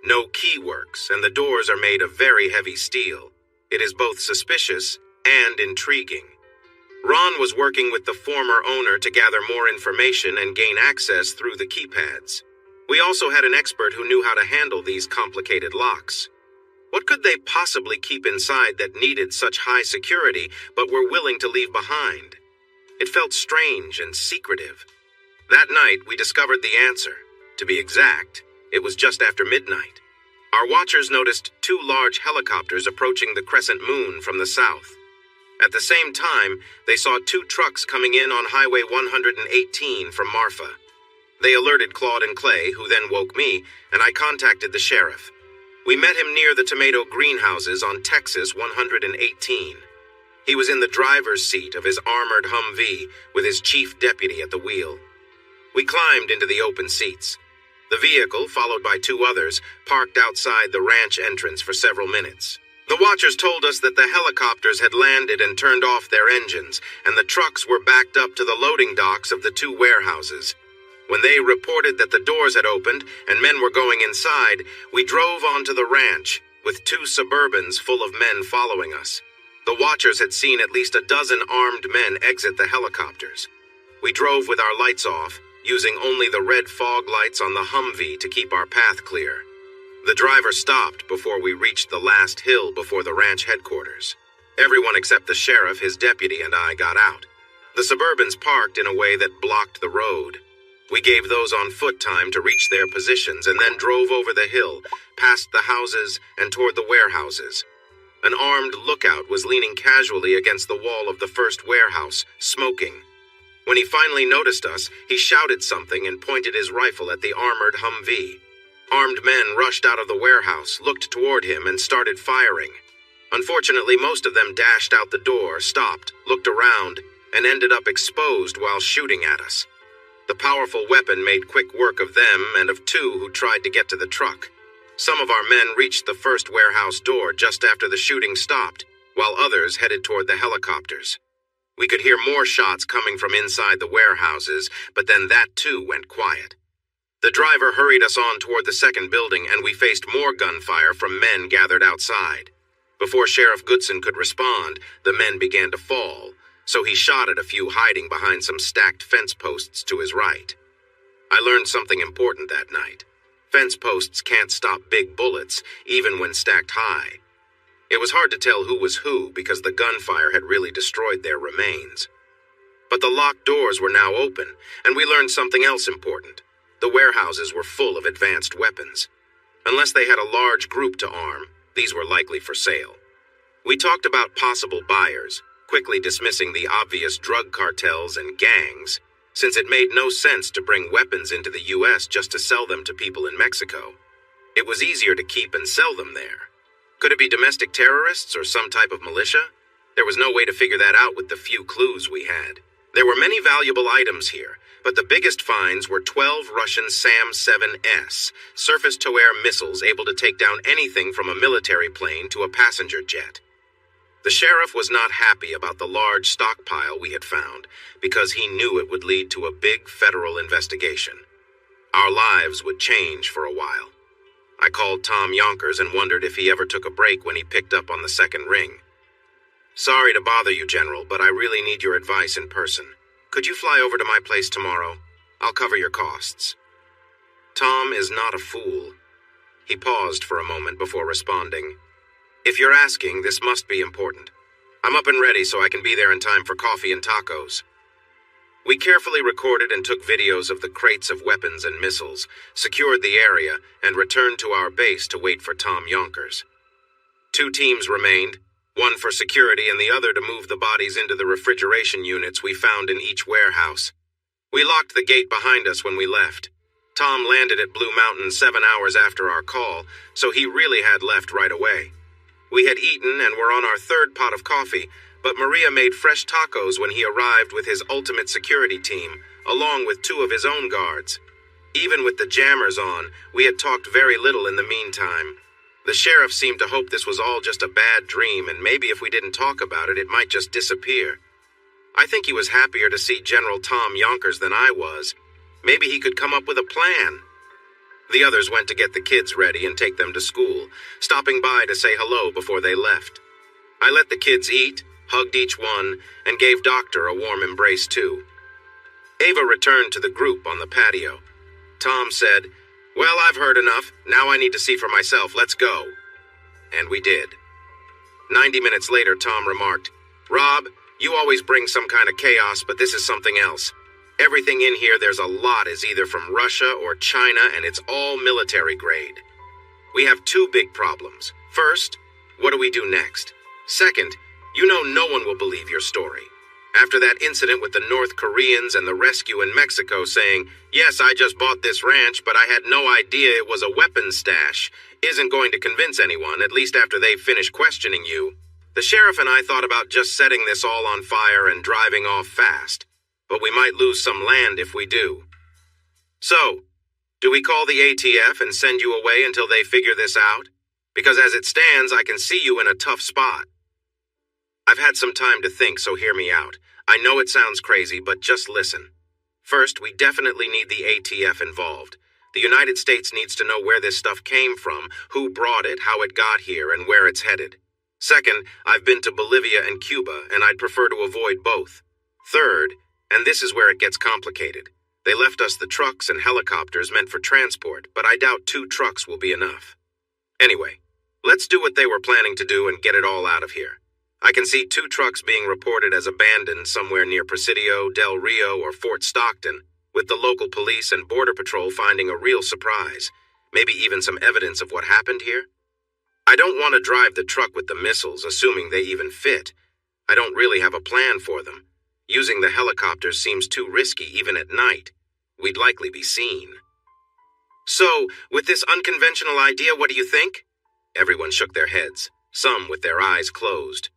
No key works, and the doors are made of very heavy steel. It is both suspicious and intriguing. Ron was working with the former owner to gather more information and gain access through the keypads. We also had an expert who knew how to handle these complicated locks. What could they possibly keep inside that needed such high security but were willing to leave behind? It felt strange and secretive. That night, we discovered the answer. To be exact, it was just after midnight. Our watchers noticed 2 large helicopters approaching the Crescent Moon from the south. At the same time, they saw 2 trucks coming in on Highway 118 from Marfa. They alerted Claude and Clay, who then woke me, and I contacted the sheriff. We met him near the tomato greenhouses on Texas 118. He was in the driver's seat of his armored Humvee with his chief deputy at the wheel. We climbed into the open seats. The vehicle, followed by two others, parked outside the ranch entrance for several minutes. The watchers told us that the helicopters had landed and turned off their engines, and the trucks were backed up to the loading docks of the two warehouses. When they reported that the doors had opened and men were going inside, we drove onto the ranch, with two Suburbans full of men following us. The watchers had seen at least a dozen armed men exit the helicopters. We drove with our lights off, using only the red fog lights on the Humvee to keep our path clear. The driver stopped before we reached the last hill before the ranch headquarters. Everyone except the sheriff, his deputy, and I got out. The Suburbans parked in a way that blocked the road. We gave those on foot time to reach their positions and then drove over the hill, past the houses, and toward the warehouses. An armed lookout was leaning casually against the wall of the first warehouse, smoking. When he finally noticed us, he shouted something and pointed his rifle at the armored Humvee. Armed men rushed out of the warehouse, looked toward him, and started firing. Unfortunately, most of them dashed out the door, stopped, looked around, and ended up exposed while shooting at us. The powerful weapon made quick work of them and of two who tried to get to the truck. Some of our men reached the first warehouse door just after the shooting stopped, while others headed toward the helicopters. We could hear more shots coming from inside the warehouses, but then that too went quiet. The driver hurried us on toward the second building, and we faced more gunfire from men gathered outside. Before Sheriff Goodson could respond, the men began to fall, so he shot at a few hiding behind some stacked fence posts to his right. I learned something important that night. Fence posts can't stop big bullets, even when stacked high. It was hard to tell who was who because the gunfire had really destroyed their remains. But the locked doors were now open, and we learned something else important. The warehouses were full of advanced weapons. Unless they had a large group to arm, these were likely for sale. We talked about possible buyers, quickly dismissing the obvious drug cartels and gangs, since it made no sense to bring weapons into the U.S. just to sell them to people in Mexico. It was easier to keep and sell them there. Could it be domestic terrorists or some type of militia? There was no way to figure that out with the few clues we had. There were many valuable items here, but the biggest finds were 12 Russian SAM-7S, surface-to-air missiles able to take down anything from a military plane to a passenger jet. The sheriff was not happy about the large stockpile we had found, because he knew it would lead to a big federal investigation. Our lives would change for a while. I called Tom Yonkers and wondered if he ever took a break when he picked up on the second ring. "Sorry to bother you, General, but I really need your advice in person. Could you fly over to my place tomorrow? I'll cover your costs." Tom is not a fool. He paused for a moment before responding. "If you're asking, this must be important. I'm up and ready so I can be there in time for coffee and tacos." We carefully recorded and took videos of the crates of weapons and missiles, secured the area, and returned to our base to wait for Tom Yonkers. Two teams remained, one for security and the other to move the bodies into the refrigeration units we found in each warehouse. We locked the gate behind us when we left. Tom landed at Blue Mountain 7 hours after our call, so he really had left right away. We had eaten and were on our third pot of coffee, but Maria made fresh tacos when he arrived with his ultimate security team, along with 2 of his own guards. Even with the jammers on, we had talked very little in the meantime. The sheriff seemed to hope this was all just a bad dream, and maybe if we didn't talk about it, it might just disappear. I think he was happier to see General Tom Yonkers than I was. Maybe he could come up with a plan. The others went to get the kids ready and take them to school, stopping by to say hello before they left. I let the kids eat, hugged each one, and gave Doctor a warm embrace too. Ava returned to the group on the patio. Tom said, "Well, I've heard enough. Now I need to see for myself. Let's go." And we did. 90 minutes later, Tom remarked, "Rob, you always bring some kind of chaos, but this is something else. Everything in here there's a lot is either from Russia or China, and it's all military grade. We have 2 big problems. First, what do we do next? Second, you know no one will believe your story. After that incident with the North Koreans and the rescue in Mexico saying, "Yes, I just bought this ranch, but I had no idea it was a weapons stash," isn't going to convince anyone, at least after they've finished questioning you. The sheriff and I thought about just setting this all on fire and driving off fast, but we might lose some land if we do. So, do we call the ATF and send you away until they figure this out? Because as it stands, I can see you in a tough spot. I've had some time to think, so hear me out. I know it sounds crazy, but just listen. First, we definitely need the ATF involved. The United States needs to know where this stuff came from, who brought it, how it got here, and where it's headed. Second, I've been to Bolivia and Cuba, and I'd prefer to avoid both. Third, and this is where it gets complicated, they left us the trucks and helicopters meant for transport, but I doubt 2 trucks will be enough. Anyway, let's do what they were planning to do and get it all out of here. I can see 2 trucks being reported as abandoned somewhere near Presidio, Del Rio, or Fort Stockton, with the local police and Border Patrol finding a real surprise, maybe even some evidence of what happened here. I don't want to drive the truck with the missiles, assuming they even fit. I don't really have a plan for them. Using the helicopters seems too risky even at night. We'd likely be seen. So, with this unconventional idea, what do you think? Everyone shook their heads, some with their eyes closed.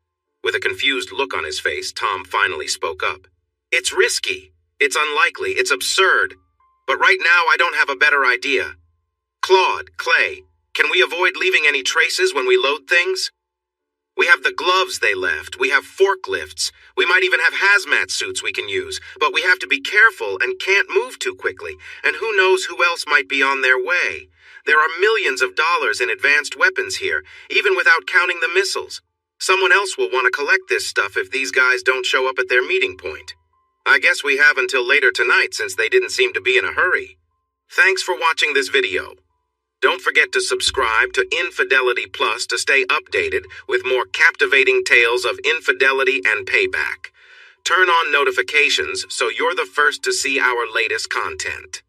With a confused look on his face, Tom finally spoke up. It's risky. It's unlikely. It's absurd. But right now, I don't have a better idea. Claude, Clay, can we avoid leaving any traces when we load things? We have the gloves they left. We have forklifts. We might even have hazmat suits we can use. But we have to be careful and can't move too quickly. And who knows who else might be on their way. There are millions of dollars in advanced weapons here, even without counting the missiles. Someone else will want to collect this stuff if these guys don't show up at their meeting point. I guess we have until later tonight since they didn't seem to be in a hurry. Thanks for watching this video. Don't forget to subscribe to Infidelity Plus to stay updated with more captivating tales of infidelity and payback. Turn on notifications so you're the first to see our latest content.